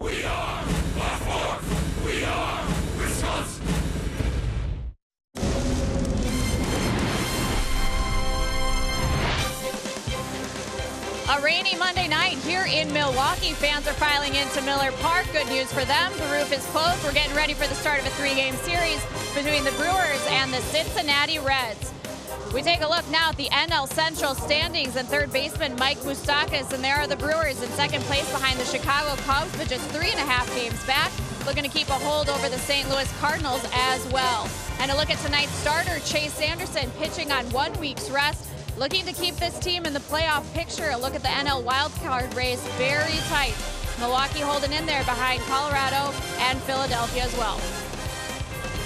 We are Blackboard. We are Wisconsin. A rainy Monday night here in Milwaukee. Fans are filing into Miller Park. Good news for them. The roof is closed. We're getting ready for the start of a 3-game series between the Brewers and the Cincinnati Reds. We take a look now at the NL Central standings, and third baseman Mike Moustakas, and there are the Brewers in second place behind the Chicago Cubs, but just 3.5 games back, looking to keep a hold over the St. Louis Cardinals as well. And a look at tonight's starter, Chase Anderson, pitching on 1 week's rest, looking to keep this team in the playoff picture. A look at the NL wildcard race, very tight. Milwaukee holding in there behind Colorado and Philadelphia as well.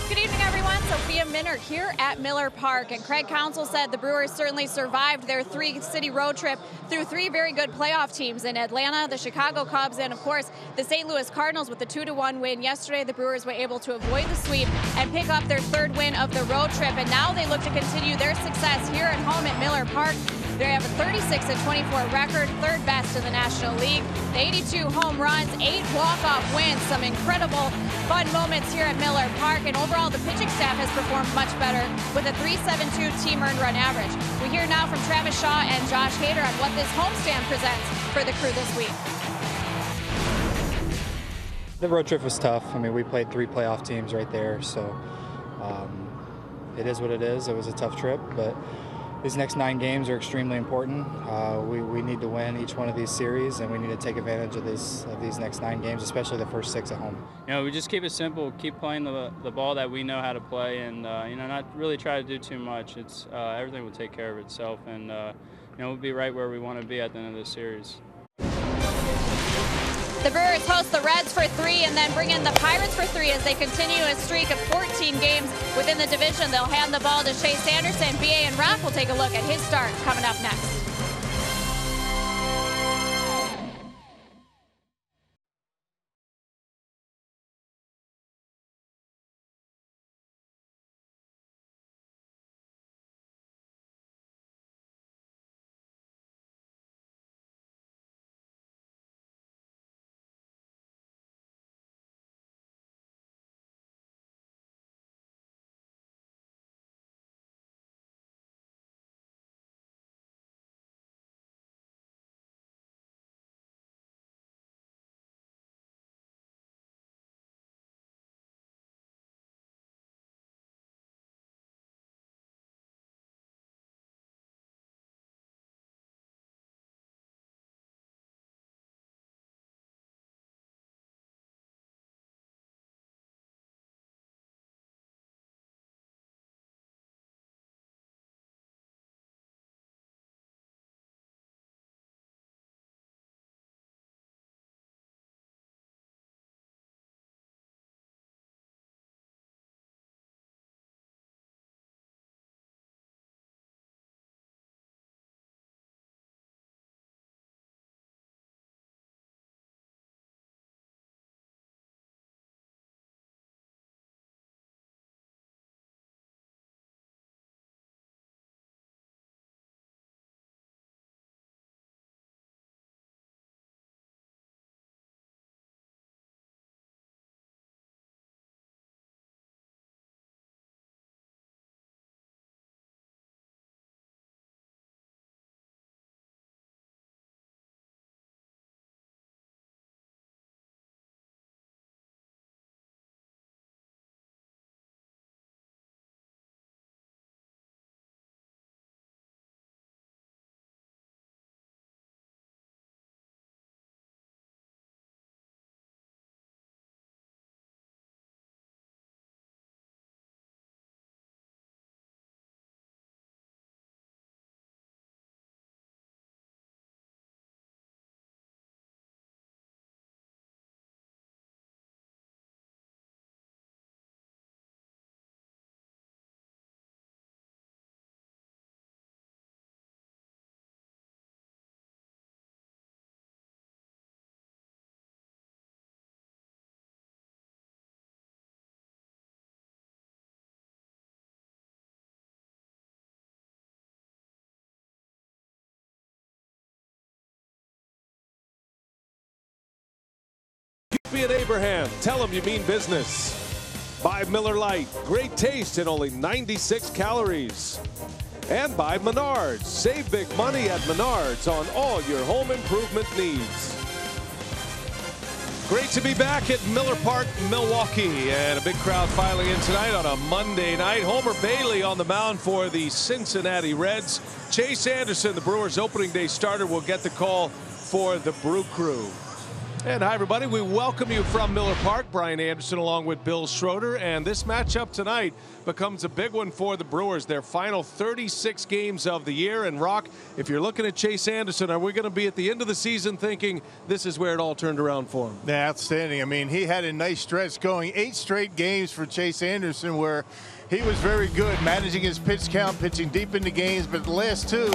Good evening, everyone. Sophia Minner here at Miller Park. And Craig Counsell said the Brewers certainly survived their 3-city road trip through 3 very good playoff teams in Atlanta, the Chicago Cubs, and, of course, the St. Louis Cardinals with the 2-1 win yesterday. The Brewers were able to avoid the sweep and pick up their 3rd win of the road trip. And now they look to continue their success here at home at Miller Park. They have a 36-24 record, 3rd best in the National League. The 82 home runs, 8 walk-off wins, some incredible fun moments here at Miller Park. And overall, the pitching staff has performed much better with a 3.72 team earned run average. We hear now from Travis Shaw and Josh Hader on what this homestand presents for the crew this week. The road trip was tough. I mean, we played 3 playoff teams right there, so it is what it is. It was a tough trip, but these next 9 games are extremely important. We need to win each one of these series, and we need to take advantage of these next 9 games, especially the first 6 at home. You know, we just keep it simple, keep playing the ball that we know how to play, and not really try to do too much. It's everything will take care of itself, and we'll be right where we want to be at the end of this series. The Brewers host the Reds for 3 and then bring in the Pirates for 3 as they continue a streak of 14 games within the division. They'll hand the ball to Chase Anderson. BA and Rock will take a look at his start coming up next. Coffee and Abraham. Tell them you mean business. By Miller Lite. Great taste and only 96 calories. And by Menards. Save big money at Menards on all your home improvement needs. Great to be back at Miller Park, Milwaukee, and a big crowd filing in tonight on a Monday night. Homer Bailey on the mound for the Cincinnati Reds. Chase Anderson, the Brewers' opening day starter, will get the call for the Brew Crew. And hi, everybody. We welcome you from Miller Park. Brian Anderson along with Bill Schroeder. And this matchup tonight becomes a big one for the Brewers. Their final 36 games of the year. And Rock, if you're looking at Chase Anderson, are we going to be at the end of the season thinking this is where it all turned around for him? Yeah, outstanding. I mean, he had a nice stretch going 8 straight games for Chase Anderson where he was very good managing his pitch count, pitching deep into games, but the last 2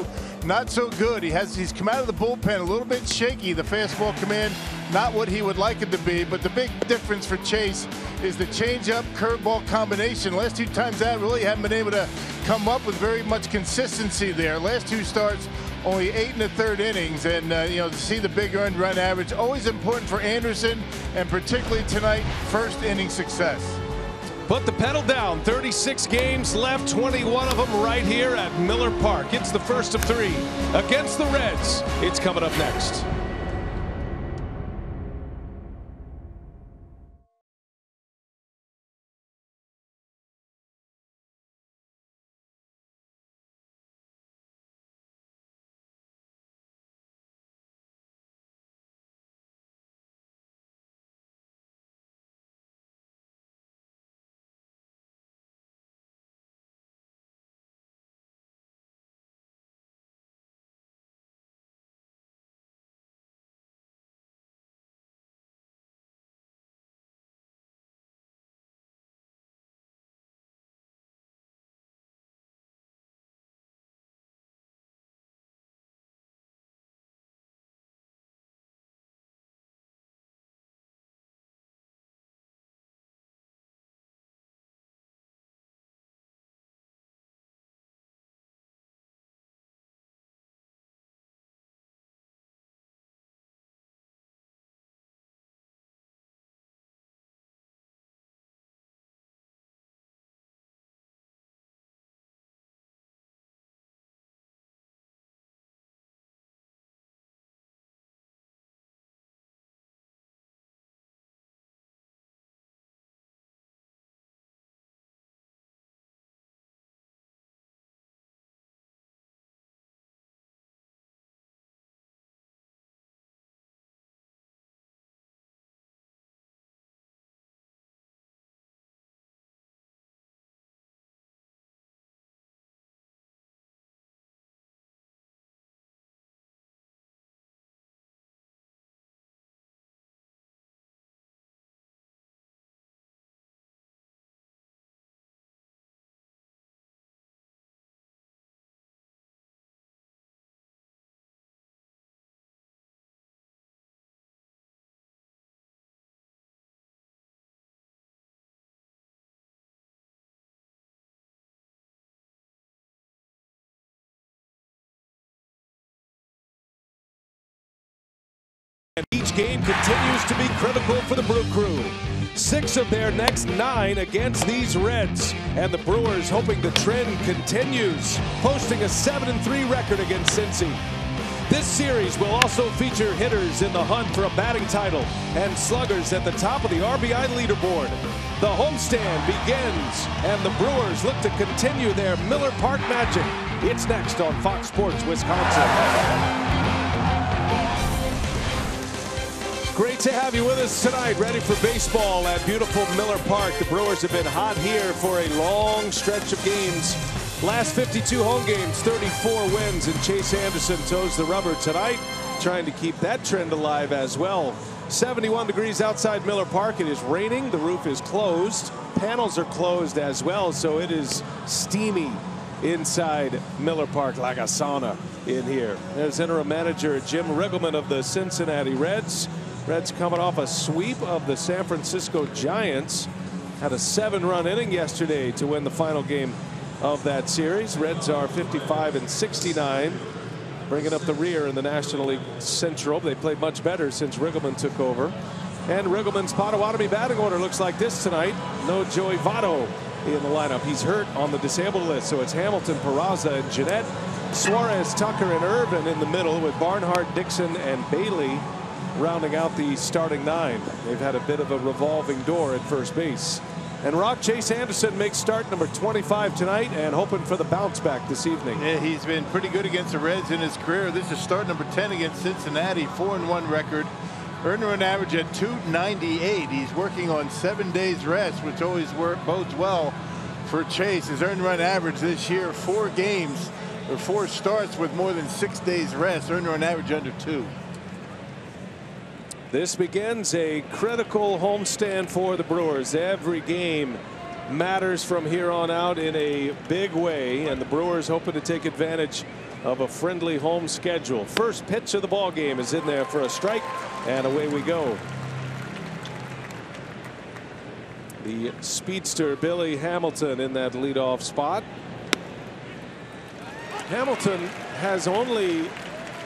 not so good. He's come out of the bullpen a little bit shaky. The fastball command not what he would like it to be, but the big difference for Chase is the changeup curveball combination. Last 2 times out really haven't been able to come up with very much consistency there. Last 2 starts only 8 1/3 innings, and you know, to see the big earned run average always important for Anderson, and particularly tonight, first inning success. Put the pedal down. 36 games left, 21 of them right here at Miller Park. It's the first of 3 against the Reds. It's coming up next. And each game continues to be critical for the Brew Crew. 6 of their next 9 against these Reds. And the Brewers hoping the trend continues, posting a 7-3 record against Cincy. This series will also feature hitters in the hunt for a batting title and sluggers at the top of the RBI leaderboard. The homestand begins, and the Brewers look to continue their Miller Park magic. It's next on Fox Sports Wisconsin. Great to have you with us tonight, ready for baseball at beautiful Miller Park. The Brewers have been hot here for a long stretch of games. Last 52 home games, 34 wins, and Chase Anderson toes the rubber tonight, trying to keep that trend alive as well. 71 degrees outside Miller Park. It is raining. The roof is closed. Panels are closed as well, so it is steamy inside Miller Park, like a sauna in here. There's interim manager Jim Riggleman of the Cincinnati Reds. Reds coming off a sweep of the San Francisco Giants. Had a 7-run inning yesterday to win the final game of that series. Reds are 55-69, bringing up the rear in the National League Central. They played much better since Riggleman took over. And Riggleman's Potawatomi batting order looks like this tonight. No Joey Votto in the lineup. He's hurt on the disabled list. So it's Hamilton, Peraza, and Jeanette, Suarez, Tucker, and Irvin in the middle, with Barnhart, Dixon, and Bailey rounding out the starting 9. They've had a bit of a revolving door at first base. And Chase Anderson makes start number 25 tonight, and hoping for the bounce back this evening. Yeah, he's been pretty good against the Reds in his career. This is start number 10 against Cincinnati, 4-1 record. Earned run average at 298. He's working on 7 days rest, which always bodes well for Chase. His earned run average this year, 4 games or 4 starts with more than 6 days rest. Earned run average under 2. This begins a critical homestand for the Brewers. Every game matters from here on out in a big way, and the Brewers hoping to take advantage of a friendly home schedule. First pitch of the ball game is in there for a strike, and away we go. The speedster Billy Hamilton in that leadoff spot. Hamilton has only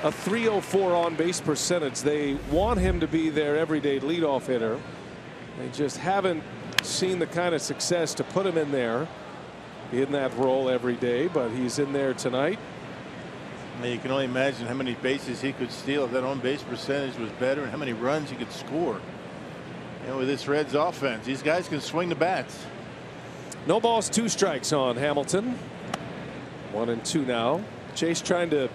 a .304 on base percentage. They want him to be their everyday leadoff hitter. They just haven't seen the kind of success to put him in there in that role every day, but he's in there tonight. Now you can only imagine how many bases he could steal if that on base percentage was better, and how many runs he could score. You know, with this Reds offense, these guys can swing the bats. No balls, 2 strikes on Hamilton. 1-2 now. Chase trying to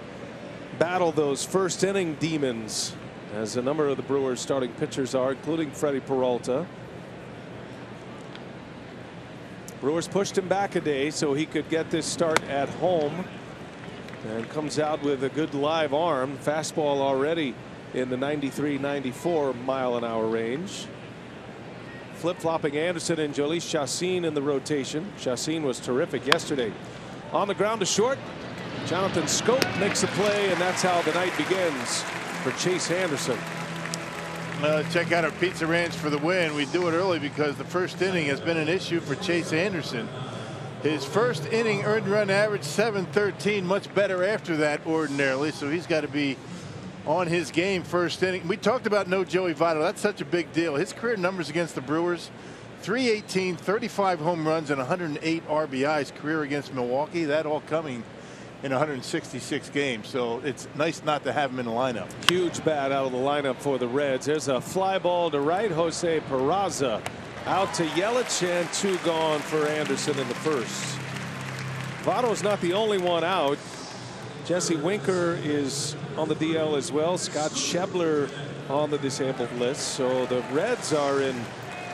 battle those first inning demons, as a number of the Brewers starting pitchers are, including Freddie Peralta. Brewers pushed him back a day so he could get this start at home, and comes out with a good live arm. Fastball already in the 93-94 mile-an-hour range. Flip-flopping Anderson and Jhoulys Chacín in the rotation. Chacín was terrific yesterday. On the ground to short, Jonathan Scope makes the play, and that's how the night begins for Chase Anderson. Check out our Pizza Ranch for the win. We do it early because the first inning has been an issue for Chase Anderson. His first inning earned run average 713, much better after that ordinarily, so he's got to be on his game first inning. We talked about no Joey Votto. That's such a big deal. His career numbers against the Brewers: 318, 35 home runs, and 108 RBIs. Career against Milwaukee, that all coming in 166 games. So it's nice not to have him in the lineup. Huge bat out of the lineup for the Reds. There's a fly ball to right. Jose Peraza out to Yelich, and 2 gone for Anderson in the first. Votto's not the only one out. Jesse Winker is on the DL as well. Scott Schebler on the disabled list. So the Reds are in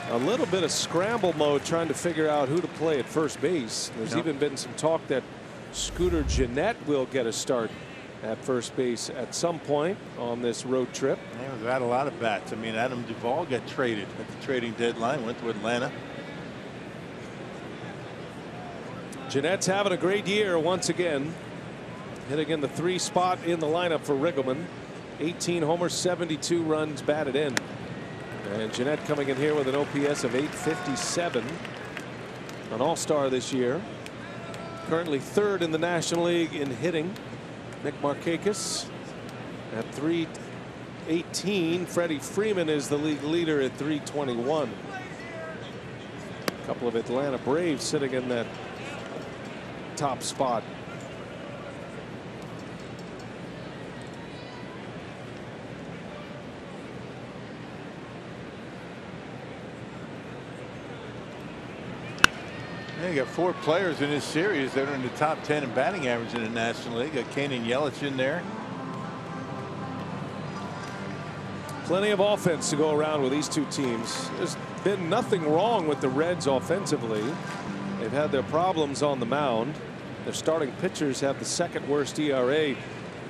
a little bit of scramble mode, trying to figure out who to play at first base. There's even been some talk that Scooter Gennett will get a start at first base at some point on this road trip. Yeah, we've had a lot of bats. I mean, Adam Duvall got traded at the trading deadline, went to Atlanta. Gennett's having a great year once again, hitting in the 3 spot in the lineup for Riggleman. 18 homers, 72 runs batted in. And Gennett coming in here with an OPS of 857. An all-star this year. Currently 3rd in the National League in hitting. Nick Markakis at 318. Freddie Freeman is the league leader at 321. A couple of Atlanta Braves sitting in that top spot. Yeah, you got 4 players in this series that are in the top 10 in batting average in the National League. Got Kane and Yelich in there. Plenty of offense to go around with these 2 teams. There's been nothing wrong with the Reds offensively. They've had their problems on the mound. Their starting pitchers have the 2nd worst ERA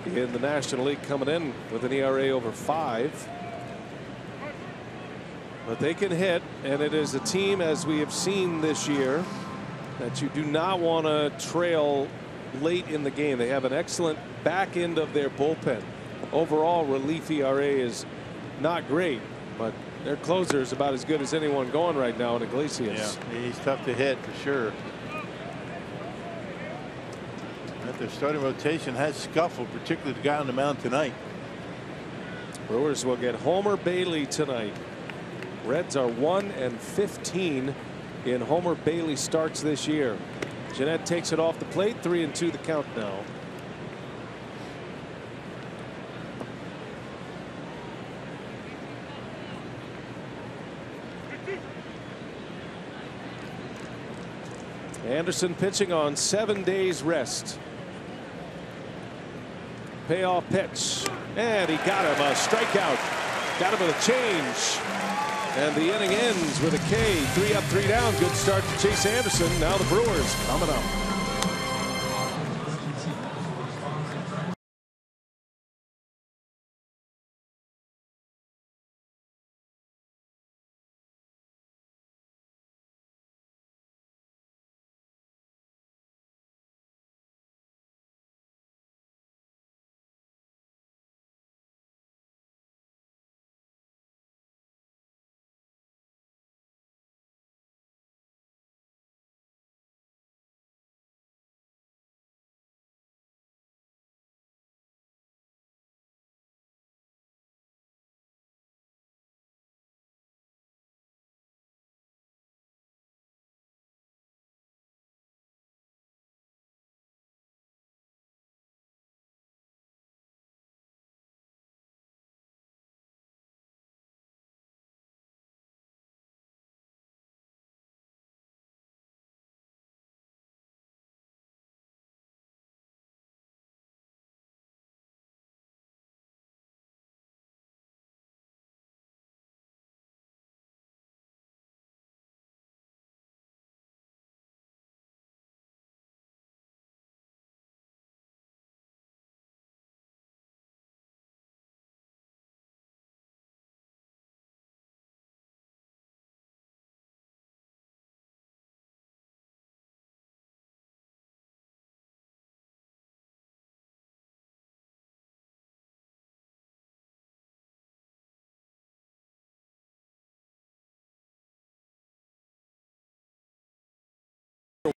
in the National League, coming in with an ERA over 5. But they can hit, and it is a team, as we have seen this year, that you do not want to trail late in the game. They have an excellent back end of their bullpen. Overall relief ERA is not great, but their closer is about as good as anyone going right now in Iglesias. Yeah, he's tough to hit for sure. But their starting rotation has scuffled, particularly the guy on the mound tonight. Brewers will get Homer Bailey tonight. Reds are 1-15 in Homer Bailey starts this year. Jeanette takes it off the plate. 3-2 the count now. Anderson pitching on 7 days rest. Payoff pitch, and he got him a strikeout. Got him with a change, and the inning ends with a K. 3 up, 3 down. Good start to Chase Anderson. Now the Brewers coming up.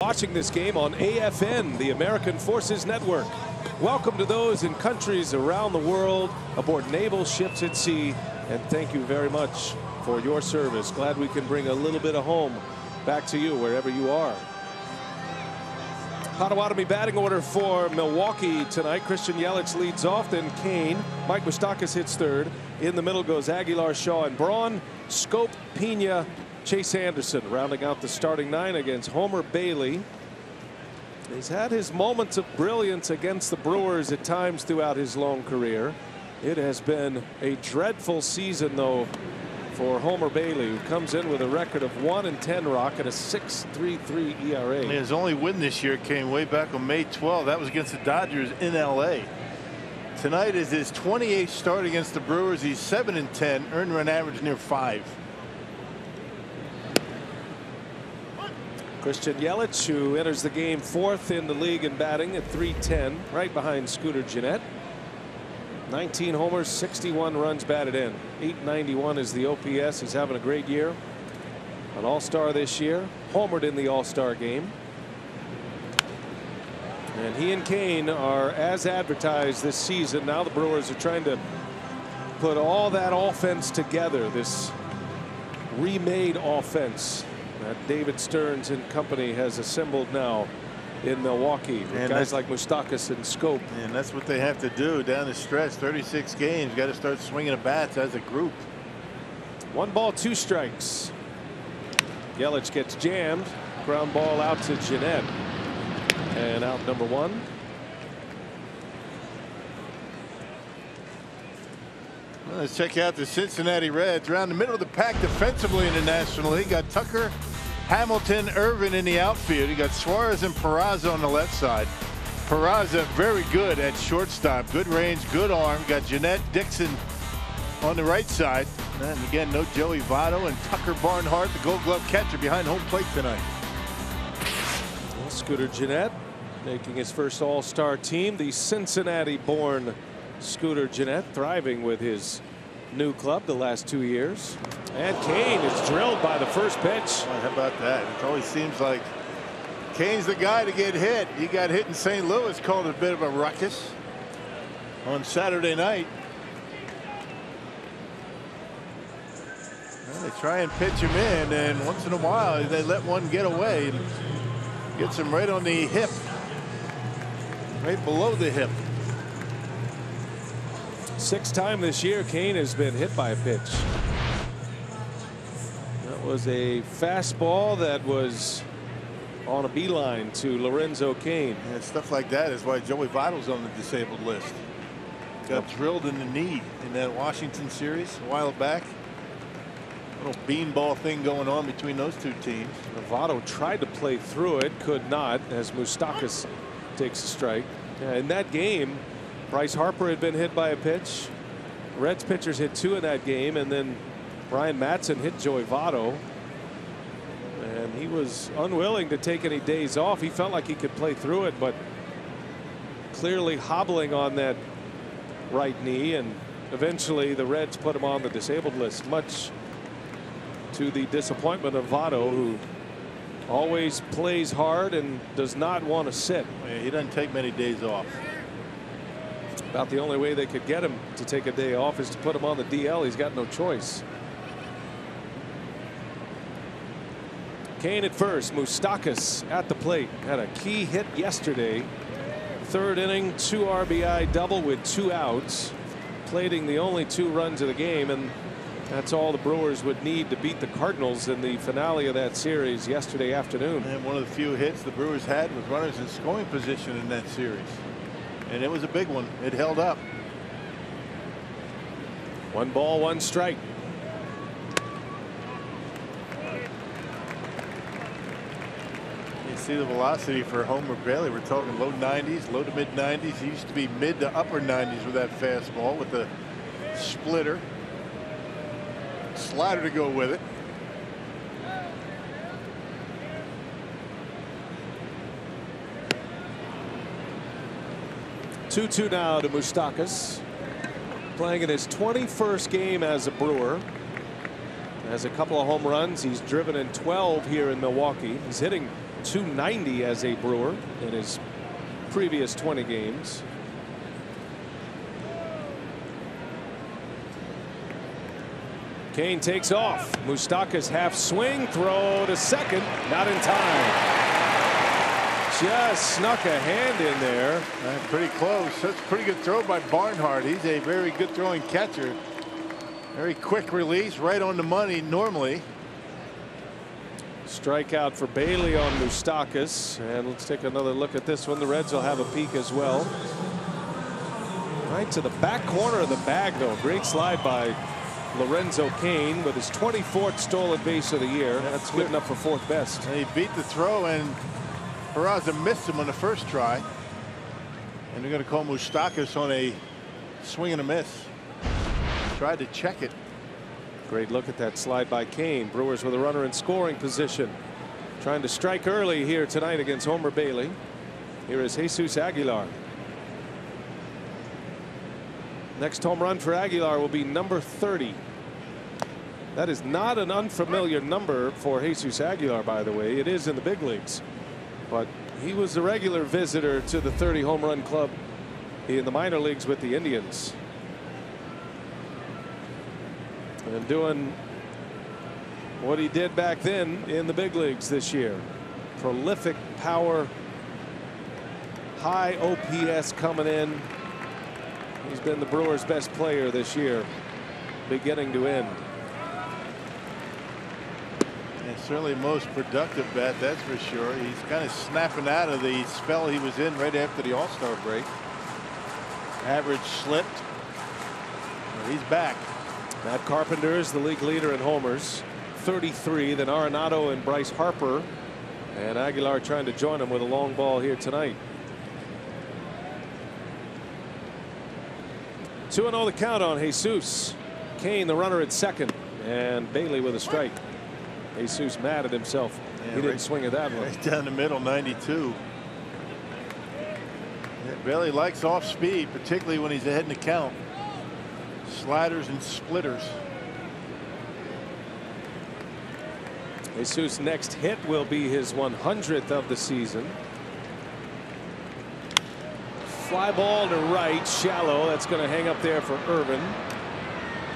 Watching this game on AFN, the American Forces Network. Welcome to those in countries around the world aboard naval ships at sea, and thank you very much for your service. Glad we can bring a little bit of home back to you wherever you are. Potawatomi batting order for Milwaukee tonight. Christian Yelich leads off, then Kane. Mike Moustakas hits third. In the middle goes Aguilar, Shaw, and Braun. Scope, Pena, Chase Anderson rounding out the starting 9 against Homer Bailey. He's had his moments of brilliance against the Brewers at times throughout his long career. It has been a dreadful season, though, for Homer Bailey, who comes in with a record of 1-10 Rock and a 6.33 ERA. His only win this year came way back on May 12th. That was against the Dodgers in LA. Tonight is his 28th start against the Brewers. He's 7-10, earned run average near 5. Christian Yelich, who enters the game 4th in the league in batting at .310, right behind Scooter Gennett. 19 homers, 61 runs batted in. .891 is the OPS. He's having a great year. An All-Star this year. Homered in the All-Star game. And he and Kane are as advertised this season. Now the Brewers are trying to put all that offense together. This remade offense that David Stearns and company has assembled now in Milwaukee with and guys like Moustakas and Scope. And that's what they have to do down the stretch. 36 games. Got to start swinging the bats as a group. 1 ball, 2 strikes. Yelich gets jammed. Ground ball out to Gennett. And out number 1. Well, let's check out the Cincinnati Reds. Around the middle of the pack defensively in the National League. Got Tucker, Hamilton, Irvin in the outfield. You got Suarez and Peraza on the left side. Peraza very good at shortstop. Good range, good arm. Got Jeanette, Dixon on the right side. And again, no Joey Votto, and Tucker Barnhart, the Gold Glove catcher, behind home plate tonight. Well, Scooter Gennett making his first All-Star team. The Cincinnati-born Scooter Gennett thriving with his new club the last 2 years. And Kane is drilled by the first pitch. Well, how about that? It always seems like Kane's the guy to get hit. He got hit in St. Louis, called a bit of a ruckus on Saturday night. Well, they try and pitch him in, and once in a while they let one get away and gets him right on the hip, right below the hip. 6th time this year Cain has been hit by a pitch. That was a fastball that was on a beeline to Lorenzo Cain. And stuff like that is why Joey Votto's on the disabled list. Got drilled in the knee in that Washington series a while back. Little beanball thing going on between those two teams. Votto tried to play through it, could not, as Moustakas takes a strike. In that game, Bryce Harper had been hit by a pitch. Reds pitchers hit 2 in that game, and then Brian Matson hit Joey Votto. And he was unwilling to take any days off. He felt like he could play through it, but clearly hobbling on that right knee, and eventually the Reds put him on the disabled list, much to the disappointment of Votto, who always plays hard and does not want to sit. He doesn't take many days off. About the only way they could get him to take a day off is to put him on the DL. He's got no choice. Cain at first. Moustakas at the plate. Had a key hit yesterday. 3rd inning, 2 RBI double with 2 outs. Plating the only 2 runs of the game, and that's all the Brewers would need to beat the Cardinals in the finale of that series yesterday afternoon. And one of the few hits the Brewers had with runners in scoring position in that series. And it was a big one. It held up. 1 ball, 1 strike. You see the velocity for Homer Bailey. We're talking low 90s, low to mid 90s. He used to be mid to upper 90s with that fastball with the splitter. Slider to go with it. Two now to Moustakas, playing in his 21st game as a Brewer. Has a couple of home runs. He's driven in 12 here in Milwaukee. He's hitting .290 as a Brewer in his previous 20 games. Cain takes off. Moustakas half swing, throw to second, not in time. Just snuck a hand in there. Pretty close. That's a pretty good throw by Barnhart. He's a very good throwing catcher. Very quick release, right on the money normally. Strikeout for Bailey on Moustakas. And let's take another look at this one. The Reds will have a peek as well. Right to the back corner of the bag, though. Great slide by Lorenzo Cain with his 24th stolen base of the year. That's good enough for 4th best. And he beat the throw, and Peraza missed him on the first try. And they're going to call Moustakas on a swing and a miss. Tried to check it. Great look at that slide by Cain. Brewers with a runner in scoring position. Trying to strike early here tonight against Homer Bailey. Here is Jesus Aguilar. Next home run for Aguilar will be number 30. That is not an unfamiliar number for Jesus Aguilar, by the way. It is in the big leagues. But he was a regular visitor to the 30 home run club in the minor leagues with the Indians. And doing what he did back then in the big leagues this year. Prolific power, high OPS coming in. He's been the Brewers' best player this year, beginning to end. And certainly most productive bat, that's for sure. He's kind of snapping out of the spell he was in right after the All-Star break. Average slipped. Well, he's back. Matt Carpenter is the league leader in homers, 33. Then Arenado and Bryce Harper, and Aguilar trying to join him with a long ball here tonight. 2-0 the count on Jesus. Cain the runner at second, and Bailey with a strike. Jesus mad at himself. Yeah, he didn't swing at that one. Right down the middle, 92. Yeah, Bailey likes off speed, particularly when he's ahead in the count. Sliders and splitters. Jesus' next hit will be his 100th of the season. Fly ball to right, shallow. That's going to hang up there for Irvin.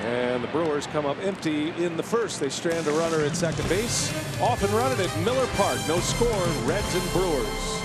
And the Brewers come up empty in the first. They strand a runner at second base. Off and running at Miller Park. No score, Reds and Brewers.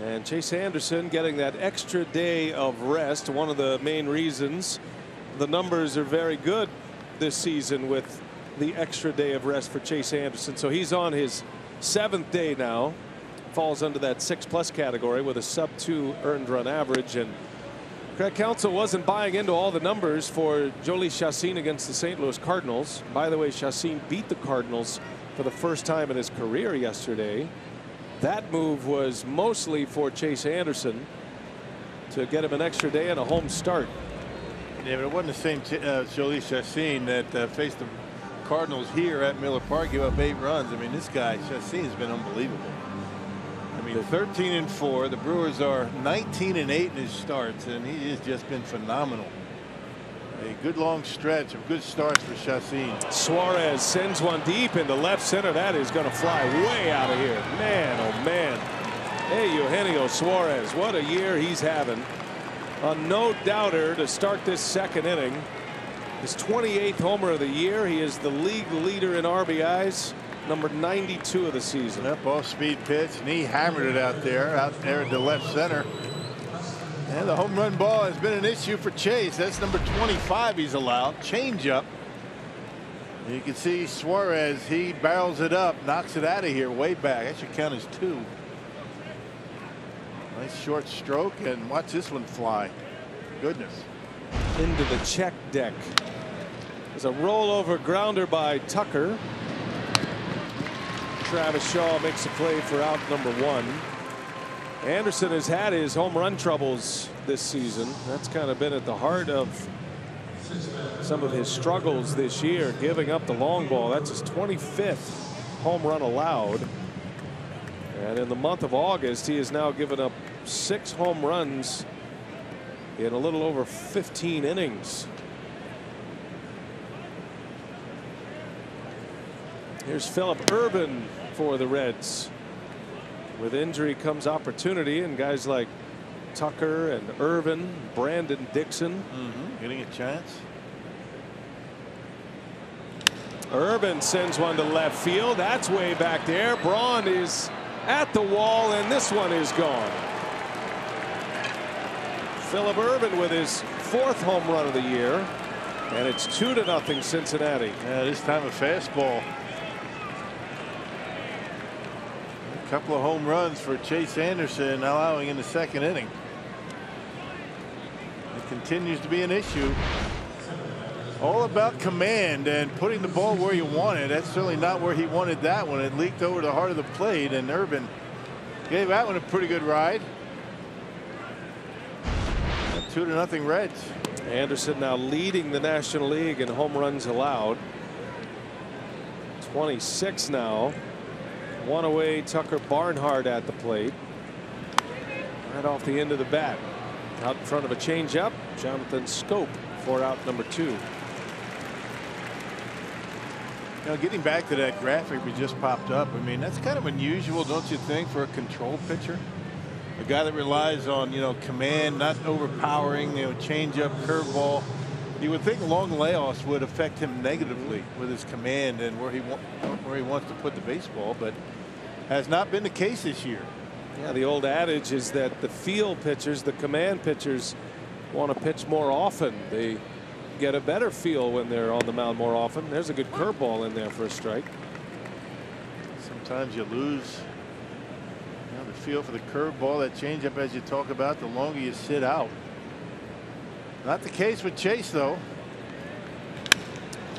And Chase Anderson getting that extra day of rest. One of the main reasons the numbers are very good this season with the extra day of rest for Chase Anderson. So he's on his 7th day now. Falls under that 6+ category with a sub-2 earned run average. And Craig Counsell wasn't buying into all the numbers for Jolie Chacin against the St. Louis Cardinals. By the way, Chacin beat the Cardinals for the first time in his career yesterday. That move was mostly for Chase Anderson to get him an extra day and a home start. Yeah, but it wasn't the same Jolie Chacin that faced the Cardinals here at Miller Park, gave up 8 runs. I mean, this guy Chacin has been unbelievable. I mean, 13-4. The Brewers are 19-8 in his starts, and he has just been phenomenal. A good long stretch of good starts for Chacin. Suarez sends one deep into left center. That is going to fly way out of here. Man, oh man. Hey, Eugenio Suarez, what a year he's having. A no-doubter to start this 2nd inning. His 28th homer of the year. He is the league leader in RBIs, number 92 of the season. Up off-speed pitch, and he hammered it out there at the left center. And the home run ball has been an issue for Chase. That's number 25 he's allowed. Change up. You can see Suarez, he barrels it up, knocks it out of here way back. That should count as 2. Nice short stroke, and watch this one fly. Goodness. Into the check deck. There's a rollover grounder by Tucker. Travis Shaw makes a play for out number 1. Anderson has had his home run troubles this season. That's kind of been at the heart of some of his struggles this year, giving up the long ball. That's his 25th home run allowed. And in the month of August, he has now given up 6 home runs in a little over 15 innings. Here's Phillip Urban for the Reds. With injury comes opportunity, and guys like Tucker and Irvin, Brandon Dixon getting a chance. Urban sends one to left field. That's way back there. Braun is at the wall, and this one is gone. Phillip Urban with his 4th home run of the year, and it's 2-0 Cincinnati. Yeah, this time a fastball. Couple of home runs for Chase Anderson, allowing in the 2nd inning. It continues to be an issue. All about command and putting the ball where you want it. That's certainly not where he wanted that one. It leaked over the heart of the plate, and Urban gave that one a pretty good ride. 2-0 Reds. Anderson now leading the National League in home runs allowed. 26 now. One away, Tucker Barnhart at the plate. Right off the end of the bat. Out in front of a changeup, Jonathan Scope for out number 2. Now, getting back to that graphic we just popped up, I mean, that's kind of unusual, don't you think, for a control pitcher? A guy that relies on, command, not overpowering, changeup, curveball. You would think long layoffs would affect him negatively with his command and where he wants to put the baseball, but has not been the case this year. Yeah, the old adage is that the field pitchers, the command pitchers, want to pitch more often. They get a better feel when they're on the mound more often. There's a good curveball in there for a strike. Sometimes you lose the feel for the curveball, that changeup, as you talk about, the longer you sit out. Not the case with Chase, though.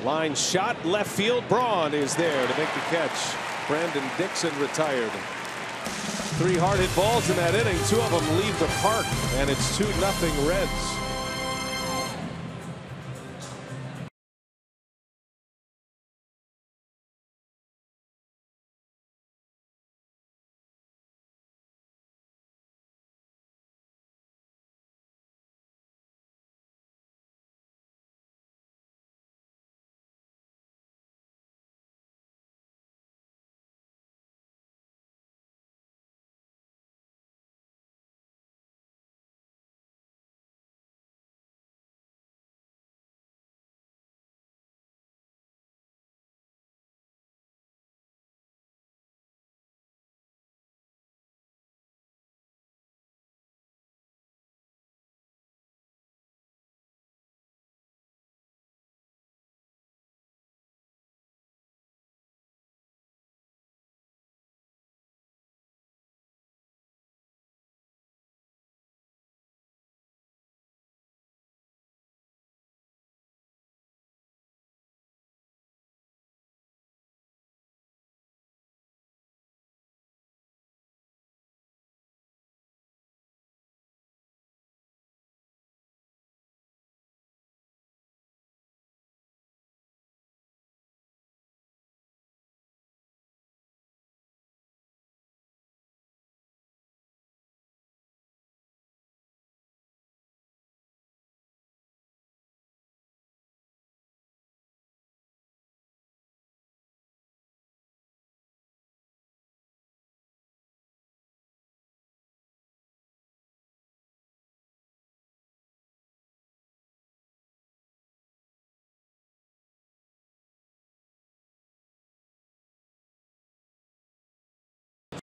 Line shot left field. Braun is there to make the catch. Brandon Dixon retired. 3 hard hit balls in that inning. 2 of them leave the park, and it's 2-0 Reds.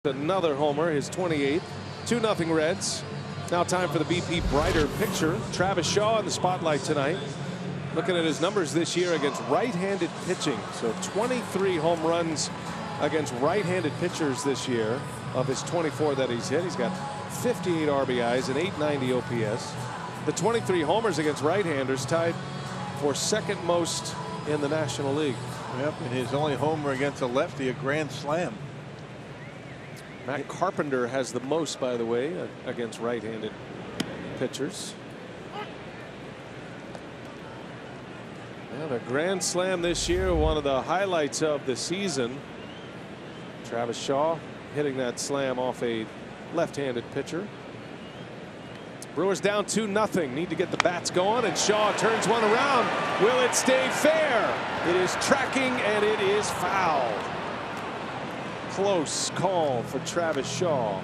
Another homer, his 28th. 2-0 Reds. Now time for the BP Brighter picture. Travis Shaw in the spotlight tonight. Looking at his numbers this year against right-handed pitching. So 23 home runs against right-handed pitchers this year. Of his 24 that he's hit, he's got 58 RBIs and 890 OPS. The 23 homers against right-handers tied for second most in the National League. Yep, and his only homer against a lefty, a grand slam. Matt Carpenter has the most, by the way, against right-handed pitchers. And a grand slam this year, one of the highlights of the season. Travis Shaw hitting that slam off a left-handed pitcher. Brewers down 2-0. Need to get the bats going, and Shaw turns one around. Will it stay fair? It is tracking, and it is foul. Close call for Travis Shaw.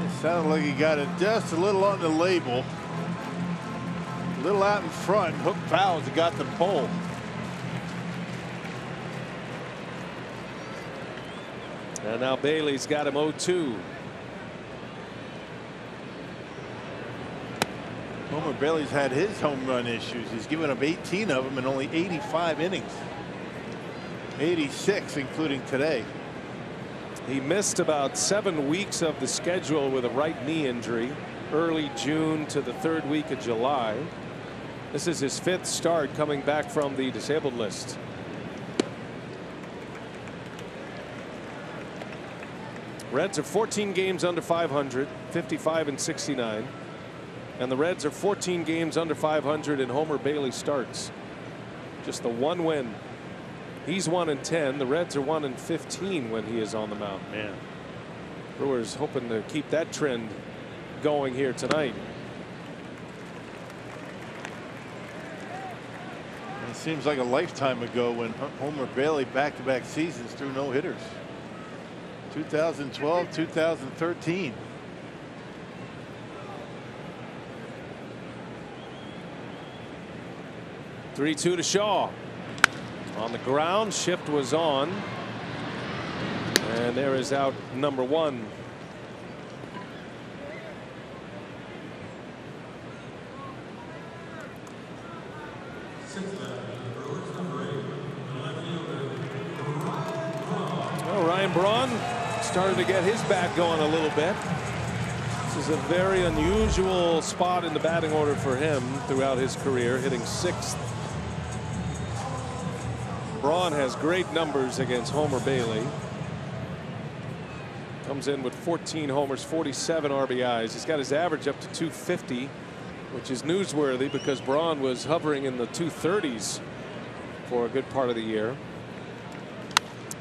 It sounded like he got it just a little on the label. A little out in front. Hook fouls, he got the pole. And now Bailey's got him 0-2. Homer Bailey's had his home run issues. He's given up 18 of them in only 85 innings. 86 including today. He missed about 7 weeks of the schedule with a right knee injury, early June to the 3rd week of July. This is his 5th start coming back from the disabled list. Reds are 14 games under 500, 55 and 69. And the Reds are 14 games under 500 in Homer Bailey starts. Just the one win. He's 1-10. The Reds are 1-15 when he is on the mound. Man. Brewers hoping to keep that trend going here tonight. It seems like a lifetime ago when Homer Bailey back-to-back seasons threw no hitters. 2012, 2013. Three-two to Shaw. On the ground, shift was on. And there is out number 1. Well, Ryan Braun started to get his bat going a little bit. This is a very unusual spot in the batting order for him throughout his career, hitting 6th. Braun has great numbers against Homer Bailey. Comes in with 14 homers, 47 RBIs. He's got his average up to 250, which is newsworthy because Braun was hovering in the 230s for a good part of the year.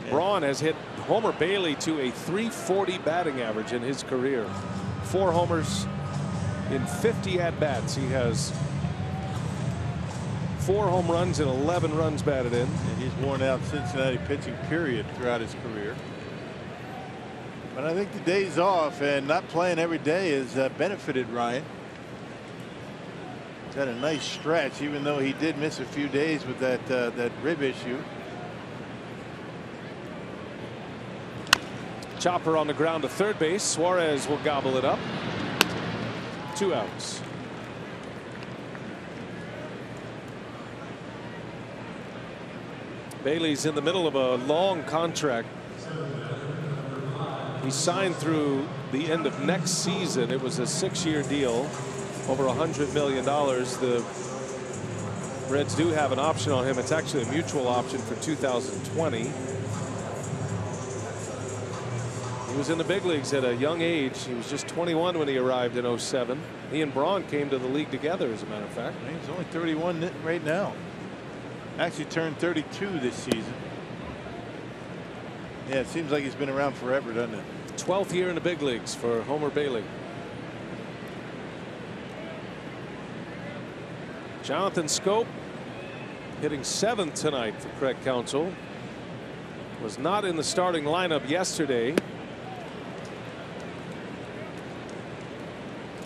Yeah. Braun has hit Homer Bailey to a 340 batting average in his career. 4 homers in 50 at-bats. He has 4 home runs and 11 runs batted in. And he's worn out Cincinnati pitching period throughout his career. But I think the days off and not playing every day has benefited Ryan. He's had a nice stretch, even though he did miss a few days with that rib issue. Chopper on the ground to third base. Suarez will gobble it up. 2 outs. Bailey's in the middle of a long contract. He signed through the end of next season. It was a 6-year deal, over $100 million. The Reds do have an option on him. It's actually a mutual option for 2020. He was in the big leagues at a young age. He was just 21 when he arrived in 07. He and Braun came to the league together, as a matter of fact. He's only 31 right now. Actually turned 32 this season. Yeah, it seems like he's been around forever, doesn't it? 12th year in the big leagues for Homer Bailey. Jonathan Schoop hitting 7th tonight for Craig Counsell. Was not in the starting lineup yesterday. It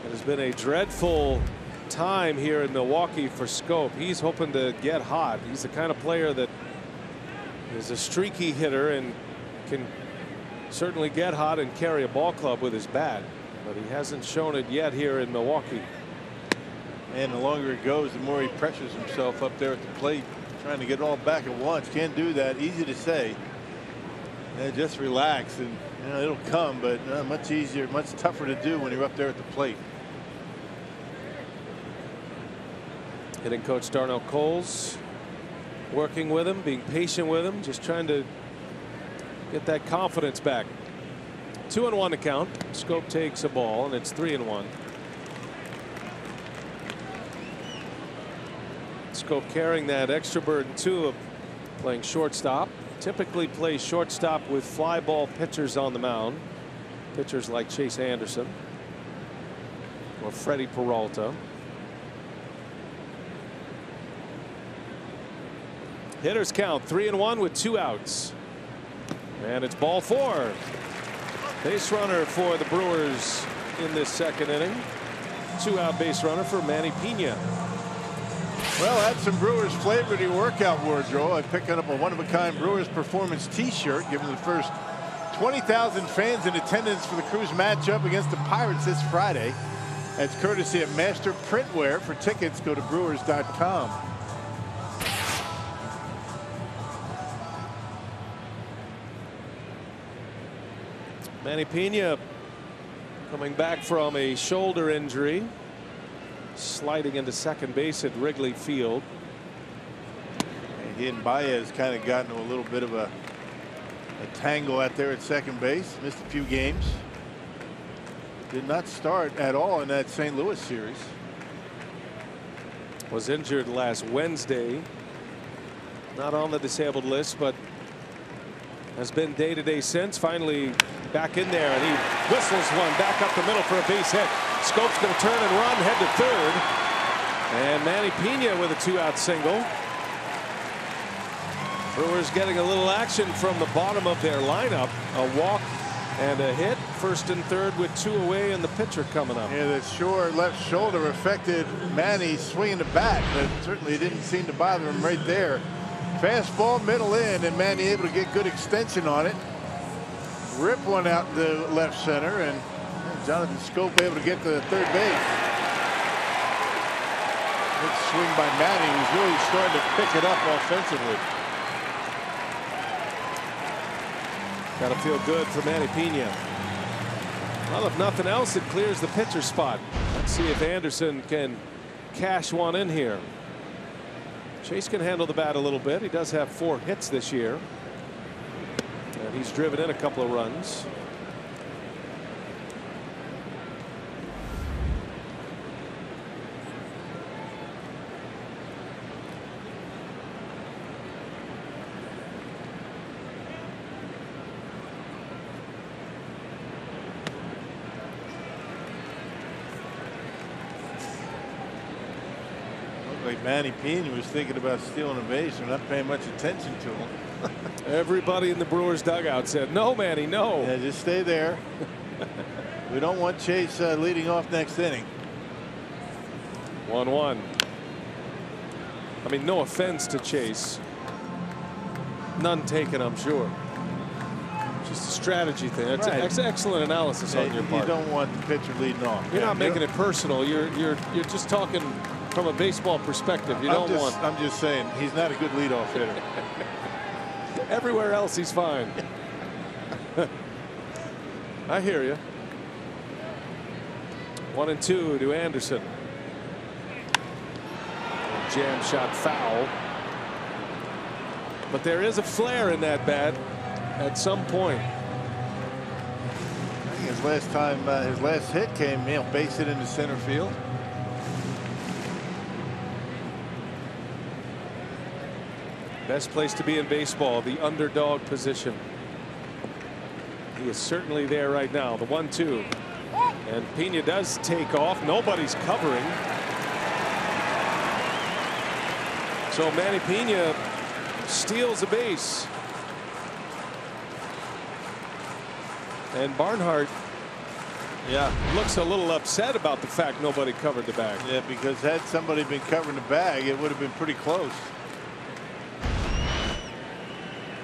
has been a dreadful time here in Milwaukee for Schoop. He's hoping to get hot. He's the kind of player that is a streaky hitter and can certainly get hot and carry a ball club with his bat, but he hasn't shown it yet here in Milwaukee. And the longer it goes, the more he pressures himself up there at the plate, trying to get it all back at once. Can't do that. Easy to say. Just relax, and it'll come, but much easier, much tougher to do when you're up there at the plate. Hitting coach Darnell Coles working with him, being patient with him, just trying to get that confidence back. 2-1 to count. Schoop takes a ball, and it's 3-1. Schoop carrying that extra burden too of playing shortstop. Typically plays shortstop with fly ball pitchers on the mound. Pitchers like Chase Anderson or Freddie Peralta. Hitters count 3-1 with 2 outs. And it's ball 4. Base runner for the Brewers in this second inning. 2-out base runner for Manny Pena. Well, add some Brewers flavor to your workout wardrobe. I picked up a one-of-a-kind Brewers Performance T-shirt, giving the first 20,000 fans in attendance for the Crews matchup against the Pirates this Friday. That's courtesy of Master Printwear. For tickets, go to Brewers.com. Manny Pena coming back from a shoulder injury. sliding into second base at Wrigley Field. And he and Baez kind of got into a little bit of a tangle out there at second base. Missed a few games. Did not start at all in that St. Louis series. Was injured last Wednesday. Not on the disabled list, but has been day-to-day since. Finally back in there, and he whistles one back up the middle for a base hit. Scope's going to turn and run, head to third. And Manny Pena with a 2-out single. Brewers getting a little action from the bottom of their lineup. A walk and a hit. First and third with 2 away, and the pitcher coming up. Yeah, that short left shoulder affected Manny swinging the bat, but certainly didn't seem to bother him right there. Fastball middle in, and Manny able to get good extension on it. Rip one out the left center, and Jonathan Scope able to get to third base. Good swing by Manny, who's really starting to pick it up offensively. Gotta feel good for Manny Pena. Well, if nothing else, it clears the pitcher spot. Let's see if Anderson can cash one in here. Chase can handle the bat a little bit. He does have 4 hits this year. And he's driven in a couple of runs. Like Manny Pena was thinking about stealing a base and not paying much attention to him. Everybody in the Brewers dugout said, no, Manny, no. Yeah, just stay there. We don't want Chase leading off next inning. 1-1. I mean, no offense to Chase. None taken, I'm sure. Just a strategy thing. That's Right. excellent analysis on your part. You don't want the pitcher leading off. You're not making it personal. You're just talking from a baseball perspective. I'm just saying he's not a good leadoff hitter. Everywhere else he's fine. I hear you. 1-2 to Anderson. Jam shot foul. But there is a flare in that bat at some point. I think his last hit came, base hit into center field. Best place to be in baseball, the underdog position. He is certainly there right now. The 1-2. And Pena does take off. Nobody's covering. So Manny Pena steals a base. And Barnhart, looks a little upset about the fact nobody covered the bag. Yeah, because had somebody been covering the bag, it would have been pretty close.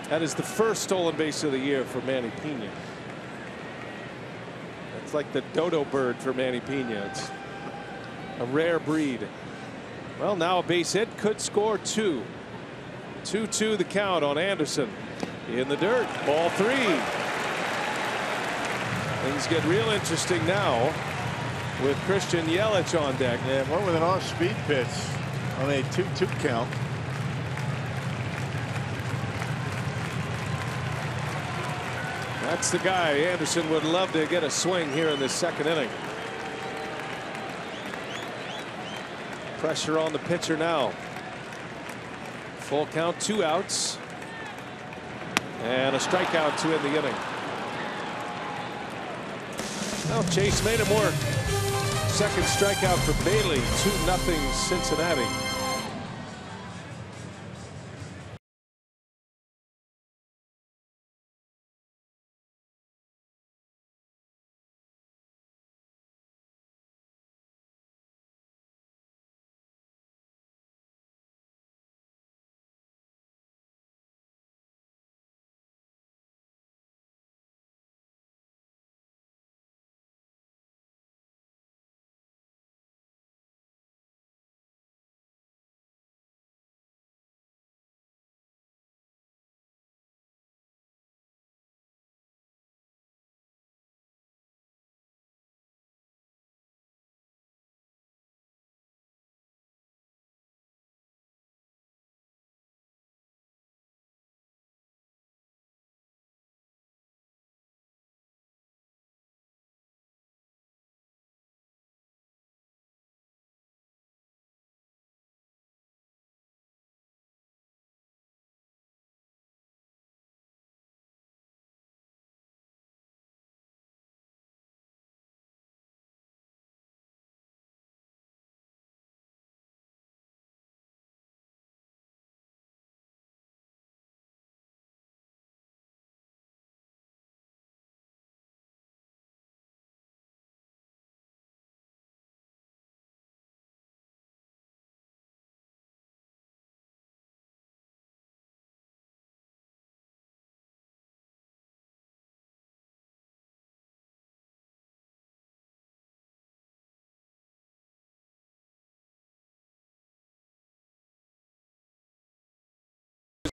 That is the first stolen base of the year for Manny Pena. It's like the dodo bird for Manny Pena. It's a rare breed. Well, now a base hit, could score 2. 2-2 the count on Anderson. In the dirt, ball 3. Things get real interesting now with Christian Yelich on deck. Yeah, one with an off-speed pitch on a 2-2 count. That's the guy Anderson would love to get a swing here in this second inning. Pressure on the pitcher now. Full count, 2 outs. And a strikeout to end the inning. Well, Chase made him work. Second strikeout for Bailey. 2-0 Cincinnati.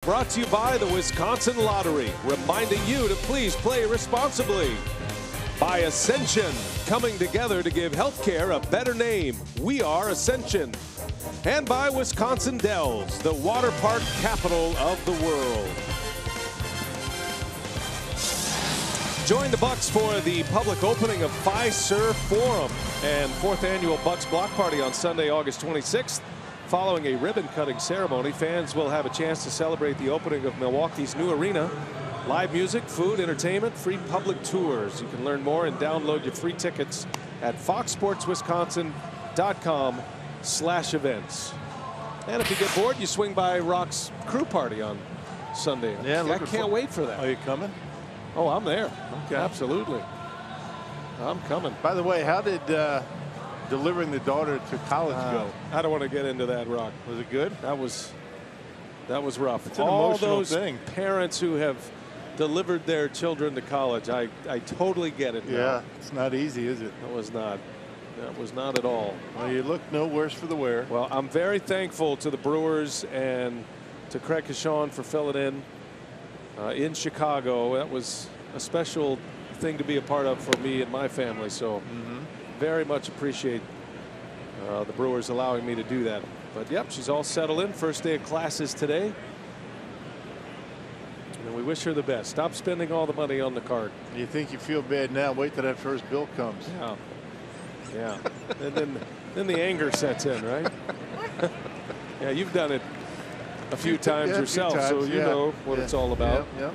Brought to you by the Wisconsin Lottery, reminding you to please play responsibly. By Ascension, coming together to give healthcare a better name. We are Ascension. And by Wisconsin Dells, the water park capital of the world. Join the Bucks for the public opening of Fiserv Forum and 4th annual Bucks Block Party on Sunday, August 26th. Following a ribbon-cutting ceremony, fans will have a chance to celebrate the opening of Milwaukee's new arena. Live music, food, entertainment, free public tours. You can learn more and download your free tickets at foxsportswisconsin.com/events. And if you get bored, you swing by Rock's crew party on Sunday. Yeah, I can't wait for that. Are you coming? Oh, I'm there. Okay. Absolutely. I'm coming. By the way, how did delivering the daughter to college go? I don't want to get into that, Rock. Was it good? That was rough. It's an All emotional those thing. parents who have delivered their children to college, I totally get it now. Yeah, it's not easy, is it? That was not at all. Well, you look no worse for the wear. Well, I'm very thankful to the Brewers and to Craig Cashon for filling in Chicago. That was a special thing to be a part of for me and my family. So very much appreciate the Brewers allowing me to do that. But yep, she's all settled in. First day of classes today. And we wish her the best. Stop spending all the money on the card. You think you feel bad now? Wait till that first bill comes. Yeah. Yeah. And then the anger sets in, right? Yeah, you've done it a few times yourself, so you know what it's all about. Yeah.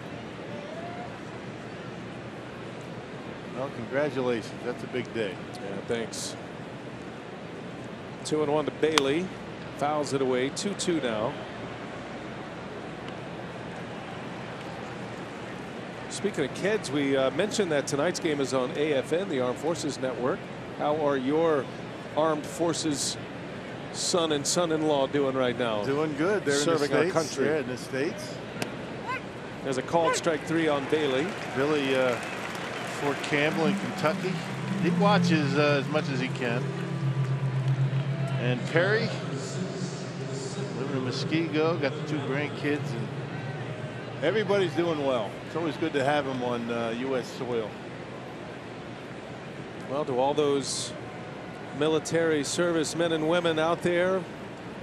Well, congratulations. That's a big day. Yeah, thanks. 2-1 to Bailey. Fouls it away. 2-2 now. Speaking of kids, we mentioned that tonight's game is on AFN, the Armed Forces Network. How are your Armed Forces son and son-in-law doing right now? Doing good. They're serving in the our States. country. Yeah, in the States. There's a called strike 3 on Bailey. Billy, Fort Campbell in Kentucky. He watches as much as he can. And Perry, living in Muskego, got the 2 grandkids, and everybody's doing well. It's always good to have him on U.S. soil. Well, to all those military service men and women out there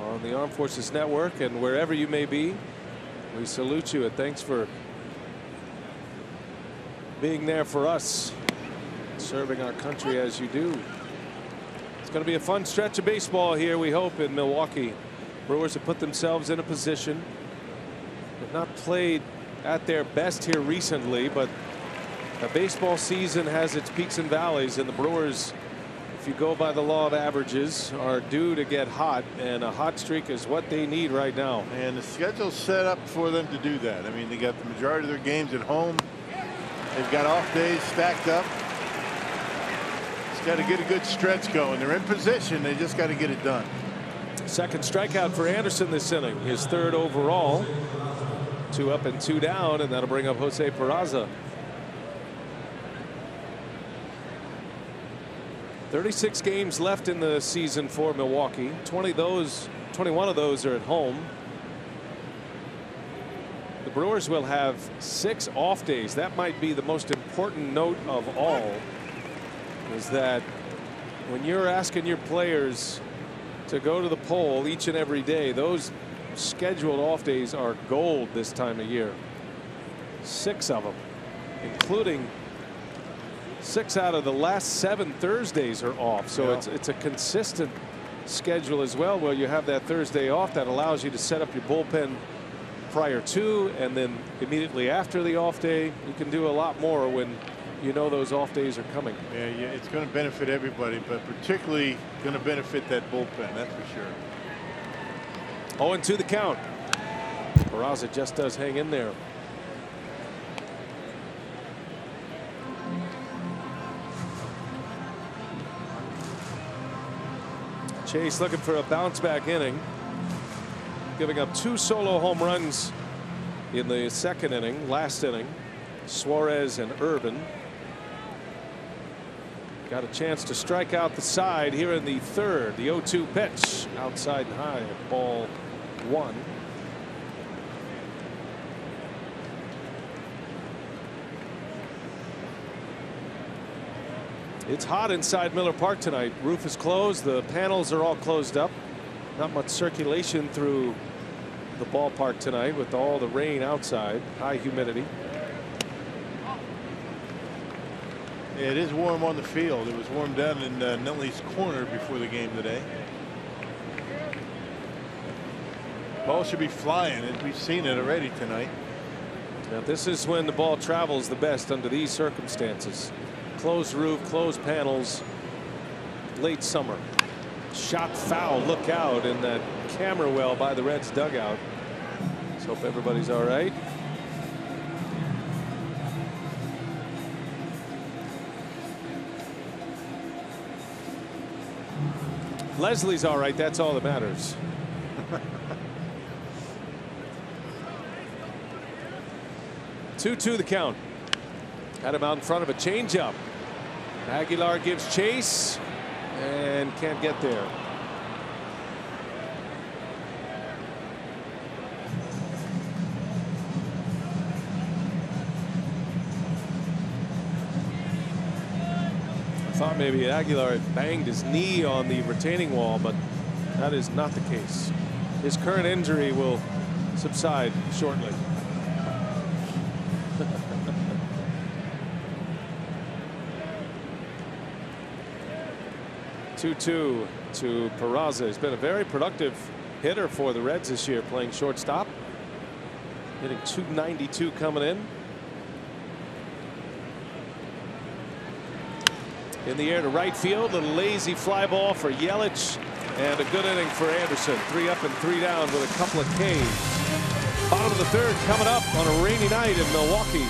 on the Armed Forces Network and wherever you may be, we salute you and thanks for being there for us, serving our country as you do. It's going to be a fun stretch of baseball here, we hope, in Milwaukee. Brewers have put themselves in a position. They've not played at their best here recently, but the baseball season has its peaks and valleys, and the Brewers, if you go by the law of averages, are due to get hot, and a hot streak is what they need right now. And the schedule's set up for them to do that. I mean, they got the majority of their games at home. They've got off days stacked up. Just got to get a good stretch going. They're in position. They just got to get it done. Second strikeout for Anderson this inning, his 3rd overall. 2 up and 2 down, and that'll bring up Jose Peraza. 36 games left in the season for Milwaukee. 21 of those are at home. The Brewers will have 6 off days. That might be the most important note of all, is that when you're asking your players to go to the pole each and every day, those scheduled off days are gold this time of year. 6 of them, including 6 out of the last 7 Thursdays are off. So it's a consistent schedule as well, where you have that Thursday off that allows you to set up your bullpen prior to and then immediately after the off day. You can do a lot more when you know those off days are coming. Yeah, it's going to benefit everybody, but particularly going to benefit that bullpen, that's for sure. 0-2 the count. Peraza just does hang in there. Chase looking for a bounce back inning, giving up 2 solo home runs in the 2nd inning, last inning. Suarez and Urban got a chance to strike out the side here in the 3rd. The 0-2 pitch outside and high, ball 1. It's hot inside Miller Park tonight. Roof is closed. The panels are all closed up. Not much circulation through the ballpark tonight with all the rain outside. High humidity. Yeah, it is warm on the field. It was warm down in Nutley's corner before the game today. Ball should be flying, and we've seen it already tonight. Now this is when the ball travels the best under these circumstances. Closed roof, closed panels, late summer. Shot foul, look out in that camera well by the Reds dugout. Let's hope everybody's all right. Leslie's all right, that's all that matters. 2-2 the count. Had him out in front of a changeup. Aguilar gives chase and can't get there. I thought maybe Aguilar had banged his knee on the retaining wall, but that is not the case. His current injury will subside shortly. 2-2 to Peraza. He's been a very productive hitter for the Reds this year, playing shortstop. Hitting .292 coming in. In the air to right field. Little lazy fly ball for Yelich. And a good inning for Anderson. 3 up and 3 down with a couple of Ks. Bottom of the third coming up on a rainy night in Milwaukee.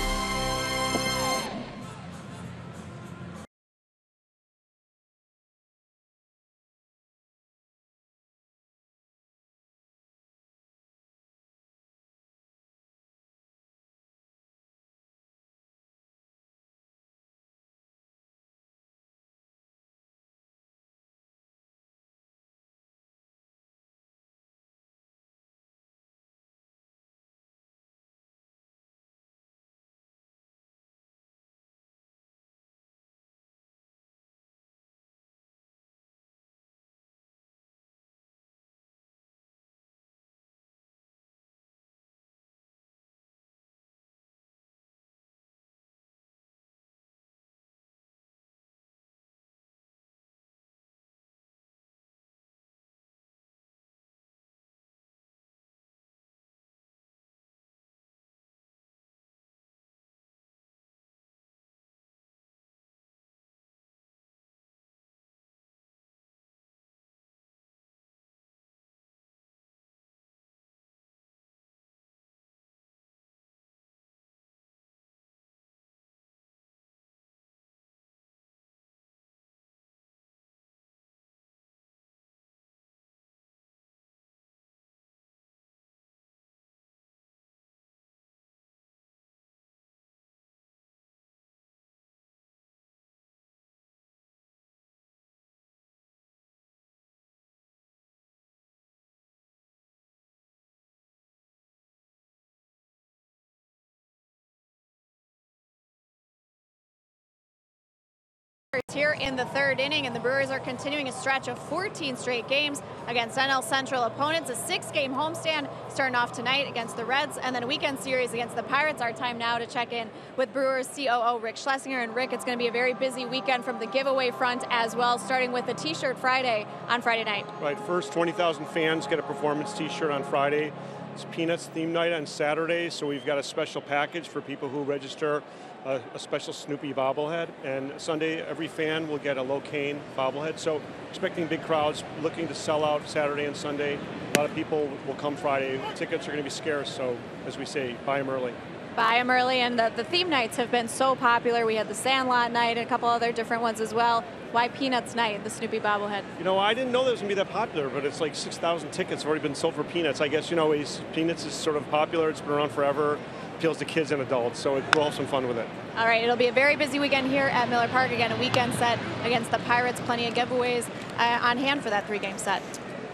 Here in the third inning, and the Brewers are continuing a stretch of 14 straight games against NL Central opponents. A 6-game homestand starting off tonight against the Reds, and then a weekend series against the Pirates. Our time now to check in with Brewers COO Rick Schlesinger. And Rick, it's going to be a very busy weekend from the giveaway front as well, starting with the T-shirt Friday on Friday night. Right, first 20,000 fans get a performance T-shirt on Friday. It's Peanuts theme night on Saturday, so we've got a special package for people who register. A special Snoopy bobblehead, and Sunday every fan will get a Locaine bobblehead. So expecting big crowds, looking to sell out Saturday and Sunday. A lot of people will come Friday. Tickets are going to be scarce, so as we say, buy them early. Buy them early, and the theme nights have been so popular. We had the Sandlot night and a couple other different ones as well. Why Peanuts night, the Snoopy bobblehead? You know, I didn't know that was going to be that popular, but it's like 6,000 tickets have already been sold for Peanuts. I guess, you know, Peanuts is sort of popular. It's been around forever. Appeals to kids and adults, so we'll have some fun with it. All right, it'll be a very busy weekend here at Miller Park. Again, a weekend set against the Pirates. Plenty of giveaways on hand for that 3-game set.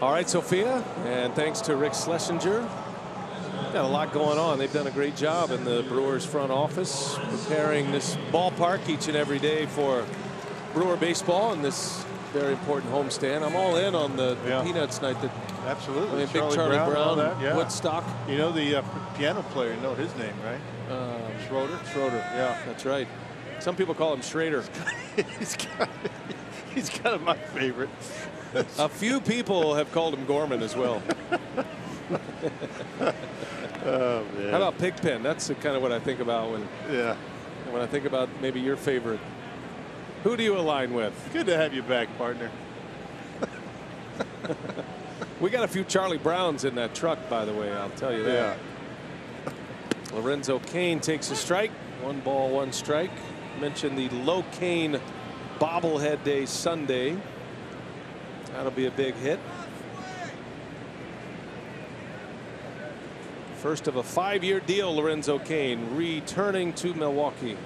All right, Sophia, and thanks to Rick Schlesinger. Got a lot going on. They've done a great job in the Brewers front office preparing this ballpark each and every day for Brewer baseball in this very important homestand. I'm all in on the Peanuts night. That absolutely. I mean, Charlie big Charlie Brown, that, yeah. Woodstock. You know the piano player, you know his name, right? Schroeder. Yeah, that's right. Some people call him Schrader. he's kind of my favorite. A few people have called him Gorman as well. Oh, man. How about Pigpen? That's kind of what I think about when I think about maybe your favorite. Who do you align with? Good to have you back, partner. We got a few Charlie Browns in that truck, by the way. I'll tell you that. Lorenzo Cain takes a strike. 1 ball, 1 strike. Mentioned the Low Cain bobblehead day Sunday. That'll be a big hit. First of a 5-year deal, Lorenzo Cain returning to Milwaukee.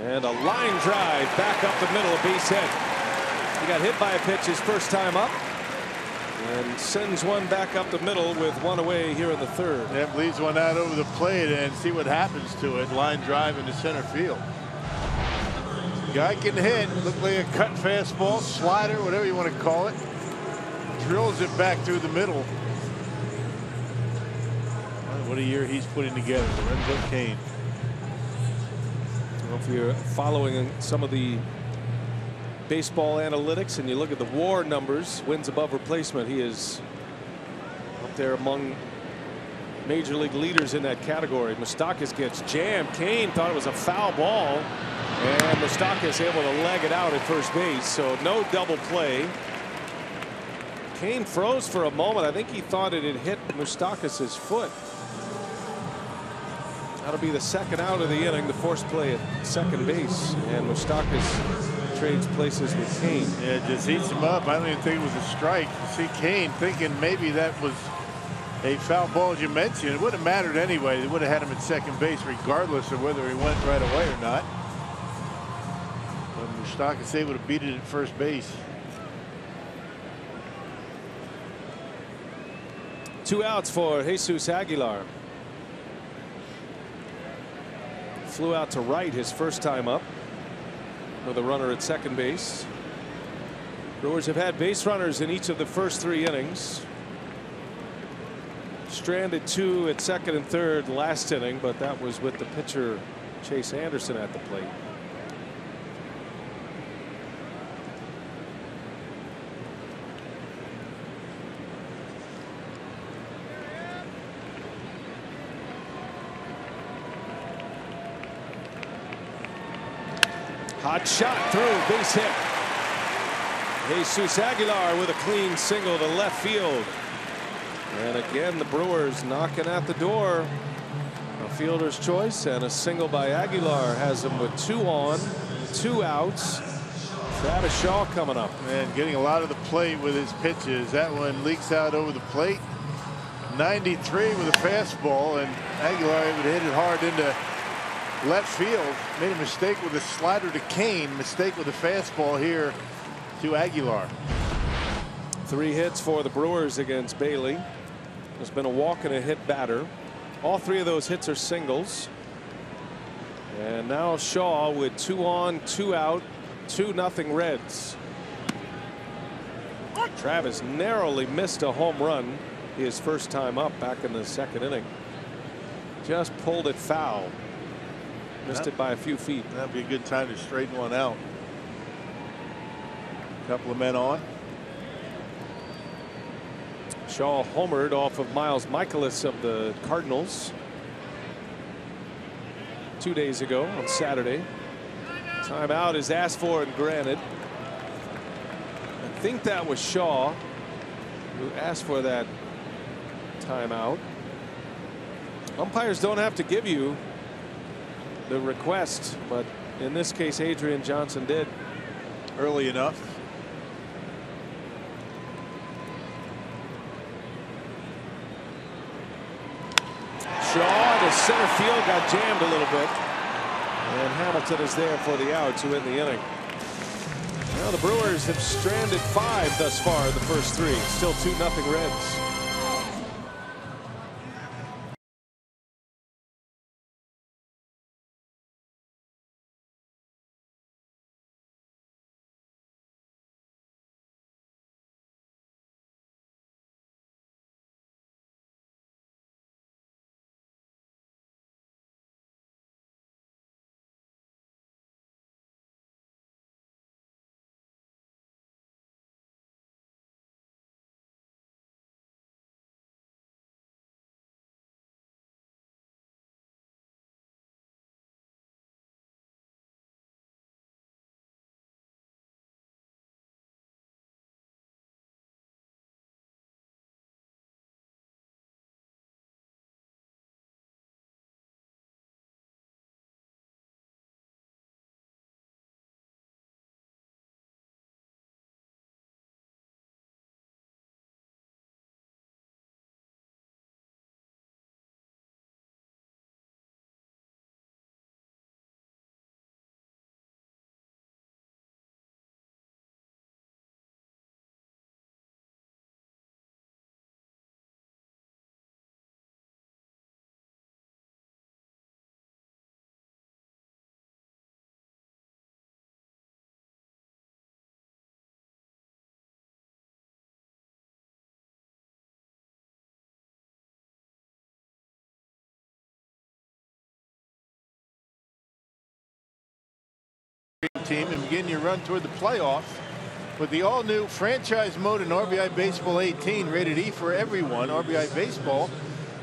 And a line drive back up the middle, a base hit. He got hit by a pitch his first time up. And sends one back up the middle with 1 away here in the 3rd. Yep, leaves one out over the plate and see what happens to it. Line drive into center field. Guy can hit. Looked like a cut fastball, slider, whatever you want to call it. Drills it back through the middle. What a year he's putting together. Lorenzo Cain. Well, if you're following some of the baseball analytics and you look at the WAR numbers, wins above replacement, he is up there among major league leaders in that category. Moustakas gets jammed. Cain thought it was a foul ball, and Moustakas able to leg it out at first base, so no double play. Cain froze for a moment. I think he thought it had hit Moustakas' foot. That'll be the 2nd out of the inning, the forced play at second base, and Moustakas trades places with Cain. Yeah, it just eats him up. I don't even think it was a strike. You see Cain thinking maybe that was a foul ball, as you mentioned. It wouldn't have mattered anyway. They would have had him at second base regardless of whether he went right away or not. But Moustakas able to beat it at first base. 2 outs for Jesus Aguilar. Flew out to right his first time up with a runner at second base. Brewers have had base runners in each of the first 3 innings. Stranded 2 at second and third last inning, but that was with the pitcher Chase Anderson at the plate. Hot shot through, base hit. Jesus Aguilar with a clean single to left field. And again, the Brewers knocking at the door. A fielder's choice and a single by Aguilar has him with 2 on, 2 outs. Travis Shaw coming up. And getting a lot of the plate with his pitches. That one leaks out over the plate. 93 with a fastball, and Aguilar would hit it hard into left field. Made a mistake with a slider to Cain. Mistake with a fastball here to Aguilar. 3 hits for the Brewers against Bailey. There's been a walk and a hit batter. All 3 of those hits are singles. And now Shaw with 2 on, 2 out, 2-0 Reds. Travis narrowly missed a home run his first time up back in the 2nd inning. Just pulled it foul. Missed it by a few feet. That'd be a good time to straighten one out. Couple of men on. Shaw homered off of Miles Michaelis of the Cardinals 2 days ago on Saturday. Timeout is asked for and granted. I think that was Shaw who asked for that timeout. Umpires don't have to give you the request, but in this case Adrian Johnson did early enough. Shaw to center field, got jammed a little bit, and Hamilton is there for the out to end the inning. Now the Brewers have stranded 5 thus far in the first 3. Still 2-0 Reds. team and begin your run toward the playoffs with the all-new franchise mode in RBI Baseball 18, rated E for everyone. RBI Baseball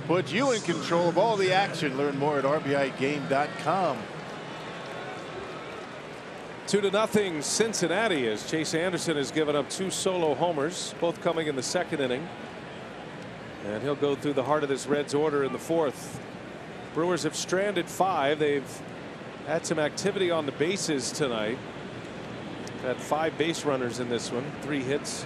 puts you in control of all the action. Learn more at RBIGame.com. 2-0 Cincinnati, as Chase Anderson has given up 2 solo homers, both coming in the 2nd inning. And he'll go through the heart of this Reds order in the 4th. Brewers have stranded 5. They've had some activity on the bases tonight. Had 5 base runners in this one, 3 hits,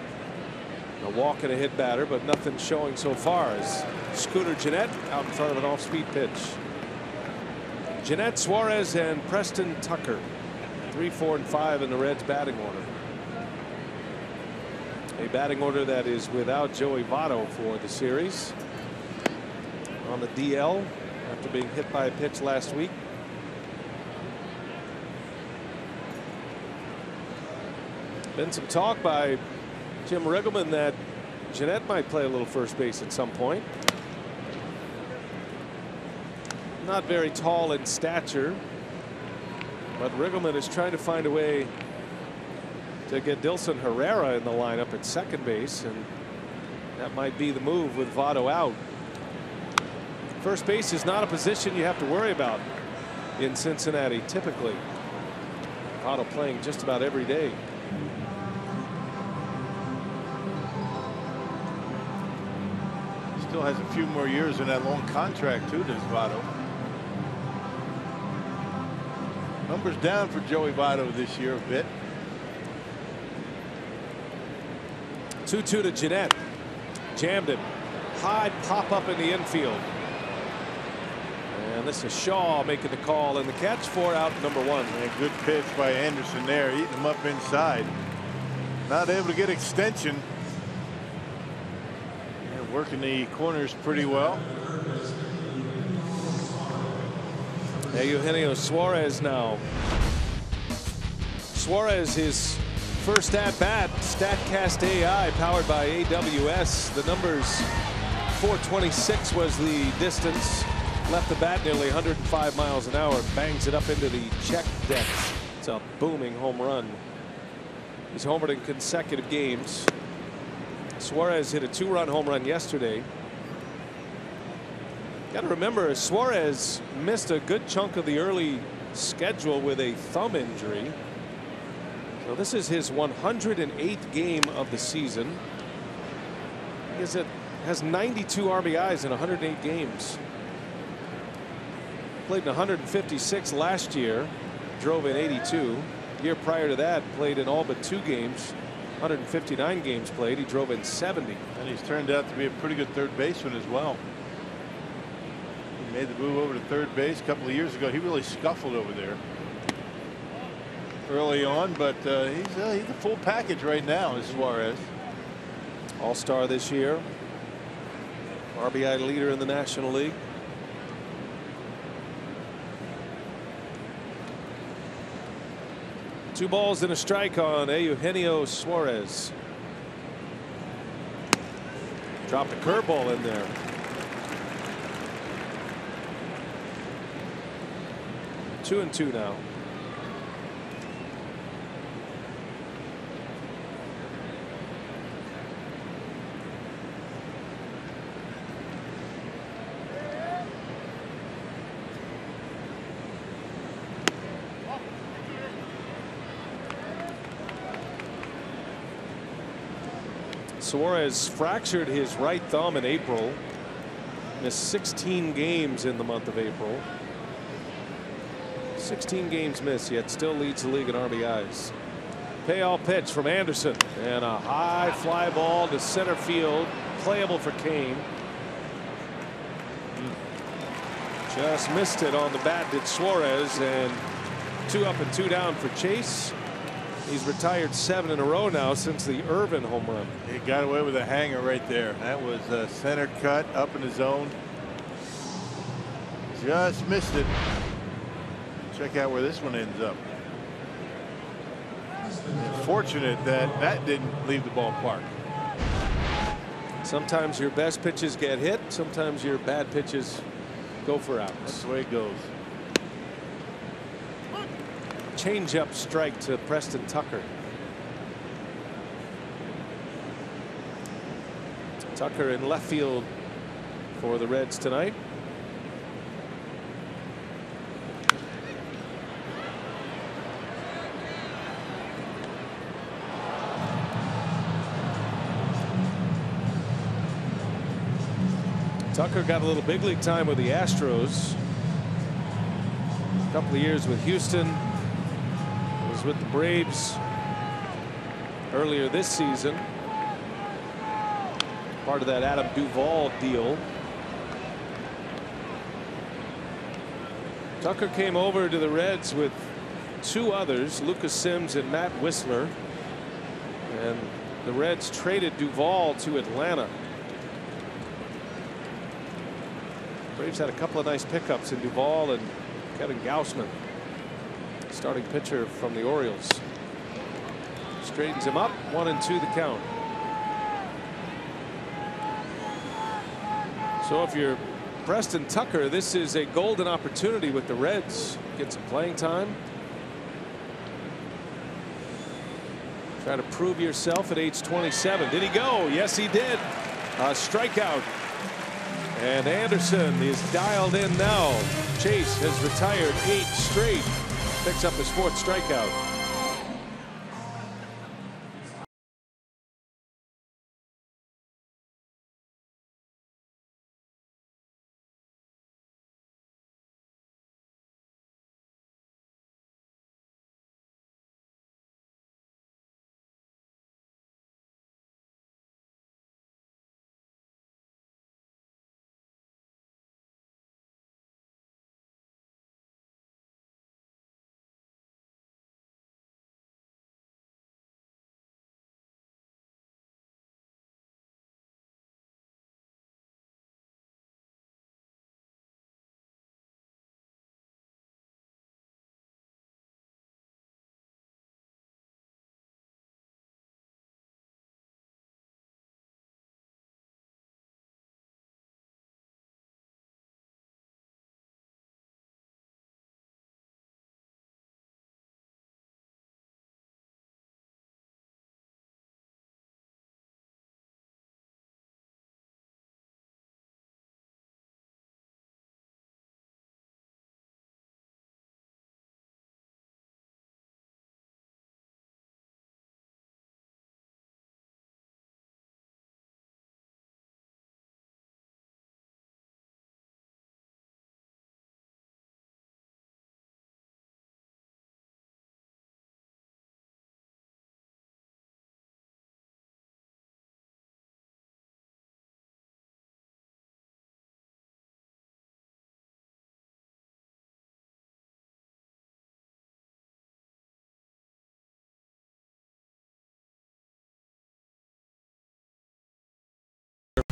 a walk and a hit batter, but nothing showing so far as Scooter Gennett out in front of an off-speed pitch. Gennett, Suarez, and Preston Tucker, 3, 4, and 5 in the Reds batting order. A batting order that is without Joey Votto for the series. On the DL after being hit by a pitch last week. Been some talk by Jim Riggleman that Gennett might play a little first base at some point. Not very tall in stature, but Riggleman is trying to find a way to get Dilson Herrera in the lineup at second base, and that might be the move with Votto out. First base is not a position you have to worry about in Cincinnati typically. Votto playing just about every day. Still has a few more years in that long contract too, does Votto. Numbers down for Joey Votto this year a bit. 2-2 to Gennett. Jammed him. High pop up in the infield. And this is Shaw making the call and the catch for out number 1. And a good pitch by Anderson there, eating him up inside. Not able to get extension. And working the corners pretty well. Eugenio Suarez now. Suarez, his first at bat, StatCast AI powered by AWS. The numbers 426 was the distance. Left the bat nearly 105 miles an hour. Bangs it up into the check deck. It's a booming home run. He's homered in consecutive games. Suarez hit a 2-run home run yesterday. Got to remember, Suarez missed a good chunk of the early schedule with a thumb injury. So this is his 108th game of the season. He has 92 RBIs in 108 games. Played in 156 last year, drove in 82. Year prior to that, played in all but 2 games. 159 games played. He drove in 70. And he's turned out to be a pretty good third baseman as well. He made the move over to third base a couple of years ago. He really scuffled over there early on, but he's a full package right now is Suarez. All-star this year. RBI leader in the National League. Two balls and a strike on Eugenio Suarez. Dropped a curveball in there. Two and two now. Suarez fractured his right thumb in April. Missed 16 games in the month of April. 16 games missed, yet still leads the league in RBIs. Payoff pitch from Anderson, and a high fly ball to center field, playable for Kane. Just missed it on the bat did Suarez, and 2 up and 2 down for Chase. He's retired 7 in a row now since the Irvin home run. He got away with a hanger right there. That was a center cut up in the zone. Just missed it. Check out where this one ends up. Fortunate that that didn't leave the ballpark. Sometimes your best pitches get hit. Sometimes your bad pitches go for outs. That's the way it goes. changeup strike to Preston Tucker. Tucker in left field for the Reds tonight. Tucker got a little big league time with the Astros. A couple of years with Houston. Was with the Braves earlier this season. Part of that Adam Duvall deal. Tucker came over to the Reds with two others, Lucas Sims and Matt Whistler. And the Reds traded Duvall to Atlanta. Braves had a couple of nice pickups in Duvall and Kevin Gausman, starting pitcher from the Orioles. Straightens him up, 1-2 the count. So if you're Preston Tucker, this is a golden opportunity with the Reds. Get some playing time. Try to prove yourself at age 27. Did he go? Yes, he did. A strikeout. And Anderson is dialed in now. Chase has retired 8 straight. Picks up his 4th strikeout.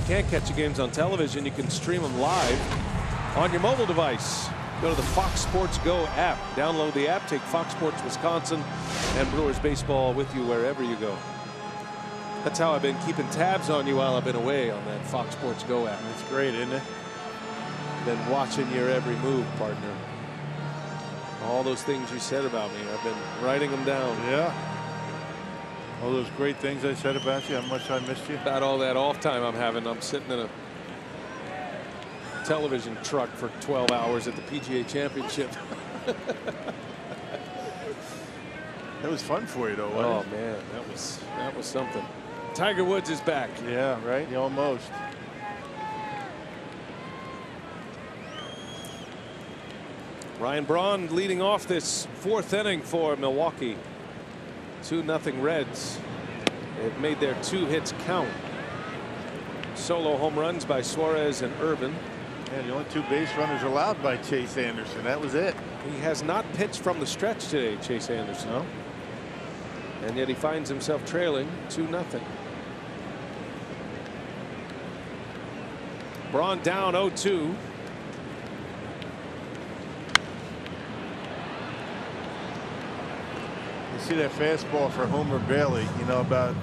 Can't catch your games on television, you can stream them live on your mobile device. Go to the Fox Sports Go app. Download the app, take Fox Sports Wisconsin and Brewers baseball with you wherever you go. That's how I've been keeping tabs on you while I've been away on that Fox Sports Go app. That's great, isn't it? Been watching your every move, partner. All those things you said about me, I've been writing them down. Yeah. All those great things I said about you, how much I missed you. About all that off time I'm having. I'm sitting in a television truck for 12 hours at the PGA Championship. That was fun for you, though, wasn't Oh it? man, that was something. Tiger Woods is back. Yeah, right. Almost. Ryan Braun leading off this 4th inning for Milwaukee. 2-0 Reds. They've made their 2 hits count. Solo home runs by Suarez and Irvin. Yeah, the only 2 base runners allowed by Chase Anderson. That was it. He has not pitched from the stretch today, Chase Anderson. No. And yet he finds himself trailing 2-0. Braun down 0-2. You see that fastball for Homer Bailey, you know, about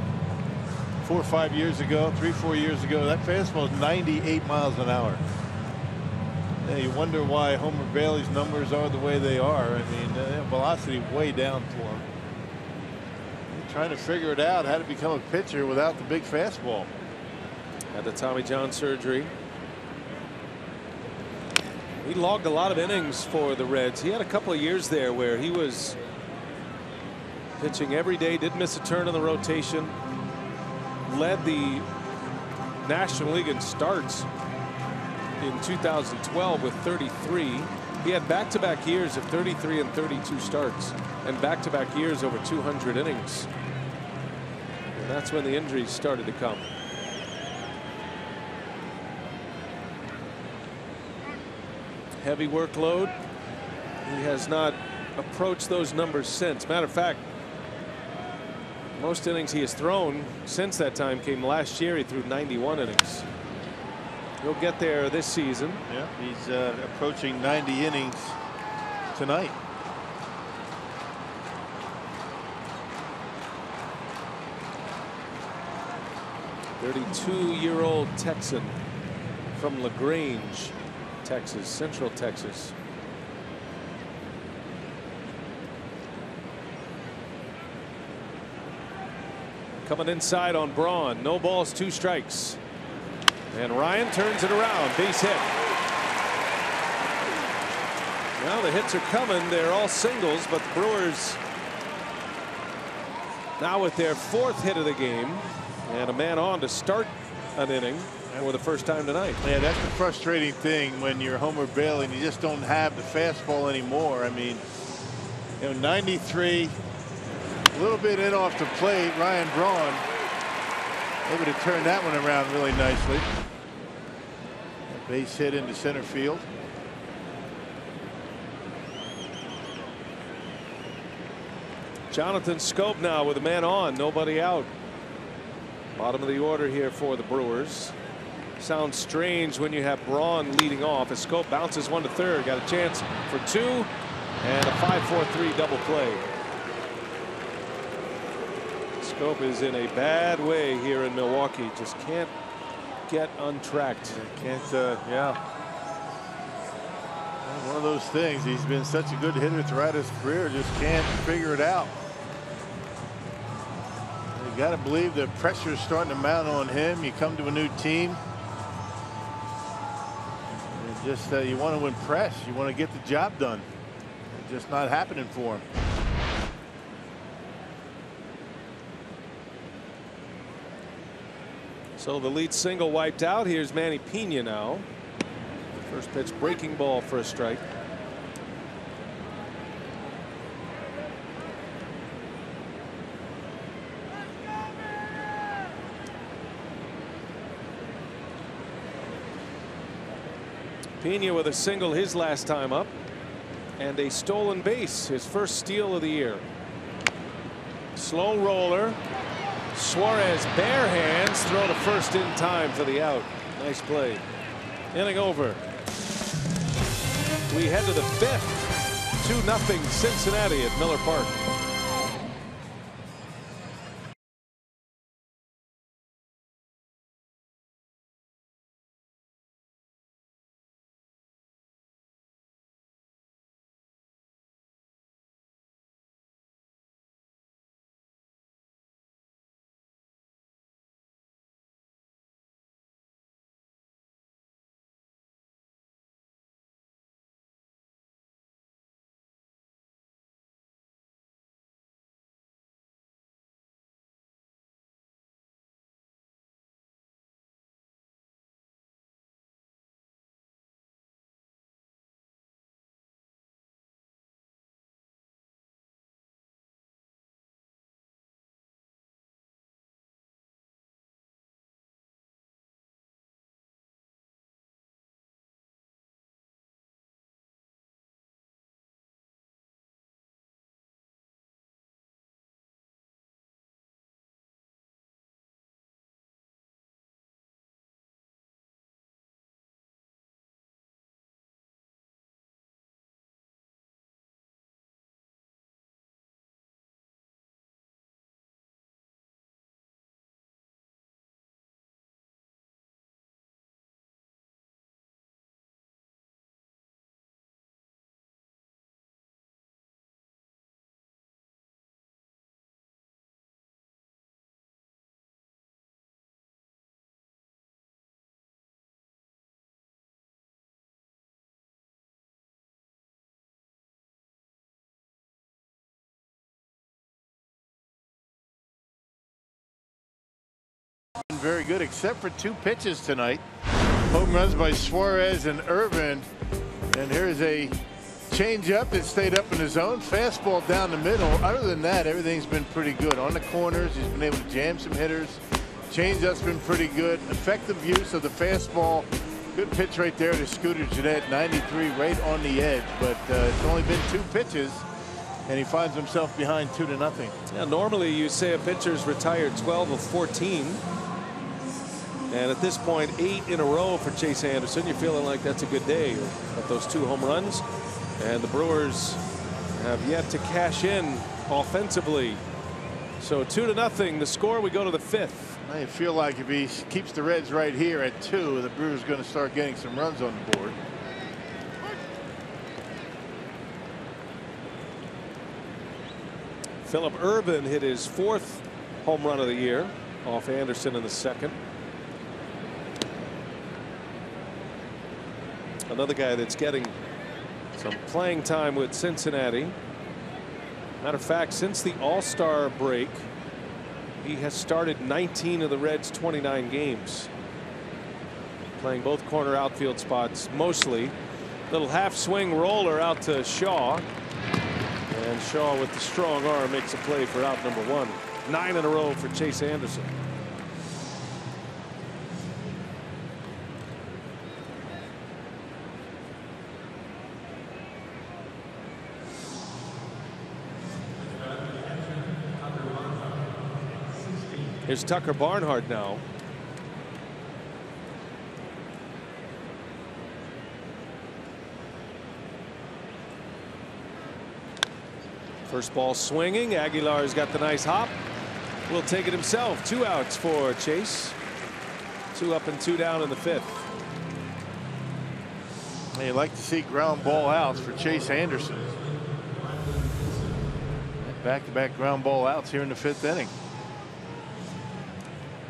4 or 5 years ago, 3 or 4 years ago, that fastball is 98 miles an hour. Yeah, you wonder why Homer Bailey's numbers are the way they are. I mean, velocity way down for him. He's trying to figure it out how to become a pitcher without the big fastball. Had the Tommy John surgery. He logged a lot of innings for the Reds. He had a couple of years there where he was pitching every day, didn't miss a turn in the rotation, led the National League in starts in 2012 with 33. He had back-to-back years of 33 and 32 starts, and back-to-back years over 200 innings. And that's when the injuries started to come. Heavy workload. He has not approached those numbers since. Matter of fact, most innings he has thrown since that time came last year. He threw 91 innings. He'll get there this season. Yeah, he's approaching 90 innings tonight. "32-year-old Texan from LaGrange, Texas, Central Texas." Coming inside on Braun. No balls, 2 strikes. And Ryan turns it around. Base hit. Now the hits are coming. They're all singles, but the Brewers now with their 4th hit of the game and a man on to start an inning for the first time tonight. Yeah, that's the frustrating thing when you're Homer Bailey and you just don't have the fastball anymore. I mean, 93, a little bit in off the plate. Ryan Braun able to turn that one around really nicely. A base hit into center field. Jonathan Scope now with a man on, nobody out. Bottom of the order here for the Brewers. Sounds strange when you have Braun leading off as Scope bounces 1 to 3rd. Got a chance for 2 and a 5-4-3 double play. Scope is in a bad way here in Milwaukee. Just can't get untracked. Yeah. One of those things. He's been such a good hitter throughout his career. Just can't figure it out. You got to believe the pressure is starting to mount on him. You come to a new team. Just you want to impress. You want to get the job done. It's just not happening for him. So the lead single wiped out. Here's Manny Pena now. First pitch breaking ball for a strike. Pena with a single his last time up and a stolen base, his first steal of the year. Slow roller. Suarez bare hands, throw to first in time for the out. Nice play. Inning over. We head to the 5th. 2-0 Cincinnati at Miller Park. very good except for 2 pitches tonight. Home runs by Suarez and Irvin. And here's a change-up that stayed up in the zone. Fastball down the middle. Other than that, everything's been pretty good. On the corners, he's been able to jam some hitters. Change-up's been pretty good. Effective use of the fastball. Good pitch right there to Scooter Jeanette. 93 right on the edge. But it's only been 2 pitches. And he finds himself behind 2-0. Yeah, normally you say a pitcher's retired 12 of 14. And at this point, 8 in a row for Chase Anderson. You're feeling like that's a good day. Got those 2 home runs. And the Brewers have yet to cash in offensively. So 2-0 the score. We go to the 5th. I feel like if he keeps the Reds right here at 2, the Brewers are going to start getting some runs on the board. Phillip Ervin hit his 4th home run of the year off Anderson in the 2nd. Another guy that's getting some playing time with Cincinnati. Matter of fact, since the All-Star break, he has started 19 of the Reds' 29 games. Playing both corner outfield spots mostly. Little half swing roller out to Shaw. And Shaw with the strong arm makes a play for out number 1. 9 in a row for Chase Anderson. Here's Tucker Barnhart now. First ball swinging. Aguilar's got the nice hop. Will take it himself. 2 outs for Chase. 2 up and 2 down in the 5th. You'd like to see ground ball outs for Chase Anderson. Back-to-back ground ball outs here in the 5th inning.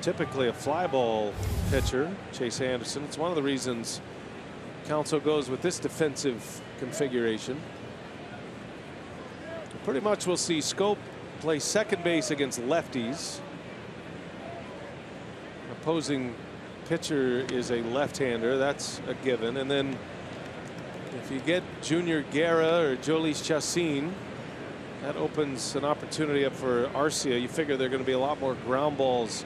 Typically a fly ball pitcher, Chase Anderson. It's one of the reasons Council goes with this defensive configuration. Pretty much we'll see Scope play second base against lefties. Opposing pitcher is a left-hander. That's a given. And then if you get Junior Guerra or Jolice Chacin, that opens an opportunity up for Arcia. You figure there are going to be a lot more ground balls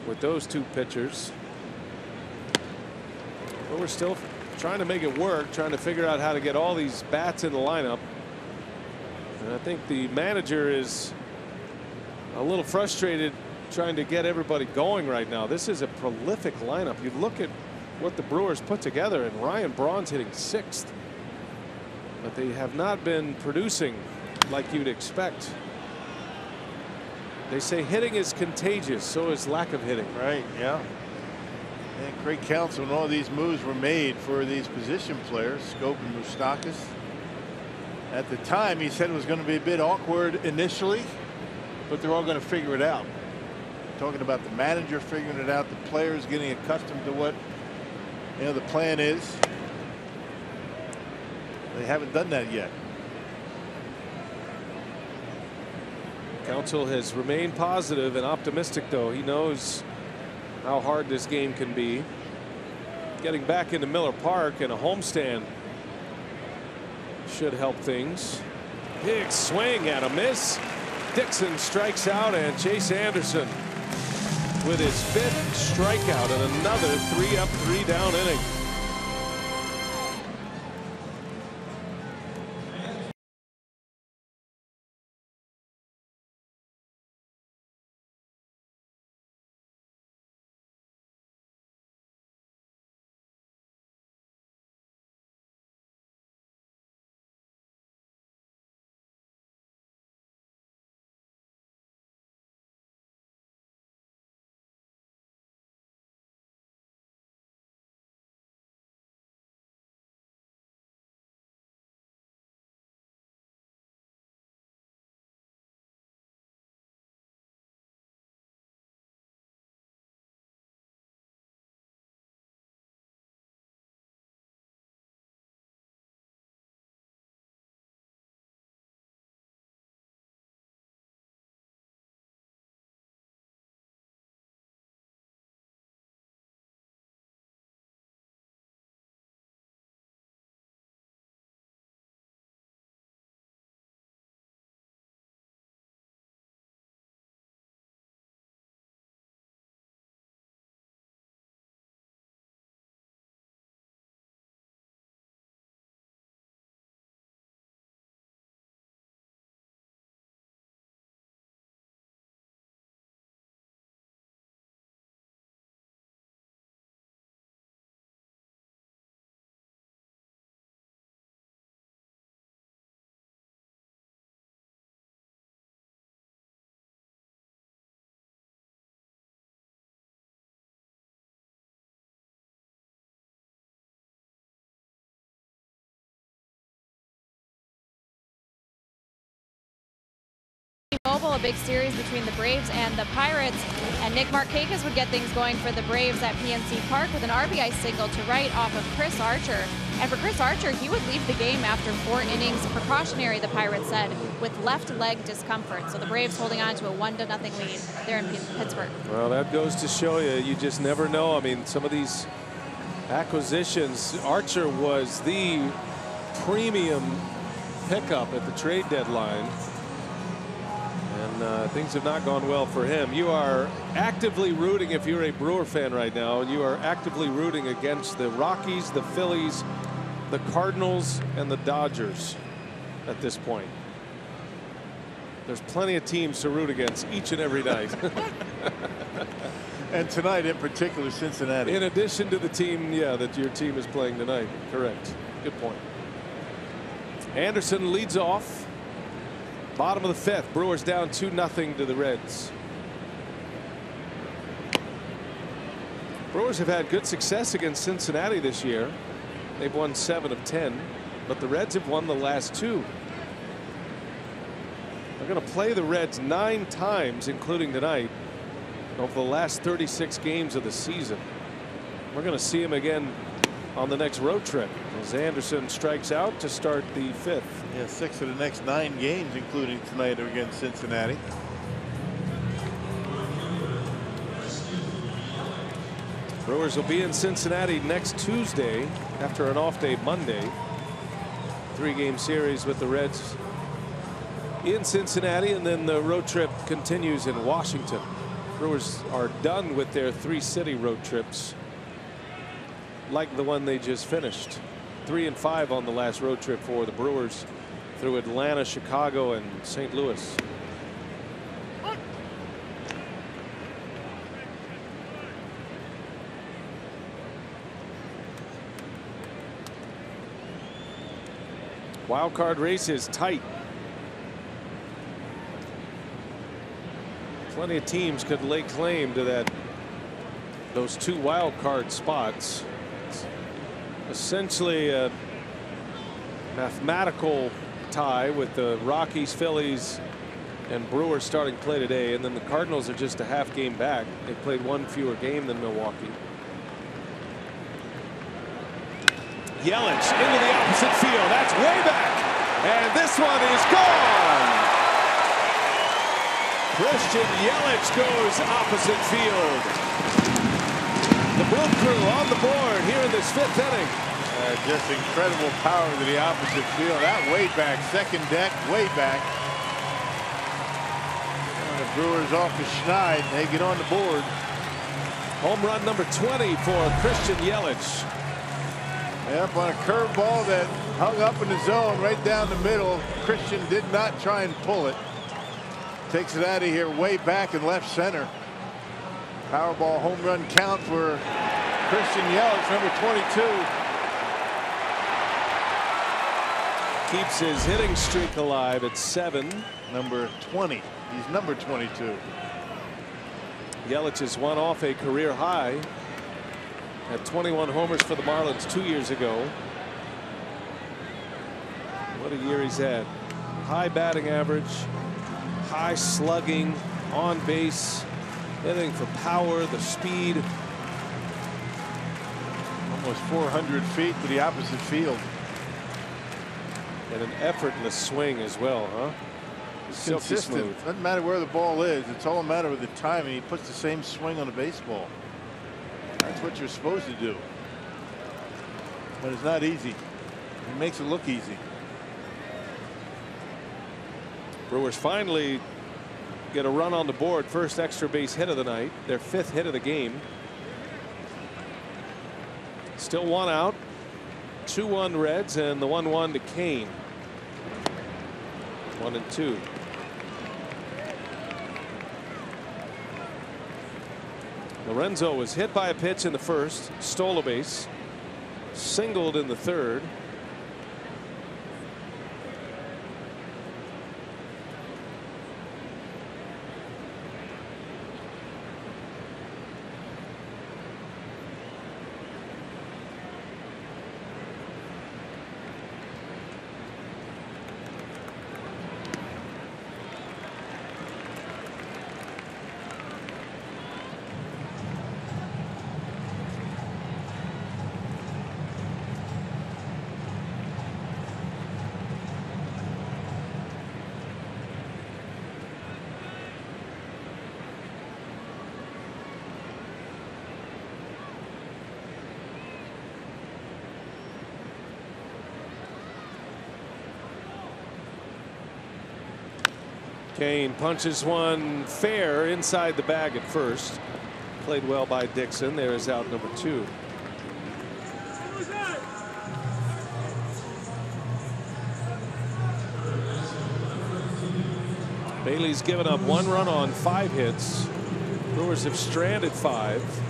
with those 2 pitchers. But we're still trying to make it work, trying to figure out how to get all these bats in the lineup. And I think the manager is a little frustrated trying to get everybody going right now. This is a prolific lineup. You look at what the Brewers put together, and Ryan Braun's hitting 6th. But they have not been producing like you'd expect. They say hitting is contagious, so is lack of hitting. Right, yeah. And great counsel when all these moves were made for these position players, Scope and Moustakas. At the time, he said it was going to be a bit awkward initially, but they're all going to figure it out. Talking about the manager figuring it out, the players getting accustomed to what the plan is. They haven't done that yet. Council has remained positive and optimistic, though. He knows how hard this game can be. Getting back into Miller Park and a homestand should help things. Big swing and a miss. Dixon strikes out, and Chase Anderson with his 5th strikeout and another 3 up 3 down inning. schedule, a big series between the Braves and the Pirates. And Nick Markakis would get things going for the Braves at PNC Park with an RBI single to right off of Chris Archer. And for Chris Archer, he would leave the game after 4 innings precautionary, the Pirates said, with left leg discomfort. So the Braves holding on to a 1-0 lead there in Pittsburgh. Well, that goes to show you just never know. I mean, some of these acquisitions, Archer was the premium pickup at the trade deadline. And things have not gone well for him. You are actively rooting, if you're a Brewer fan right now, you are actively rooting against the Rockies, the Phillies, the Cardinals, and the Dodgers at this point. There's plenty of teams to root against each and every night. And tonight in particular, Cincinnati. In addition to the team, yeah, that your team is playing tonight. Correct. Good point. Anderson leads off. Bottom of the 5th. Brewers down 2-0 to the Reds. Brewers have had good success against Cincinnati this year. They've won 7 of 10, but the Reds have won the last 2. They're going to play the Reds 9 times, including tonight, over the last 36 games of the season. We're going to see them again on the next road trip as Anderson strikes out to start the 5th. Yeah, 6 of the next 9 games, including tonight against Cincinnati. Brewers will be in Cincinnati next Tuesday after an off day Monday. 3-game series with the Reds in Cincinnati, and then the road trip continues in Washington. Brewers are done with their 3-city road trips like the one they just finished. 3 and 5 on the last road trip for the Brewers through Atlanta, Chicago, and St. Louis. Wild card race is tight. Plenty of teams could lay claim to those 2 wild card spots. It's essentially a mathematical tie with the Rockies, Phillies, and Brewers starting play today, and then the Cardinals are just a half game back. They played 1 fewer game than Milwaukee. Yelich into the opposite field. That's way back. And this one is gone. Christian Yelich goes opposite field. The Blue Crew on the board here in this 5th inning. Just incredible power to the opposite field. That way back, second deck, way back. And the Brewers off the schneid. They get on the board. Home run number 20 for Christian Yelich. Yep, on a curveball that hung up in the zone right down the middle. Christian did not try and pull it. Takes it out of here way back in left center. Powerball home run count for Christian Yelich, number 22. Keeps his hitting streak alive at 7. Number 20. He's number 22. Yelich has won off a career high at 21 homers for the Marlins 2 years ago. What a year he's had. High batting average, high slugging, on base, hitting for power, the speed. Almost 400 feet to the opposite field. And an effortless swing as well, huh? Silky Consistent. smooth. Doesn't matter where the ball is. It's all a matter of the timing. He puts the same swing on a baseball. That's what you're supposed to do. But it's not easy. He makes it look easy. Brewers finally get a run on the board. First extra base hit of the night. Their 5th hit of the game. Still 1 out. 2-1 Reds and the 1-1 to Kane. 1-2. Lorenzo was hit by a pitch in the 1st, stole a base, singled in the 3rd. Kane punches one fair inside the bag at first. Played well by Dixon. There is out number 2. Bailey's given up 1 run on 5 hits. Brewers have stranded 5.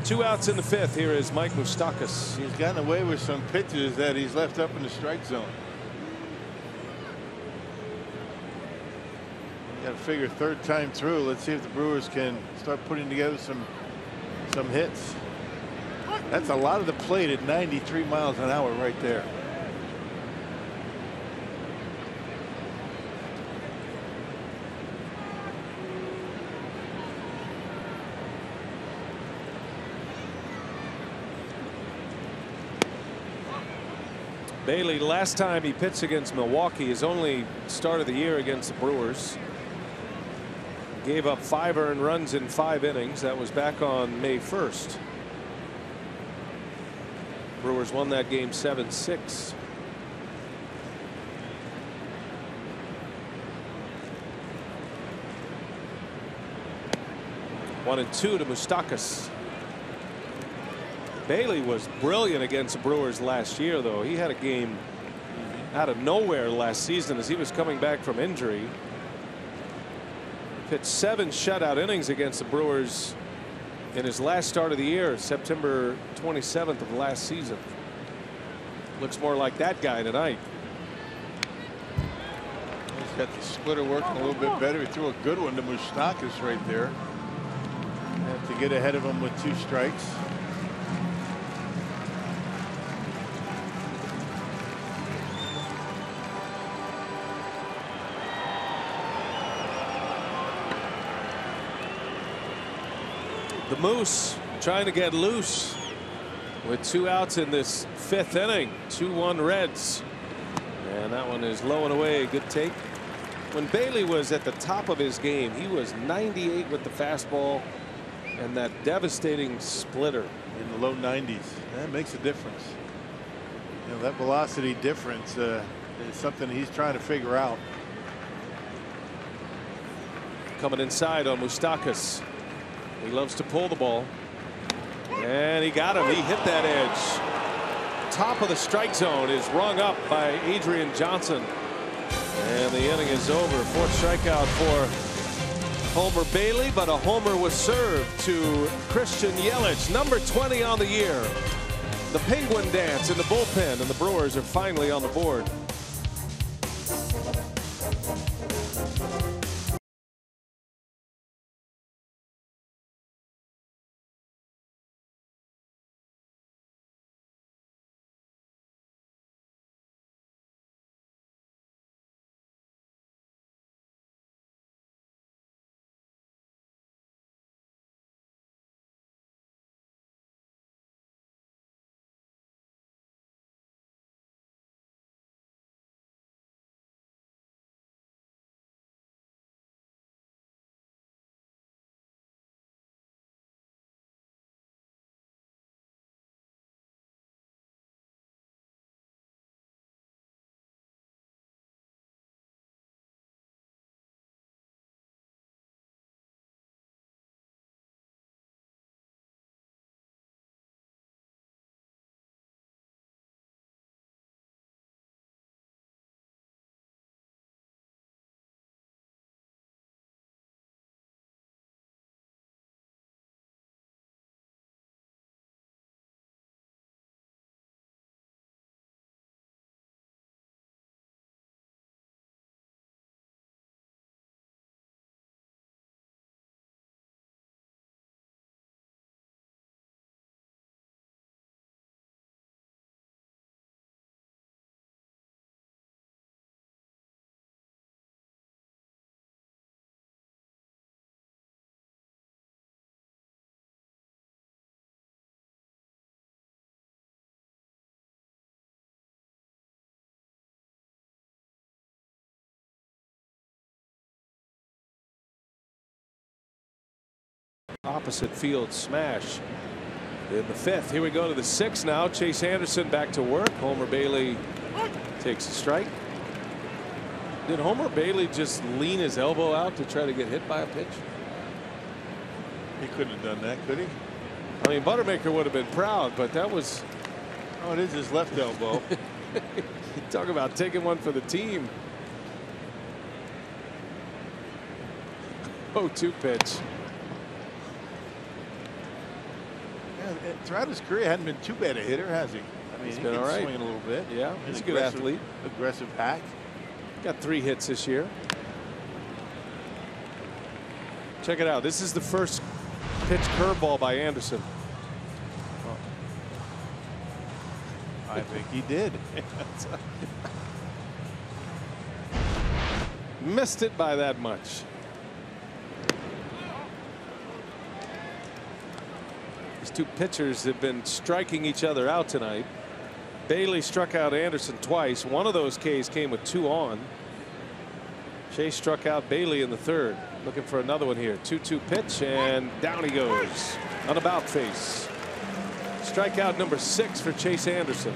Two outs in the 5th. Here is Mike Moustakas. He's gotten away with some pitches that he's left up in the strike zone. Got to figure 3rd time through. Let's see if the Brewers can start putting together some hits. That's a lot of the plate at 93 miles an hour right there. Bailey, last time he pitched against Milwaukee, his only start of the year against the Brewers. Gave up 5 earned runs in 5 innings. That was back on May 1st. Brewers won that game 7-6. One and 2 to Moustakas. Bailey was brilliant against the Brewers last year, though. He had a game out of nowhere last season as he was coming back from injury. Pitched 7 shutout innings against the Brewers in his last start of the year, September 27th of last season. Looks more like that guy tonight. He's got the splitter working a little bit better. He threw a good one to Moustakas right there. Have to get ahead of him with 2 strikes. The Moose trying to get loose with 2 outs in this 5th inning. 2-1 Reds. And that one is low and away. Good take. When Bailey was at the top of his game, he was 98 with the fastball and that devastating splitter. In the low 90s. That makes a difference. You know, that velocity difference is something he's trying to figure out. Coming inside on Moustakas. He loves to pull the ball. And he got him. He hit that edge. Top of the strike zone is rung up by Adrian Johnson. And the inning is over. 4th strikeout for Homer Bailey, but a homer was served to Christian Yelich, number 20 on the year. The Penguin dance in the bullpen, and the Brewers are finally on the board. Opposite field smash. In the 5th. Here we go to the 6th now. Chase Anderson back to work. Homer Bailey takes a strike. Did Homer Bailey just lean his elbow out to try to get hit by a pitch? He couldn't have done that, could he? I mean, Buttermaker would have been proud, but that was. Oh, it is his left elbow. Talk about taking one for the team. 0-2 pitch. Yeah, throughout his career, hadn't been too bad a hitter, has he? I mean, He's he been can all right. swing a little bit. Yeah, he's a good athlete. Aggressive hack. Got 3 hits this year. Check it out. This is the first pitch curveball by Anderson. I think he did. Missed it by that much. These two pitchers have been striking each other out tonight. Bailey struck out Anderson twice. One of those Ks came with 2 on. Chase struck out Bailey in the 3rd. Looking for another one here. 2-2 pitch, and down he goes on about face. Strikeout number 6 for Chase Anderson.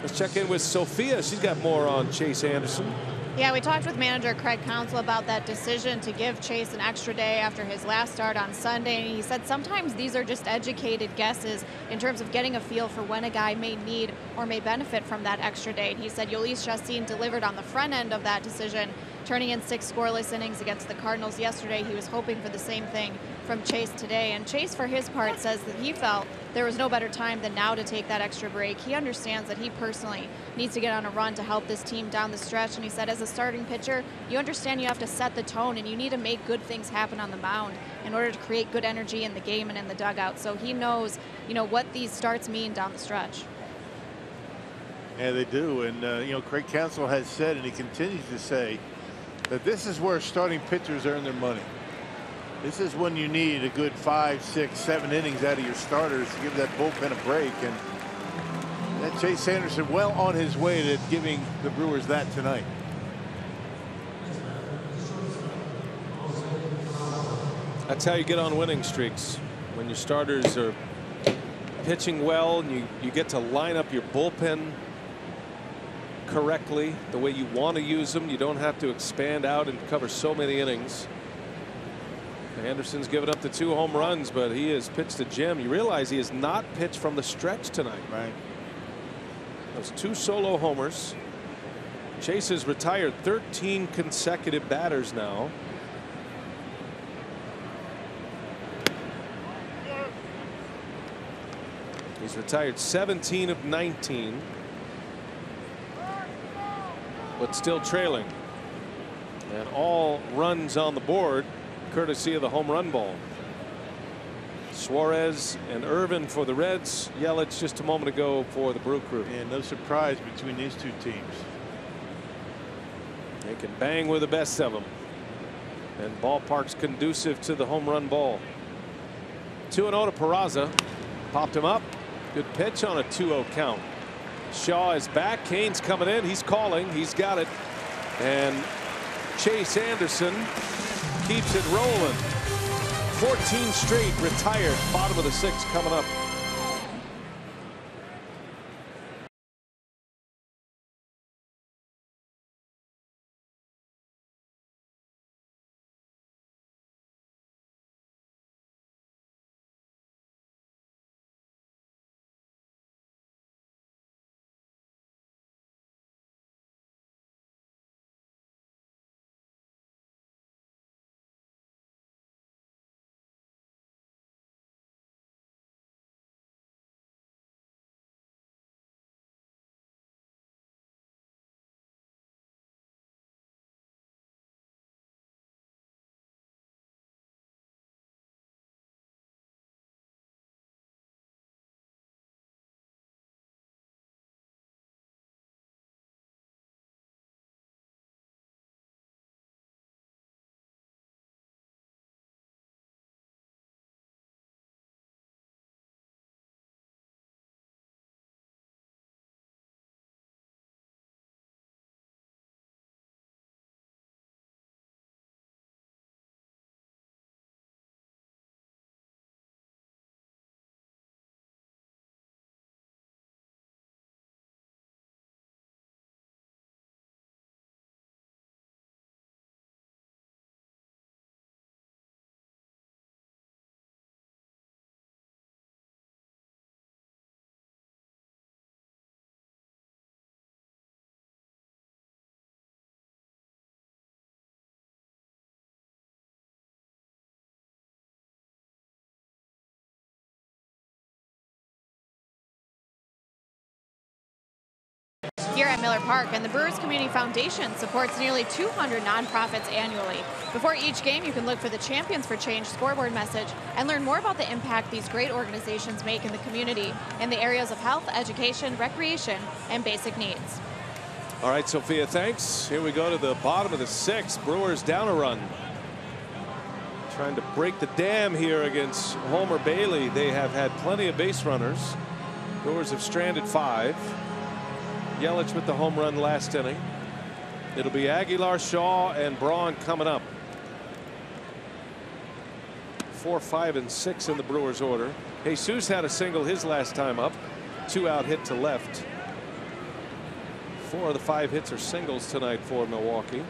Let's check in with Sophia. She's got more on Chase Anderson. Yeah, we talked with manager Craig Counsell about that decision to give Chase an extra day after his last start on Sunday. And he said sometimes these are just educated guesses in terms of getting a feel for when a guy may need or may benefit from that extra day. And he said Yolis Chassin delivered on the front end of that decision, turning in 6 scoreless innings against the Cardinals yesterday. He was hoping for the same thing from Chase today. And Chase, for his part, says that he felt there was no better time than now to take that extra break. He understands that he personally needs to get on a run to help this team down the stretch. And he said, as a starting pitcher, you understand you have to set the tone and you need to make good things happen on the mound in order to create good energy in the game and in the dugout. So he knows, what these starts mean down the stretch. Yeah, they do. And, Craig Counsell has said, and he continues to say, that this is where starting pitchers earn their money. This is when you need a good 5, 6, 7 innings out of your starters to give that bullpen a break. And that Chase Anderson well on his way to giving the Brewers that tonight. That's how you get on winning streaks. When your starters are pitching well and you get to line up your bullpen correctly the way you want to use them. You don't have to expand out and cover so many innings. Anderson's given up the 2 home runs, but he has pitched a gem. You realize he has not pitched from the stretch tonight. Right. Those 2 solo homers. Chase has retired 13 consecutive batters now. He's retired 17 of 19. But still trailing. And all runs on the board courtesy of the home run ball. Suarez and Irvin for the Reds. Yelich just a moment ago for the Brew Crew. And no surprise between these 2 teams. They can bang with the best of them. And ballpark's conducive to the home run ball. 2-0 to Peraza. Popped him up. Good pitch on a 2-0 count. Shaw is back. Kane's coming in. He's calling. He's got it. And Chase Anderson keeps it rolling. 14 straight retired. Bottom of the 6th coming up. here at Miller Park, and the Brewers Community Foundation supports nearly 200 nonprofits annually. Before each game, you can look for the Champions for Change scoreboard message and learn more about the impact these great organizations make in the community in the areas of health, education, recreation, and basic needs. All right, Sophia, thanks. Here we go to the bottom of the 6th. Brewers down a run. Trying to break the dam here against Homer Bailey. They have had plenty of base runners. Brewers have stranded 5. Yelich with the home run last inning. It'll be Aguilar, Shaw, and Braun coming up. 4, 5, and 6 in the Brewers order. Jesus had a single his last time up. 2 out hit to left. 4 of the 5 hits are singles tonight for Milwaukee.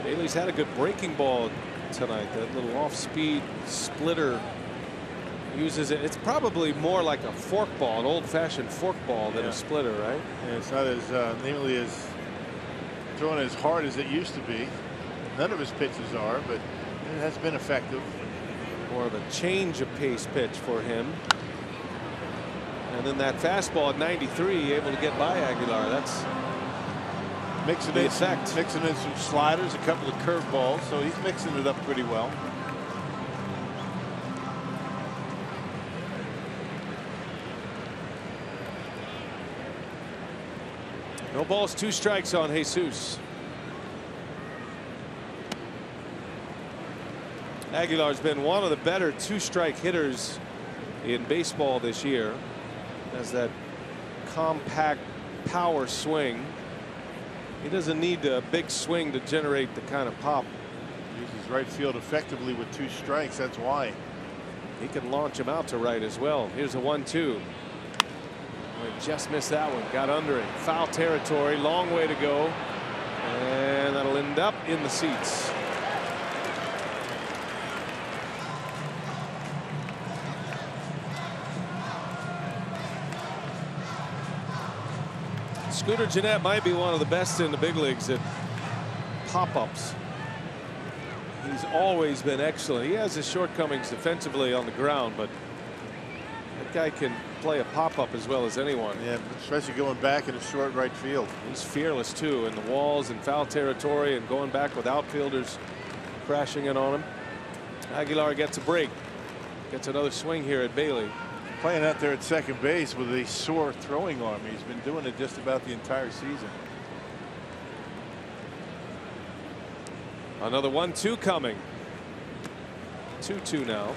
Bailey's had a good breaking ball tonight. That little off-speed splitter, uses it. It's probably more like a fork ball, an old-fashioned fork ball than a splitter, right? And it's not as nearly as throwing as hard as it used to be. None of his pitches are, but it has been effective. More of a change of pace pitch for him. And then that fastball at 93, able to get by Aguilar. That's mixing in some sliders, a couple of curveballs, so he's mixing it up pretty well. No balls, 2 strikes on Jesus. Aguilar's been one of the better 2-strike hitters in baseball this year. Has that compact power swing. He doesn't need a big swing to generate the kind of pop. Uses right field effectively with 2 strikes. That's why. He can launch him out to right as well. Here's a 1-2. Just missed that one. Got under it. Foul territory. Long way to go. And that'll end up in the seats. Scooter Gennett might be one of the best in the big leagues at pop-ups. He's always been excellent. He has his shortcomings defensively on the ground, but that guy can play a pop-up as well as anyone. Yeah, especially going back in a short right field. He's fearless too in the walls and foul territory and going back with outfielders crashing in on him. Aguilar gets a break. Gets another swing here at Bailey. Playing out there at second base with a sore throwing arm. He's been doing it just about the entire season. Another 1-2 coming. 2-2 now.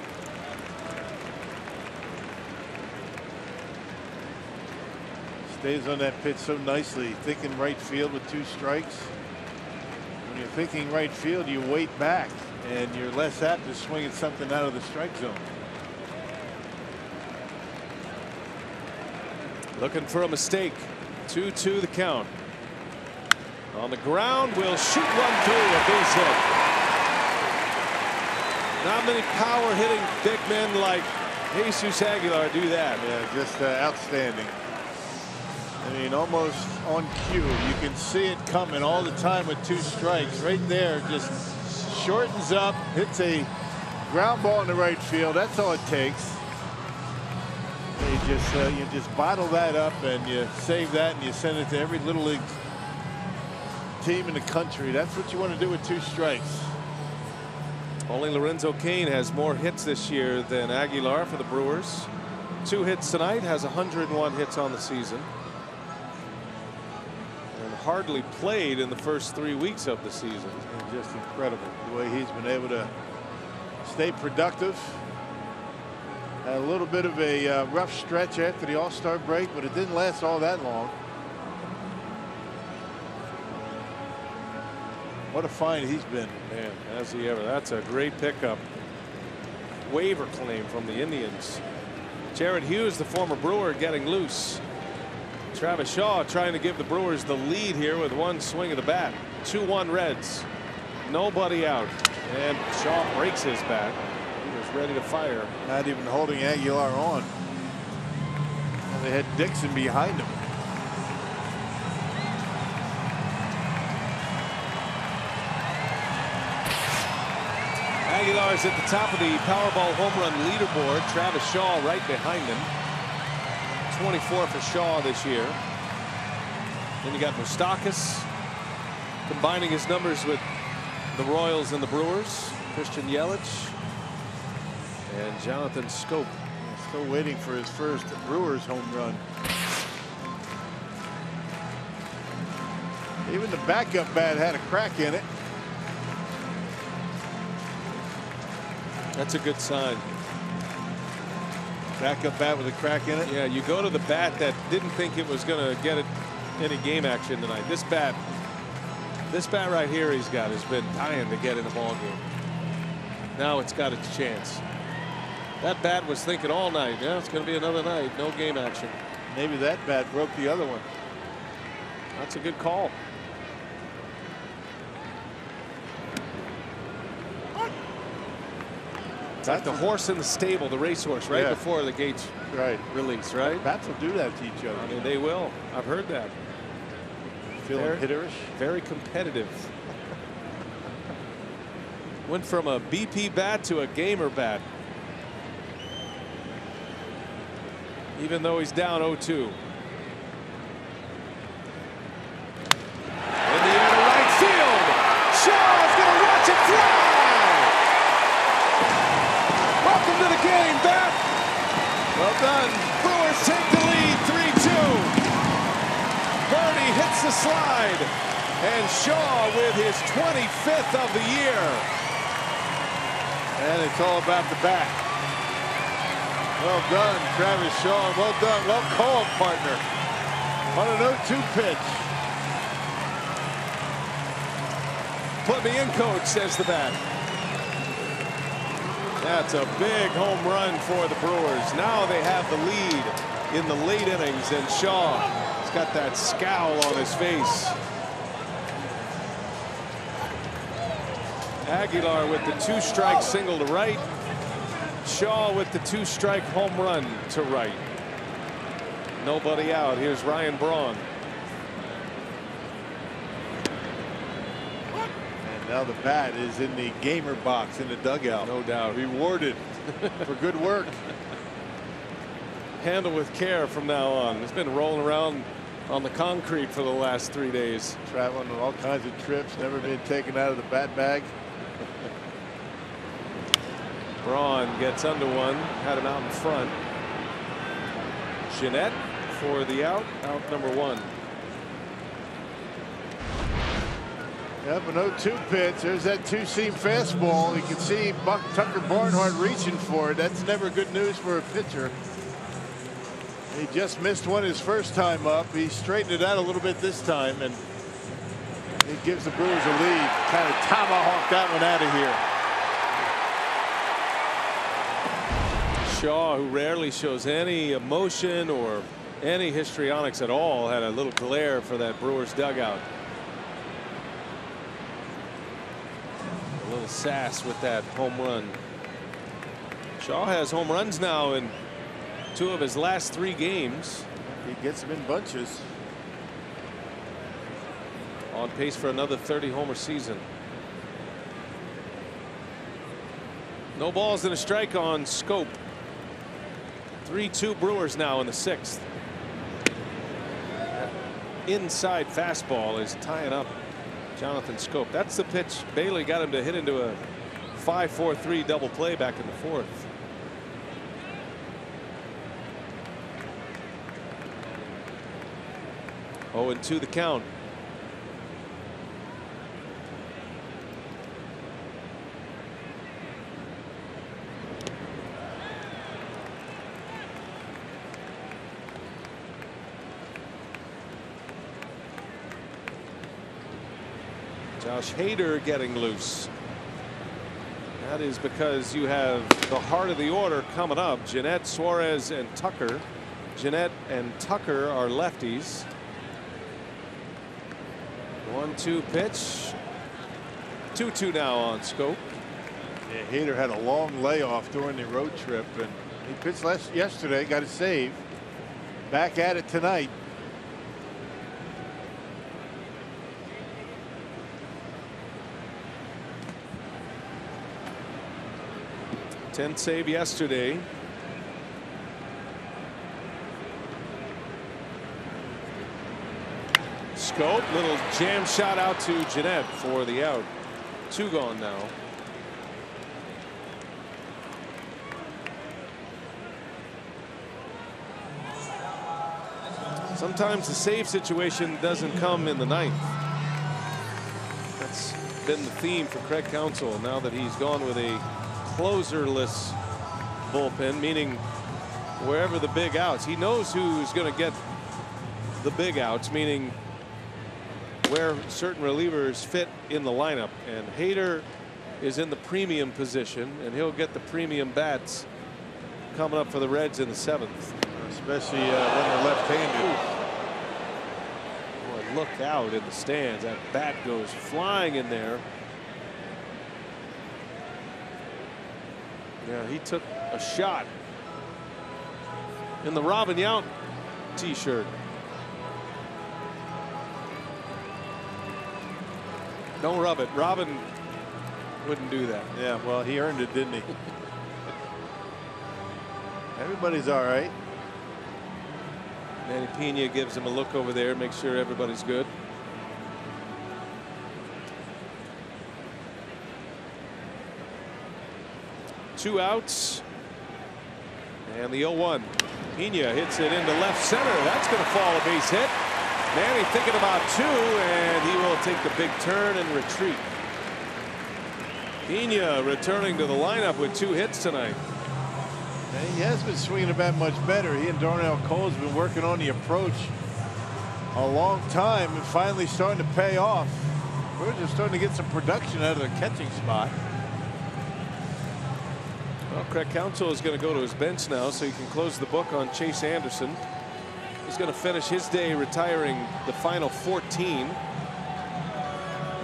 Stays on that pitch so nicely. Thinking right field with 2 strikes. When you're thinking right field, you wait back and you're less apt to swing at something out of the strike zone. Looking for a mistake. 2-2 the count. On the ground, will shoot one through, a base hit. Not many power hitting big men like Jesus Aguilar do that. Yeah, just outstanding. I mean, almost on cue. You can see it coming all the time with 2 strikes. Right there, just shortens up, hits a ground ball in the right field. That's all it takes. You just bottle that up and you save that and you send it to every little league team in the country. That's what you want to do with 2 strikes. Only Lorenzo Cain has more hits this year than Aguilar for the Brewers. 2 hits tonight, has 101 hits on the season. And hardly played in the first 3 weeks of the season. And just incredible the way he's been able to stay productive. Had a little bit of a rough stretch after the All-Star break, but it didn't last all that long. What a find he's been. Man, has he ever. That's a great pickup. Waiver claim from the Indians. Jared Hughes, the former Brewer, getting loose. Travis Shaw trying to give the Brewers the lead here with 1 swing of the bat. 2-1 Reds. Nobody out. And Shaw breaks his bat. Ready to fire. Not even holding Aguilar on. And they had Dixon behind him. Stars at the top of the Powerball home run leaderboard. Travis Shaw right behind him. 24 for Shaw this year. Then you got Moustakas combining his numbers with the Royals and the Brewers. Christian Yelich and Jonathan Scope. Still waiting for his first Brewers home run. Even the backup bat had a crack in it. That's a good sign. Backup bat with a crack in it. Yeah, you go to the bat that didn't think it was going to get it any game action tonight. This bat right here he's got has been dying to get in a ball game. Now it's got its chance. That bat was thinking all night, yeah, it's going to be another night, no game action. Maybe that bat broke the other one. That's a good call. It's like the horse in the stable, the racehorse, right before the gates release, right? Bats will do that to each other. I mean, they will. I've heard that. Feeling hitterish? Very competitive. Went from a BP bat to a gamer bat. Even though he's down 0-2. In the air to right field. Shaw's going to watch it fly. Welcome to the game, Bat. Well done. Brewers take the lead 3-2. Bernie hits the slide. And Shaw with his 25th of the year. And it's all about the bat. Well done, Travis Shaw. Well done. Well called, partner. On an 0-2 pitch. Put me in, coach, says the bat. That's a big home run for the Brewers. Now they have the lead in the late innings, and Shaw has got that scowl on his face. Aguilar with the 2-strike single to right. Shaw with the 2-strike home run to right. Nobody out. Here's Ryan Braun. And now the bat is in the gamer box in the dugout. No doubt. Rewarded for good work. Handle with care from now on. It's been rolling around on the concrete for the last 3 days. Traveling on all kinds of trips. Never been taken out of the bat bag. Braun gets under one, had him out in front. Jeanette for the out number 1. Yep, an 0-2 pitch. There's that 2-seam fastball. You can see Buck Tucker Barnhart reaching for it. That's never good news for a pitcher. He just missed one his first time up. He straightened it out a little bit this time, and it gives the Brewers a lead. Kind of tomahawked that one out of here. Shaw, who rarely shows any emotion or any histrionics at all, had a little glare for that Brewers dugout. A little sass with that home run. Shaw has home runs now in 2 of his last 3 games. He gets them in bunches. On pace for another 30-homer season. No balls and a strike on Scope. 3-2 Brewers now in the 6th. That inside fastball is tying up Jonathan Scope. That's the pitch Bailey got him to hit into a 5-4-3 double play back in the 4th. Oh, and 2 the count. Josh Hader getting loose. That is because you have the heart of the order coming up. Jeanette, Suarez, and Tucker. Jeanette and Tucker are lefties. 1-2 pitch. 2-2 now on Scope. Yeah, Hader had a long layoff during the road trip, and he pitched yesterday, got a save. Back at it tonight. 10 save yesterday. Scope, little jam shot out to Jeanette for the out. 2 gone now. Sometimes the save situation doesn't come in the 9th. That's been the theme for Craig Counsell now that he's gone with a closerless bullpen, meaning wherever the big outs, he knows who's going to get the big outs, meaning where certain relievers fit in the lineup. And Hader is in the premium position, and he'll get the premium bats coming up for the Reds in the 7th. Especially when they're left-handed. Boy, look out in the stands. That bat goes flying in there. Yeah, he took a shot in the Robin Yount t-shirt. Don't rub it. Robin wouldn't do that. Yeah, well, he earned it, didn't he? Everybody's all right. Manny Pena gives him a look over there, make sure everybody's good. Two outs. And the 0-1. Pena hits it into left center. That's going to fall a base hit. Manny thinking about 2, and he will take the big turn and retreat. Pena returning to the lineup with 2 hits tonight. And he has been swinging the bat much better. He and Darnell Cole's been working on the approach a long time and finally starting to pay off. We're just starting to get some production out of the catching spot. Well, Craig Counsell is going to go to his bench now so he can close the book on Chase Anderson. He's going to finish his day retiring the final 14.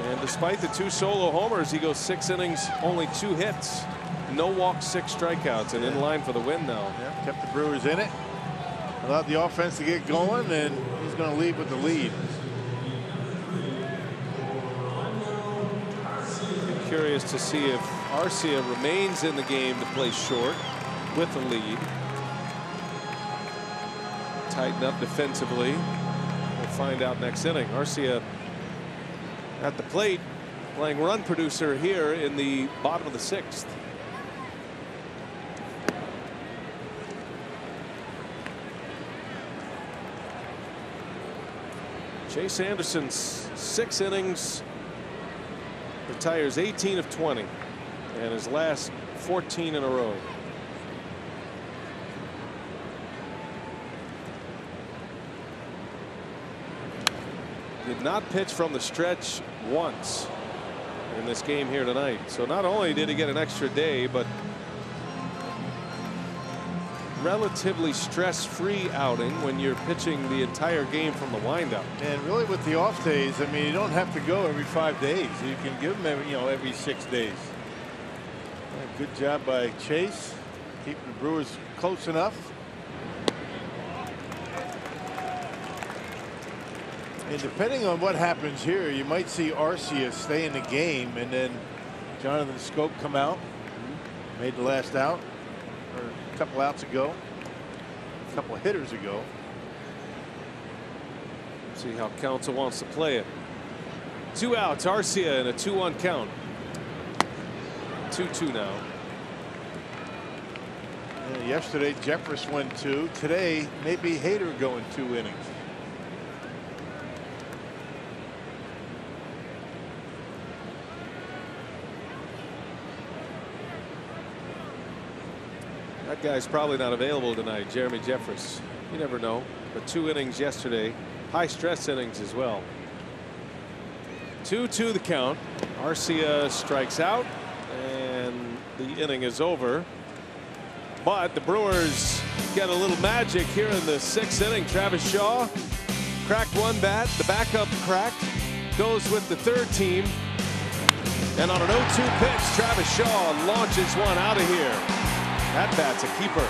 And despite the 2 solo homers, he goes 6 innings, only 2 hits, no walks, 6 strikeouts, and in line for the win now. Yeah, kept the Brewers in it, allowed the offense to get going, and he's going to lead with the lead. I'm curious to see if Arcia remains in the game to play short with the lead. Tighten up defensively. We'll find out next inning. Arcia at the plate playing run producer here in the bottom of the 6th. Chase Anderson's 6 innings, retires 18 of 20, and his last 14 in a row. Did not pitch from the stretch once in this game here tonight. So not only did he get an extra day, but relatively stress-free outing when you're pitching the entire game from the windup. And really with the off days, I mean, you don't have to go every 5 days. You can give them every, every 6 days. Good job by Chase, keeping the Brewers close enough. And depending on what happens here, you might see Arcia stay in the game and then Jonathan Scope come out. Made the last out, or a couple outs ago, a couple of hitters ago. See how Counsell wants to play it. 2 outs, Arcia in a 2-1 count. 2-2 now. Yeah, yesterday Jeffress went 2. Today maybe Hader going 2 innings. That guy's probably not available tonight, Jeremy Jeffress. You never know. But 2 innings yesterday, high stress innings as well. 2-2 the count. Arcia strikes out, and the inning is over. But the Brewers get a little magic here in the 6th inning. Travis Shaw cracked 1 bat. The backup cracked. Goes with the 3rd team. And on an 0-2 pitch, Travis Shaw launches one out of here. That bat's a keeper.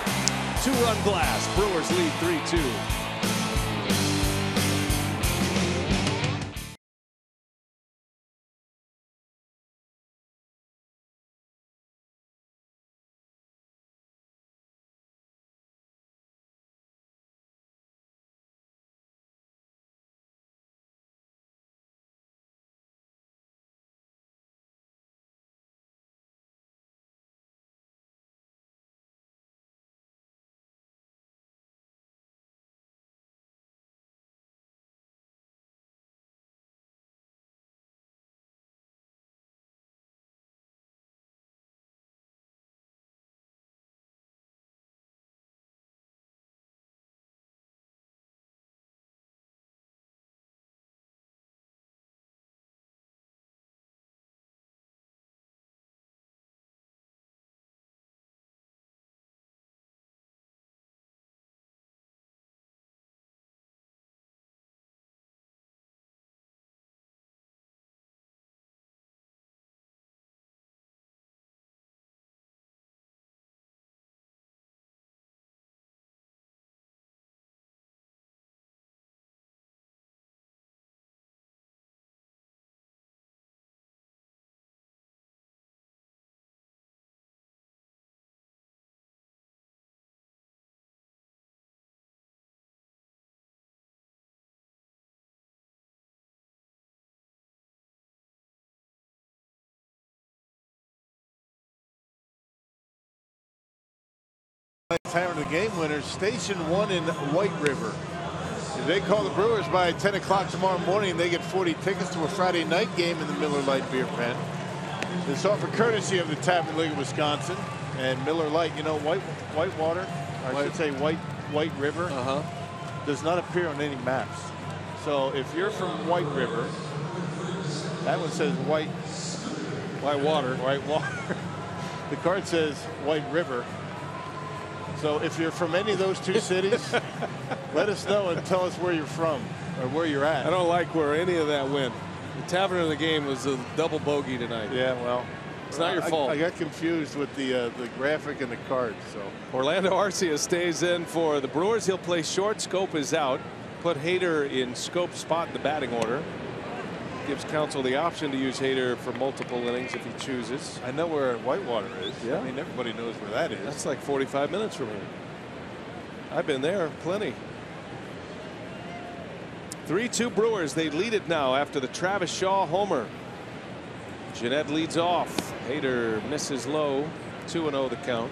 2-run blast. Brewers lead 3-2. Time of the game winners, Station 1 in White River. If they call the Brewers by 10 o'clock tomorrow morning, they get 40 tickets to a Friday night game in the Miller Lite Beer Pen. It's offered courtesy of the Tavern League of Wisconsin and Miller Lite. You know, Whitewater, I should say White River, does not appear on any maps. So if you're from White River, that one says White Water. The card says White River. So if you're from any of those two cities, let us know and tell us where you're from or where you're at. I don't like where any of that went. The Tavern of the Game was a double bogey tonight. Yeah, well, it's not your fault. I got confused with the graphic and the card. So Orlando Arcia stays in for the Brewers. He'll play short. Schoop is out. Put Hader in Schoop's spot in the batting order. Gives Counsell the option to use Hader for multiple innings if he chooses. I know where Whitewater is. Yeah. I mean, everybody knows where that is. That's like 45 minutes from here. I've been there plenty. 3-2 Brewers. They lead it now after the Travis Shaw homer. Jeanette leads off. Hader misses low. 2-0 the count.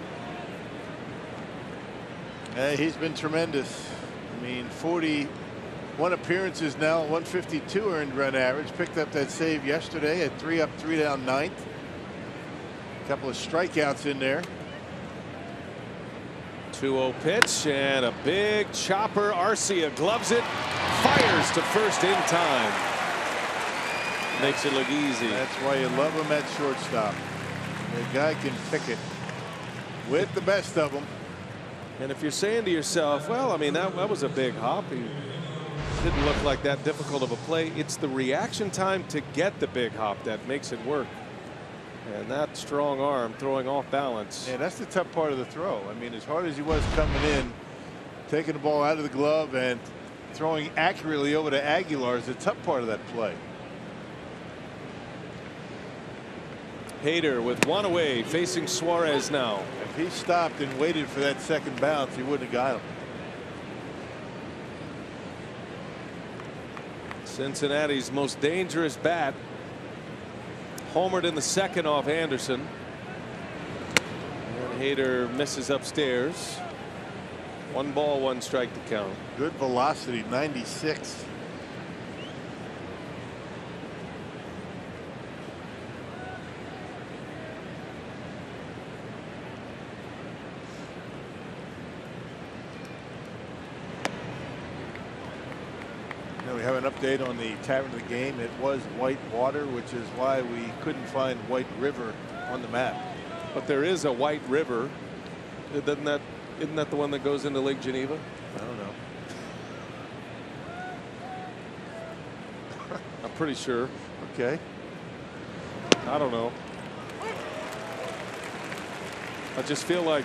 He's been tremendous. I mean, 41 appearances now, 152 earned run average. Picked up that save yesterday at 3 up, 3 down, 9th. A couple of strikeouts in there. 2-0 pitch and a big chopper. Arcia gloves it, fires to first in time. Makes it look easy. That's why you love him at shortstop. The guy can pick it with the best of them. And if you're saying to yourself, well, I mean, that was a big hop. He didn't look like that difficult of a play. It's the reaction time to get the big hop that makes it work. And that strong arm throwing off balance. Yeah, that's the tough part of the throw. I mean, as hard as he was coming in, taking the ball out of the glove and throwing accurately over to Aguilar is the tough part of that play. Hader with one away, facing Suarez now. If he stopped and waited for that second bounce, he wouldn't have got him. Cincinnati's most dangerous bat. Homered in the second off Anderson. And Hader misses upstairs. 1 ball, 1 strike to count. Good velocity, 96. We have an update on the Tavern of the Game. It was White Water, which is why we couldn't find White River on the map. But there is a White River. Isn't that the one that goes into Lake Geneva? I don't know. I'm pretty sure. Okay. I don't know. I just feel like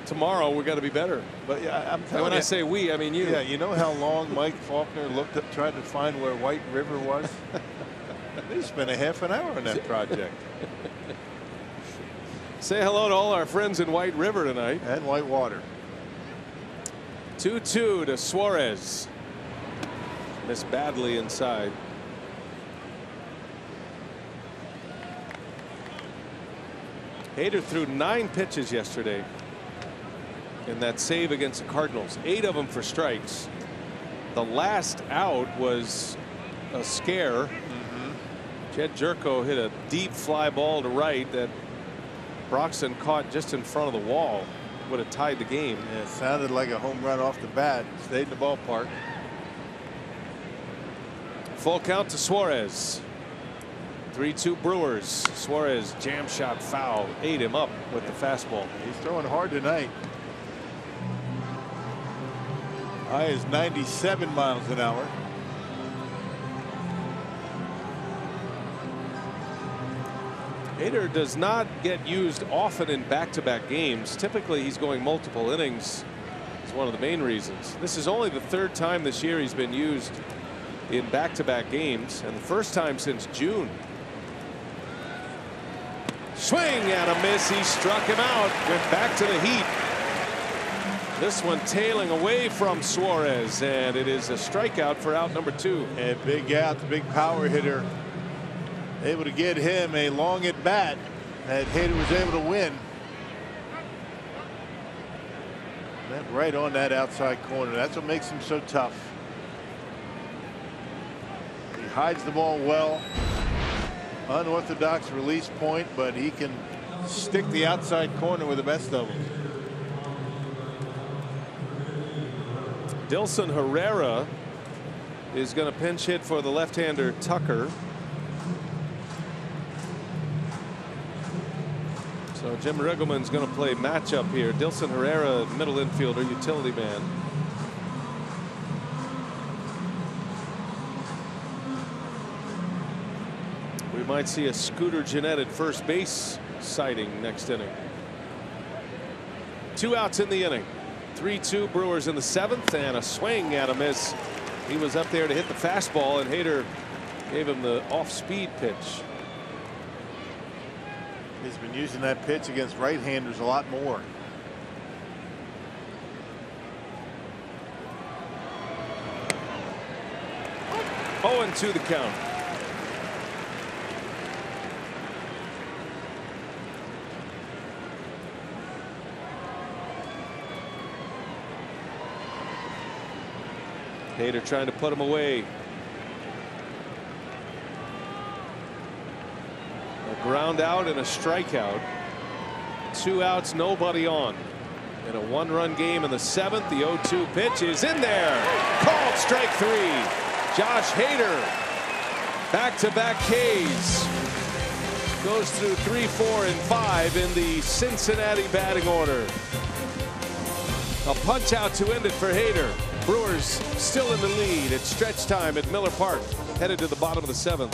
tomorrow we got to be better. But yeah, I'm telling you. When I say we, I mean you. Yeah, you know how long Mike Faulkner looked up trying to find where White River was? They spent a half an hour on that project. Say hello to all our friends in White River tonight. And White Water. 2-2 to Suarez. Missed badly inside. Hader threw 9 pitches yesterday in that save against the Cardinals. 8 of them for strikes. The last out was a scare. Jed Jerko hit a deep fly ball to right that Broxton caught just in front of the wall. Would have tied the game. Yeah, it sounded like a home run off the bat. Stayed in the ballpark. Full count to Suarez. 3-2 Brewers. Suarez jam shot foul. Ate him up with the fastball. He's throwing hard tonight. High is 97 miles an hour. Hader does not get used often in back-to-back games. Typically he's going multiple innings. It's one of the main reasons. This is only the 3rd time this year he's been used in back-to-back games, and the first time since June. Swing and a miss. He struck him out. Went back to the heat. This one tailing away from Suarez, and it is a strikeout for out number 2. And big out, the big power hitter. Able to get him a long at bat that Hader was able to win. Right on that outside corner. That's what makes him so tough. He hides the ball well. Unorthodox release point, but he can stick the outside corner with the best of them. Dilson Herrera is going to pinch hit for the left-hander Tucker. So Jim Riggleman's going to play matchup here. Dilson Herrera, middle infielder, utility man. We might see a Scooter Gennett at first base sighting next inning. 2 outs in the inning. 3-2 Brewers in the 7th, and a swing and a miss. He was up there to hit the fastball, and Hader gave him the off-speed pitch. He's been using that pitch against right-handers a lot more. Oh, and 2 the count. Hader trying to put him away. A ground out and a strikeout. 2 outs, nobody on. In a 1-run game in the 7th, the 0-2 pitch is in there. Called strike 3. Josh Hader. Back-to-back Ks. Goes through 3, 4, and 5 in the Cincinnati batting order. A punch out to end it for Hader. Brewers still in the lead at stretch time at Miller Park, headed to the bottom of the 7th.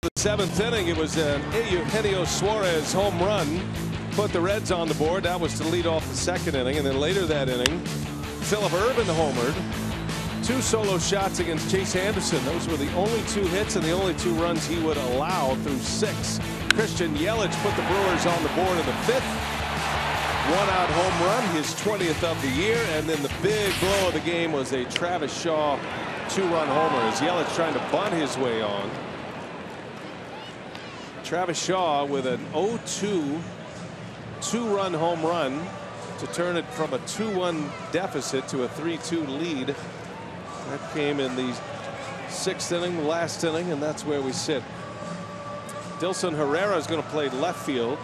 The 7th inning, it was an Eugenio Suarez home run. Put the Reds on the board. That was to lead off the 2nd inning. And then later that inning, Phillip Ervin homered. 2 solo shots against Chase Anderson. Those were the only 2 hits and the only 2 runs he would allow through 6. Christian Yelich put the Brewers on the board in the 5th. 1-out home run, his 20th of the year. And then the big blow of the game was a Travis Shaw 2-run homer as Yelich trying to bunt his way on. Travis Shaw with an 0-2 2-run home run to turn it from a 2-1 deficit to a 3-2 lead. That came in the 6th inning, last inning, and that's where we sit. Dilson Herrera is going to play left field.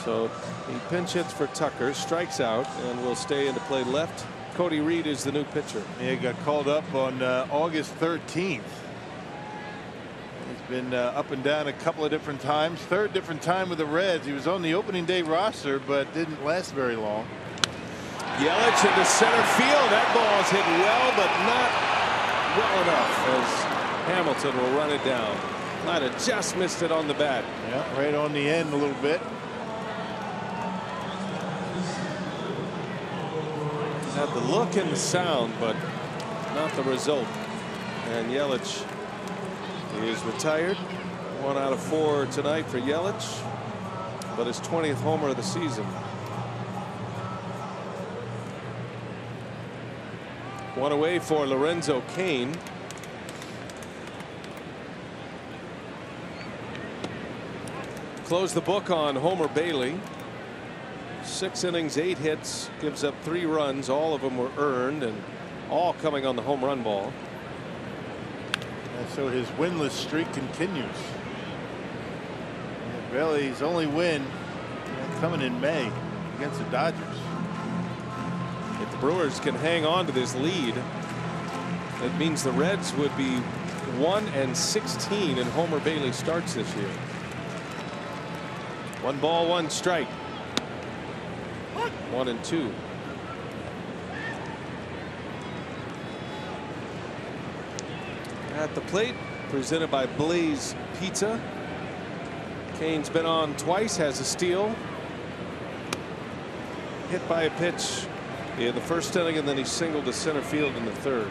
So he pinch hits for Tucker, strikes out, and will stay in to play left. Cody Reed is the new pitcher. Yeah, he got called up on August 13th. He's been up and down a couple of different times. 3rd different time with the Reds. He was on the opening day roster, but didn't last very long. Yelich into center field. That ball's hit well, but not well enough as Hamilton will run it down. Might have just missed it on the bat. Yeah, right on the end a little bit. Had the look and the sound, but not the result. And Yelich is retired. 1 out of 4 tonight for Yelich, but his 20th homer of the season. One away for Lorenzo Cain. Close the book on Homer Bailey. 6 innings, 8 hits, gives up 3 runs. All of them were earned, and all coming on the home run ball. And so his winless streak continues. Bailey's only win coming in May against the Dodgers. If the Brewers can hang on to this lead, it means the Reds would be 1-16 in Homer Bailey starts this year. 1 ball, 1 strike. 1-2. At the plate, presented by Blaze Pizza. Cain's been on twice, has a steal. Hit by a pitch in the first inning, and then he singled to center field in the third.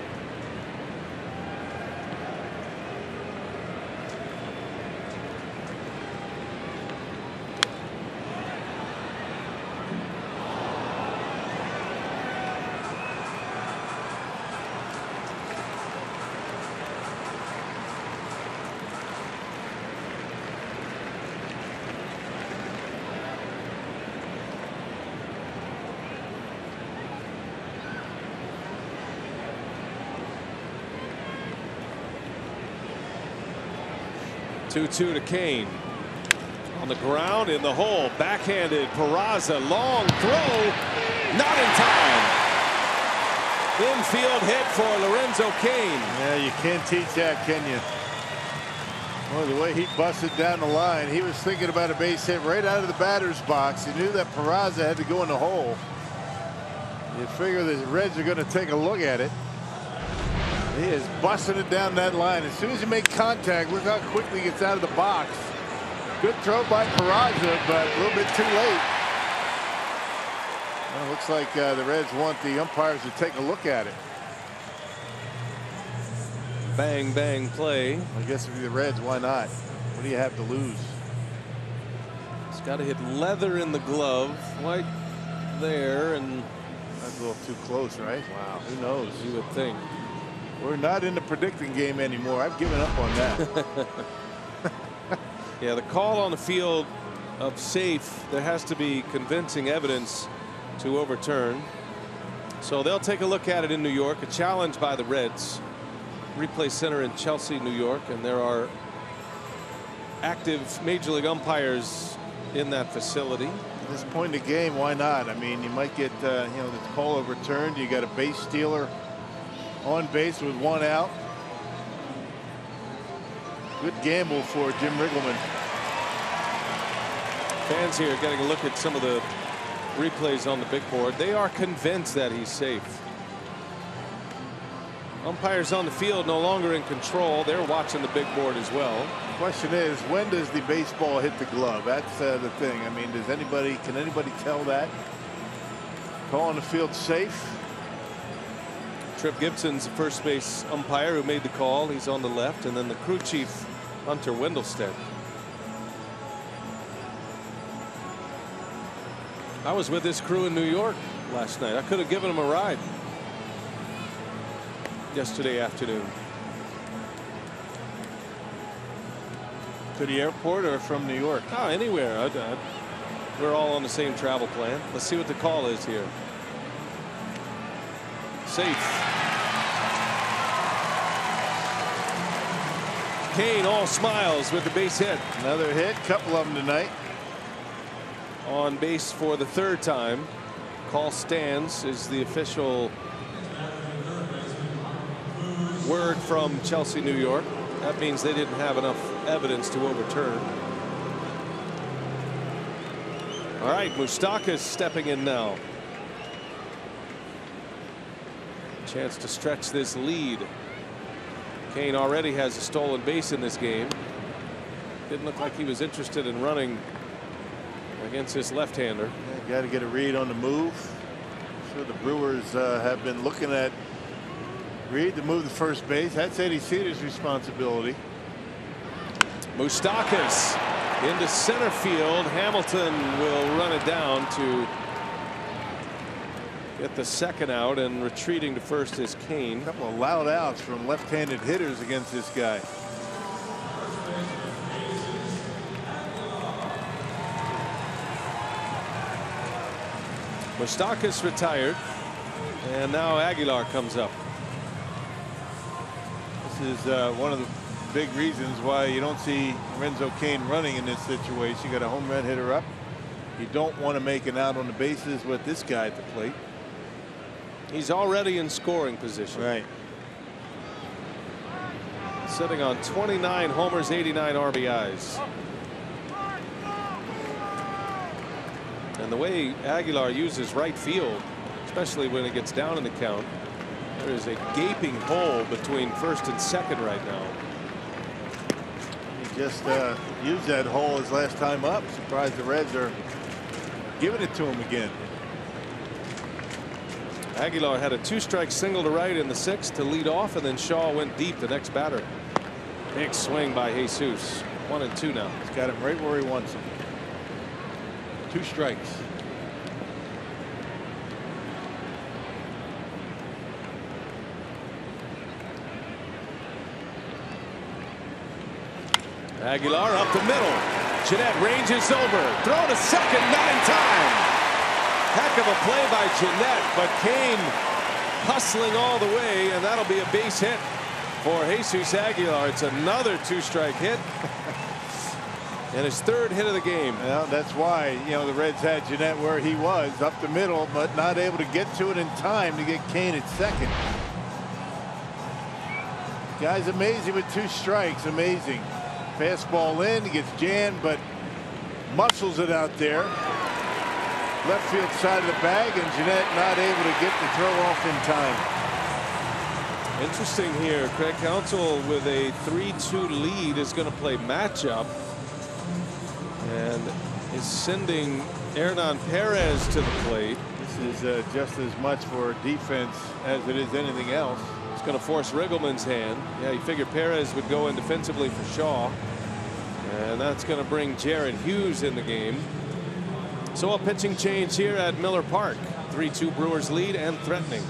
Two to Cain. On the ground in the hole. Backhanded. Peraza. Long throw. Not in time. Infield hit for Lorenzo Cain. Yeah, you can't teach that, can you? Well, the way he busted down the line, he was thinking about a base hit right out of the batter's box. He knew that Peraza had to go in the hole. You figure the Reds are going to take a look at it. He is busting it down that line. As soon as you make contact, look how quickly he gets out of the box. Good throw by Peraza, but a little bit too late. Well, it looks like the Reds want the umpires to take a look at it. Bang, bang play. I guess if you're the Reds, why not? What do you have to lose? It's got to hit leather in the glove. Right there, and that's a little too close, right? Wow. Who knows? You would think. We're not in the predicting game anymore. I've given up on that. Yeah, the call on the field of safe, there has to be convincing evidence to overturn. So they'll take a look at it in New York. A challenge by the Reds. Replay center in Chelsea, New York, and there are active Major League umpires in that facility. At this point in the game, why not? I mean, you might get you know, the call overturned. You got a base stealer on base with 1 out. Good gamble for Jim Riggleman. Fans here getting a look at some of the replays on the big board. They are convinced that he's safe. Umpires on the field no longer in control. They're watching the big board as well. The question is, when does the baseball hit the glove? That's the thing. I mean, can anybody tell that? Call on the field safe. Trip Gibson's the first base umpire who made the call. He's on the left, and then the crew chief, Hunter Wendelstedt. I was with this crew in New York last night. I could have given them a ride yesterday afternoon. To the airport or from New York? Oh, anywhere. We're all on the same travel plan. Let's see what the call is here. Safe. Cain all smiles with the base hit. Another hit, couple of them tonight. On base for the 3rd time. Call stands is the official word from Chelsea, New York. That means they didn't have enough evidence to overturn. All right, Moustakas stepping in now. Chance to stretch this lead. Cain already has a stolen base in this game. Didn't look like he was interested in running against this left-hander. Yeah, got to get a read on the move. where the Brewers have been looking at Reed to move to first base. That's Eddie Cedar's responsibility. Moustakas into center field. Hamilton will run it down to get the second out, and retreating to first is Kane. A couple of loud outs from left-handed hitters against this guy. Moustakas retired, and now Aguilar comes up. This is one of the big reasons why you don't see Renzo Kane running in this situation. You got a home run hitter up. You don't want to make an out on the bases with this guy at the plate. He's already in scoring position. Right. Sitting on 29 homers, 89 RBIs. And the way Aguilar uses right field, especially when it gets down in the count, there is a gaping hole between first and second right now. He just used that hole his last time up. Surprised the Reds are giving it to him again. Aguilar had a 2-strike single to right in the 6th to lead off, and then Shaw went deep, the next batter. Big swing by Jesus. 1-2 now. He's got him right where he wants him. 2 strikes. Aguilar up the middle. Jeanette ranges over. Throw to second, not in time. Heck of a play by Jeanette, but Kane hustling all the way, and that'll be a base hit for Jesus Aguilar. It's another 2-strike hit. And his 3rd hit of the game. Well, that's why, you know, the Reds had Jeanette where he was, up the middle, but not able to get to it in time to get Kane at second. Guy's amazing with 2 strikes. Amazing. Fastball in, he gets jammed, but muscles it out there. Left field side of the bag, and Jeanette not able to get the throw off in time. Interesting here. Craig Counsell with a 3-2 lead is going to play matchup, and is sending Hernan Perez to the plate. This is just as much for defense as it is anything else. It's going to force Riggleman's hand. Yeah, you figure Perez would go in defensively for Shaw, and that's going to bring Jared Hughes in the game. So a pitching change here at Miller Park. 3-2 Brewers lead and threatening.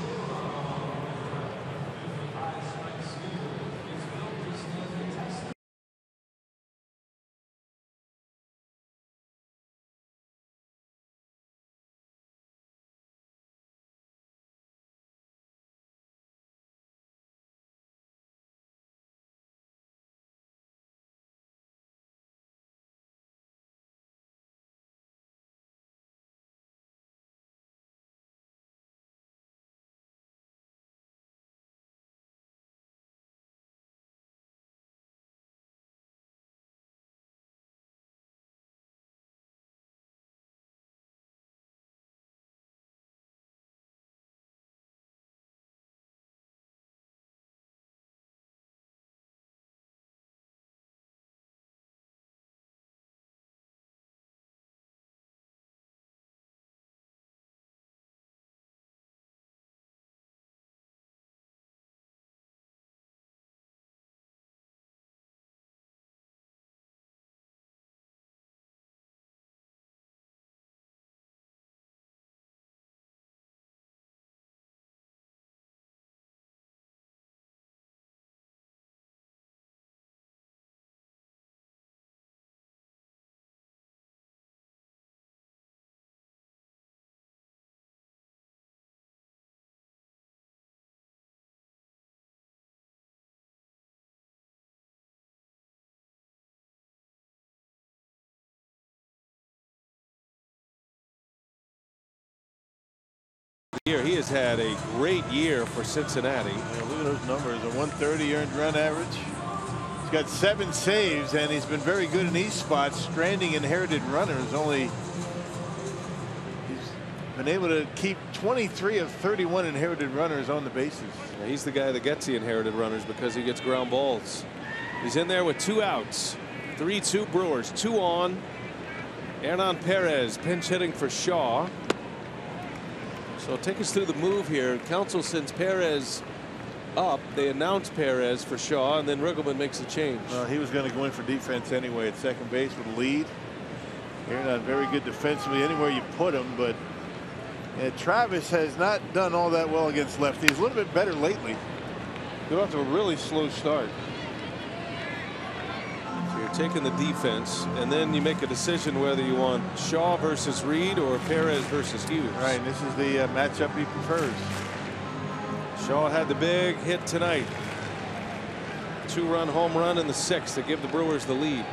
Here he has had a great year for Cincinnati. Yeah, look at those numbers. A 130 earned run average. He's got 7 saves, and he's been very good in these spots, stranding inherited runners. He's been able to keep 23 of 31 inherited runners on the bases. Yeah, he's the guy that gets the inherited runners because he gets ground balls. He's in there with 2 outs. 3-2 Brewers, 2 on. Hernan Perez pinch hitting for Shaw. So take us through the move here. Council sends Perez up. They announce Perez for Shaw, and then Riggleman makes a change. He was going to go in for defense anyway at second base with a lead. They're not very good defensively anywhere you put him, but Travis has not done all that well against lefties. A little bit better lately. They're off to a really slow start. So you're taking the defense, and then you make a decision whether you want Shaw versus Reed or Perez versus Hughes. Right, and this is the matchup he prefers. Shaw had the big hit tonight. 2-run home run in the 6th to give the Brewers the lead.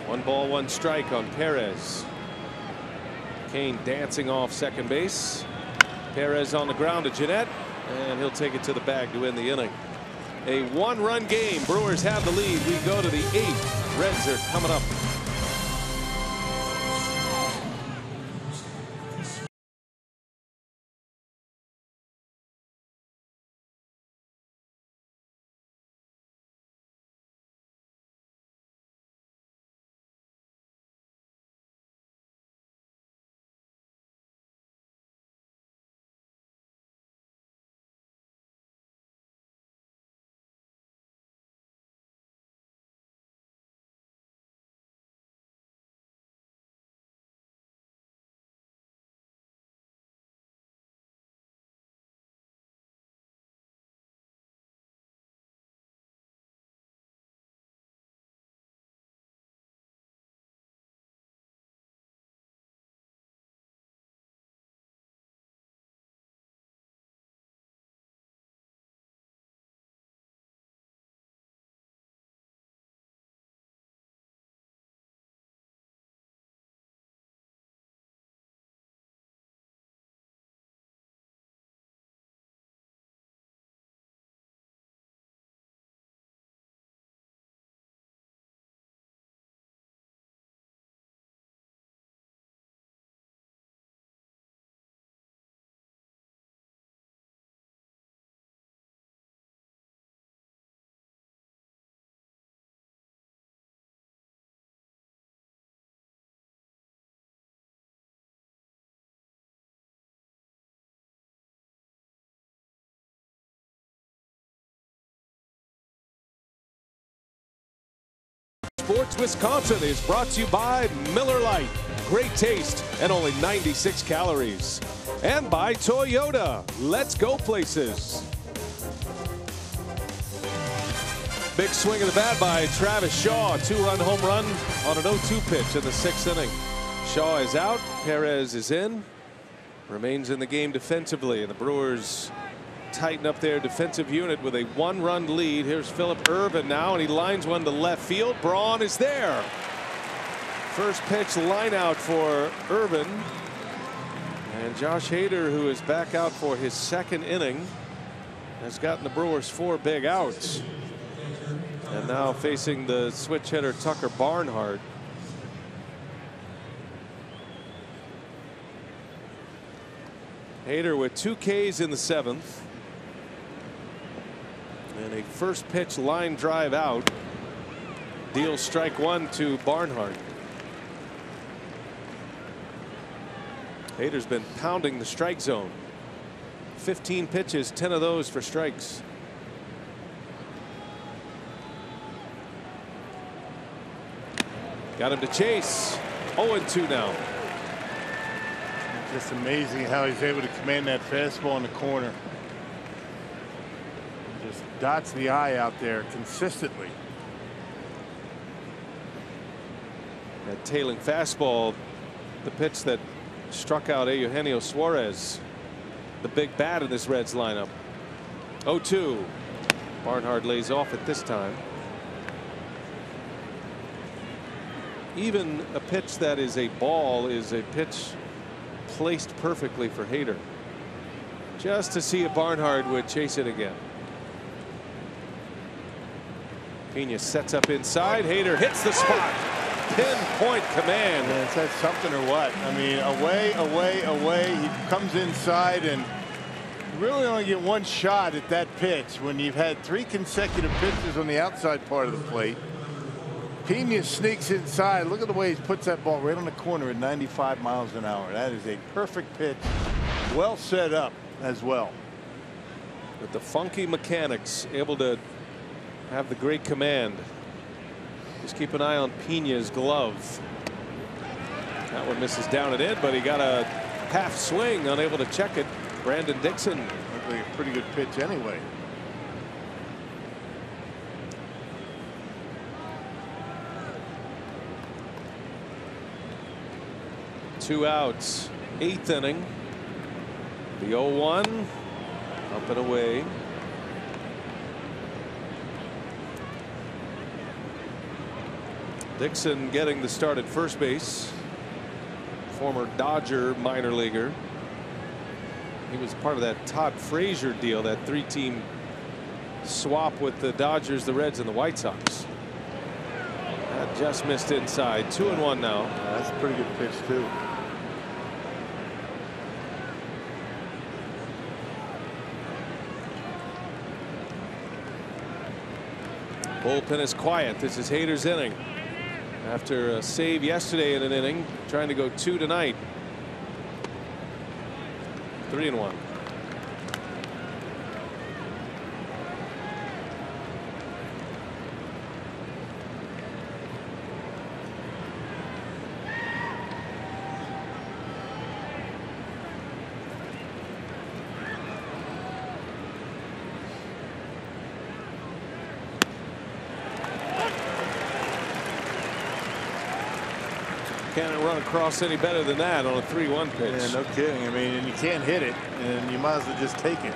1 ball, 1 strike on Perez. Kane dancing off second base. Perez on the ground to Jeanette, and he'll take it to the bag to win the inning. A 1-run game. Brewers have the lead. We go to the 8th. Reds are coming up. Sports Wisconsin is brought to you by Miller Lite. Great taste and only 96 calories. And by Toyota. Let's go places. Big swing of the bat by Travis Shaw. 2-run home run on an 0-2 pitch in the 6th inning. Shaw is out. Perez is in. Remains in the game defensively. And the Brewers tighten up their defensive unit with a 1-run lead. Here's Phillip Ervin now, and he lines one to left field. Braun is there. First pitch line out for Ervin. And Josh Hader, who is back out for his 2nd inning, has gotten the Brewers 4 big outs. And now facing the switch hitter Tucker Barnhart. Hader with 2 Ks in the 7th. And a first pitch line drive out. Deals strike 1 to Barnhart. Hader's been pounding the strike zone. 15 pitches, 10 of those for strikes. Got him to chase. 0-2 now. Just amazing how he's able to command that fastball in the corner. Just dots the eye out there consistently. That tailing fastball, the pitch that struck out Eugenio Suarez, the big bat in this Reds lineup. 0-2. Barnhart lays off at this time. Even a pitch that is a ball is a pitch placed perfectly for Hader. Just to see if Barnhart would chase it again. Pena sets up inside. Hader hits the spot. Pinpoint command. Yeah, is that something or what? I mean, away. He comes inside, and you really only get 1 shot at that pitch when you've had 3 consecutive pitches on the outside part of the plate. Pena sneaks inside. Look at the way he puts that ball right on the corner at 95 miles an hour. That is a perfect pitch. Well set up as well. With the funky mechanics, able to have the great command. Just keep an eye on Pena's glove. That one misses down and in, but he got a half swing, unable to check it. Brandon Dixon. Looked like a pretty good pitch anyway. Two outs, 8th inning. The 0-1 up and away. Dixon getting the start at first base. Former Dodger minor leaguer. He was part of that Todd Frazier deal, that 3-team swap with the Dodgers, the Reds, and the White Sox. That just missed inside. 2-1 now. That's a pretty good pitch too. Bullpen is quiet. This is Hader's inning. After a save yesterday in an inning, trying to go 2 tonight. 3-1. Can't run across any better than that on a 3-1 pitch. Yeah, no kidding. I mean, and you can't hit it, and you might as well just take it.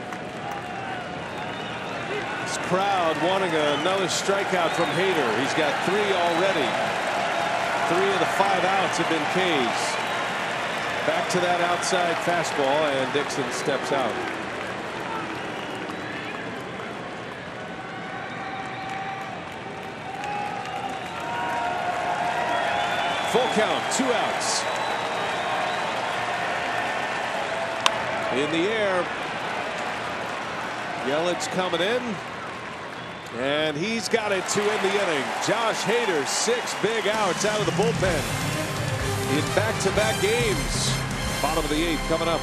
This crowd wanting another strikeout from Hader. He's got 3 already. 3 of the 5 outs have been Ks. Back to that outside fastball, and Dixon steps out. Full count, 2 outs. In the air. Yelich coming in. And he's got it to end the inning. Josh Hader, 6 big outs out of the bullpen in back-to-back games. Bottom of the 8th coming up.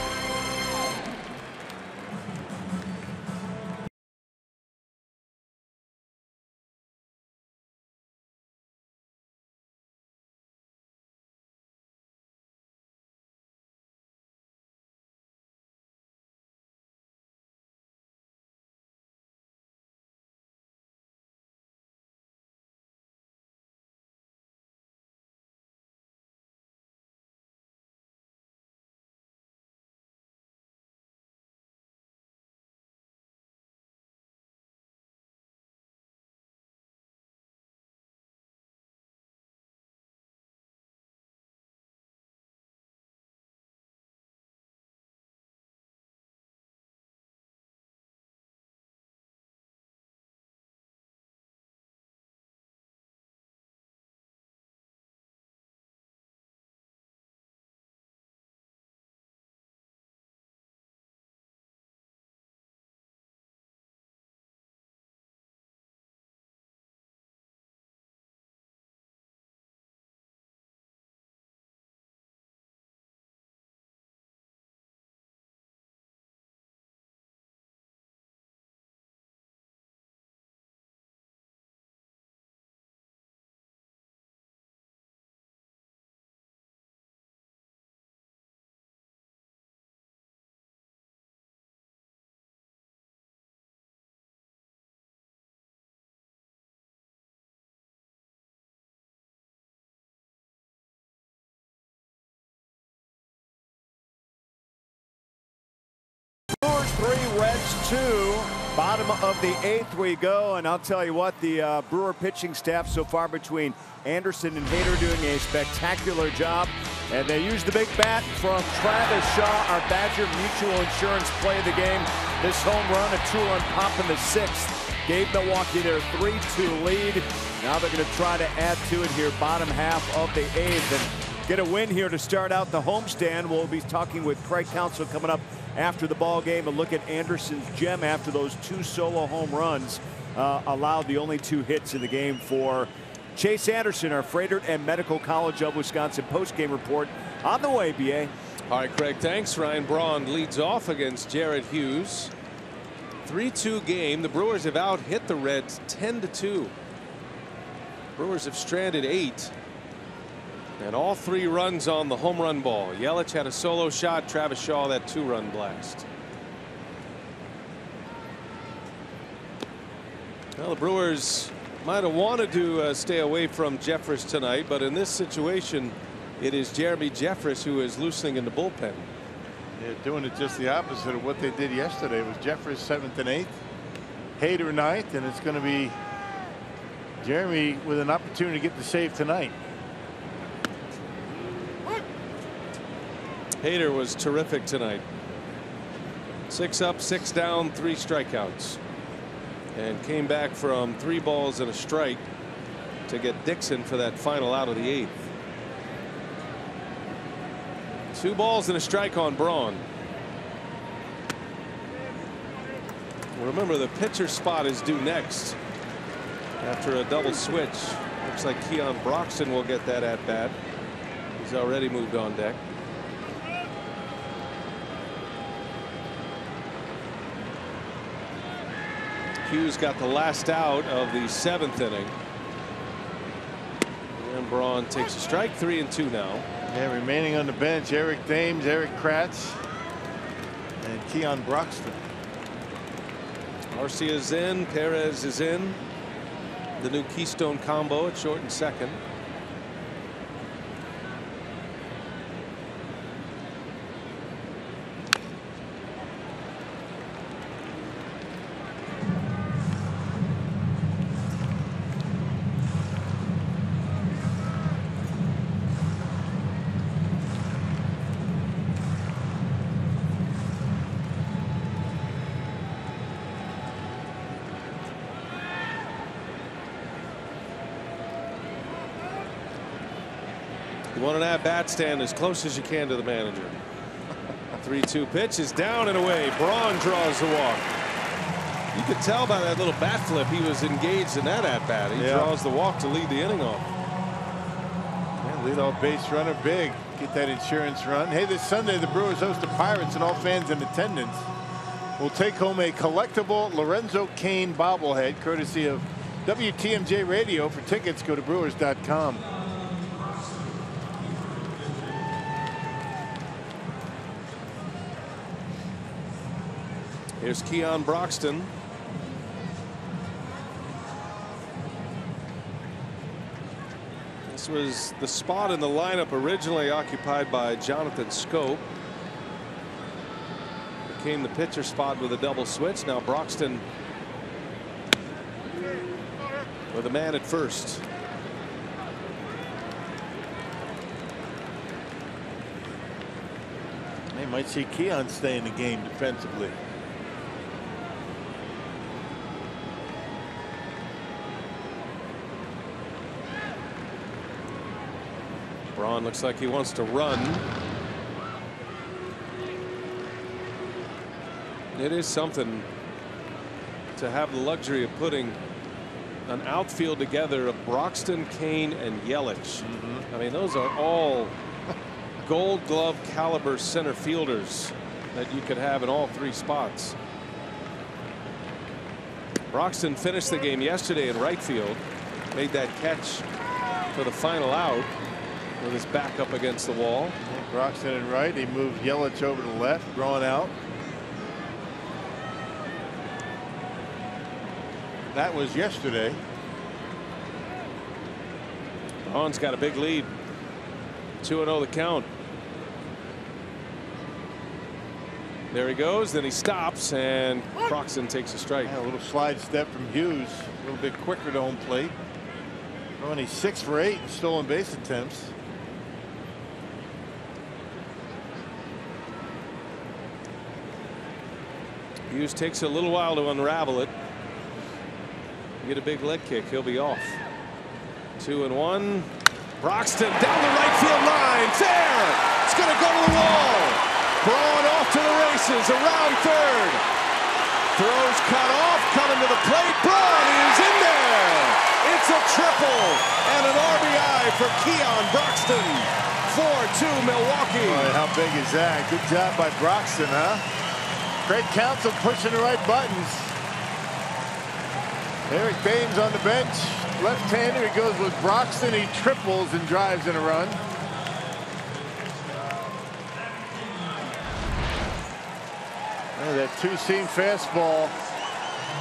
Brewers 3, Reds 2. Bottom of the 8th we go, and I'll tell you what, the Brewer pitching staff so far between Anderson and Hader doing a spectacular job. And they use the big bat from Travis Shaw, our Badger Mutual Insurance play of the game. This home run, a 2-run pop in the 6th, gave Milwaukee their 3-2 lead. Now they're going to try to add to it here, bottom half of the 8th, and get a win here to start out the homestand. We'll be talking with Craig Counsell coming up after the ball game and look at Anderson's gem after those 2 solo home runs allowed the only 2 hits in the game for Chase Anderson, our Freighter and Medical College of Wisconsin postgame report on the way, BA. All right, Craig, thanks. Ryan Braun leads off against Jared Hughes. 3-2 game. The Brewers have out-hit the Reds 10-2. Brewers have stranded 8. And all 3 runs on the home run ball. Yelich had a solo shot. Travis Shaw that 2-run blast. Well, the Brewers might have wanted to stay away from Jeffress tonight, but in this situation, it is Jeremy Jeffress who is loosening in the bullpen. They're doing it just the opposite of what they did yesterday. It was Jeffress 7th and 8th, Hader 9th, and it's going to be Jeremy with an opportunity to get the save tonight. Hader was terrific tonight. 6 up, 6 down, 3 strikeouts. And came back from 3 balls and a strike to get Dixon for that final out of the 8th. 2 balls and a strike on Braun. Remember, the pitcher spot is due next after a double switch. Looks like Keon Broxton will get that at bat. He's already moved on deck. Hughes got the last out of the 7th inning. And Braun takes a strike. 3-2 now. Yeah, remaining on the bench, Eric Thames, Eric Kratz, and Keon Broxton. Garcia is in. Perez is in. The new Keystone combo at short and second. You want an at-bat, stand as close as you can to the manager. 3-2 pitch is down and away. Braun draws the walk. You could tell by that little bat flip he was engaged in that at-bat. He draws the walk to lead the inning off. Yeah, leadoff base runner big. Get that insurance run. Hey, this Sunday the Brewers host the Pirates, and all fans in attendance will take home a collectible Lorenzo Cain bobblehead courtesy of WTMJ Radio. For tickets, go to brewers.com. Here's Keon Broxton. This was the spot in the lineup originally occupied by Jonathan Scope. Became the pitcher spot with a double switch. Now Broxton with a man at first. They might see Keon stay in the game defensively. Braun looks like he wants to run. It is something to have the luxury of putting an outfield together of Broxton, Cain, and Yelich. I mean, those are all Gold Glove caliber center fielders that you could have in all 3 spots. Broxton finished the game yesterday in right field. Made that catch for the final out with his back up against the wall. Broxton in right. He moved Yelich over to left, drawn out. That was yesterday. Braun's got a big lead. 2-0 the count. There he goes. Then he stops, and Broxton takes a strike. Yeah, a little slide step from Hughes. A little bit quicker to home plate. Only 6 for 8 in stolen base attempts. Hughes takes a little while to unravel it. Get a big leg kick, he'll be off. 2-1. Broxton down the right field line. Fair. It's going to go to the wall. Braun off to the races around third. Throws cut off, coming to the plate. Braun is in there. It's a a triple and an RBI for Keon Broxton. 4-2 Milwaukee. Boy, how big is that? Good job by Broxton, huh? Great counsel pushing the right buttons. Eric Thames on the bench. Left-hander, he goes with Broxton. He triples and drives in a run. That two-seam fastball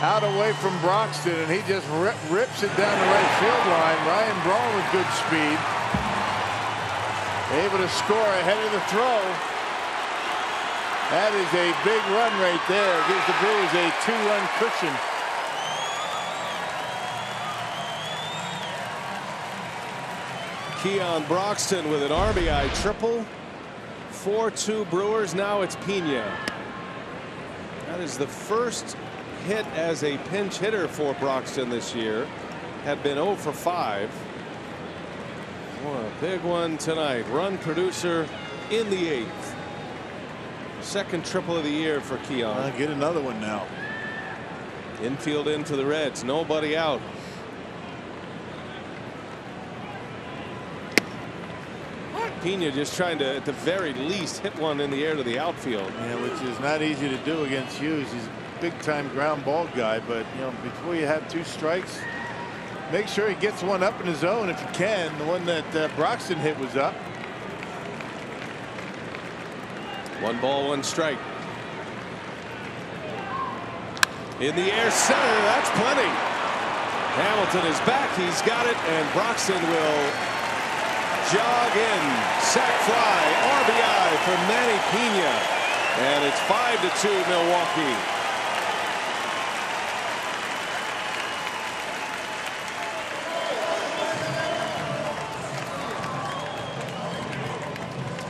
out away from Broxton, and he just rips it down the right field line. Ryan Braun with good speed. Able to score ahead of the throw. That is a big run right there. Gives the Brewers a 2-run cushion. Keon Broxton with an RBI triple. 4-2 Brewers. Now it's Pena. That is the first hit as a pinch hitter for Broxton this year. Had been 0 for 5. A big one tonight. Run producer in the 8th. Second triple of the year for Keon. Get another one now. Infield in for the Reds. Nobody out. Pena just trying to, at the very least, hit one in the air to the outfield. Yeah, which is not easy to do against Hughes. He's a big-time ground ball guy, but you know, before you have 2 strikes, make sure he gets one up in the zone if you can. The one that Broxton hit was up. 1 ball, 1 strike. In the air center, that's plenty. Hamilton is back, he's got it, and Broxton will jog in. Sac fly, RBI for Manny Pena, and it's 5-2 Milwaukee.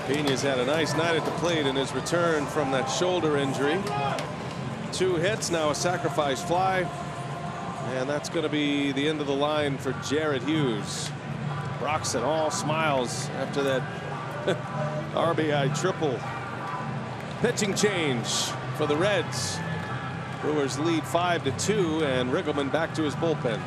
Pena's had a nice night at the plate in his return from that shoulder injury. 2 hits, now a sacrifice fly, and that's going to be the end of the line for Jared Hughes. Broxton all smiles after that RBI triple. Pitching change for the Reds. Brewers lead 5-2, and Riggleman back to his bullpen.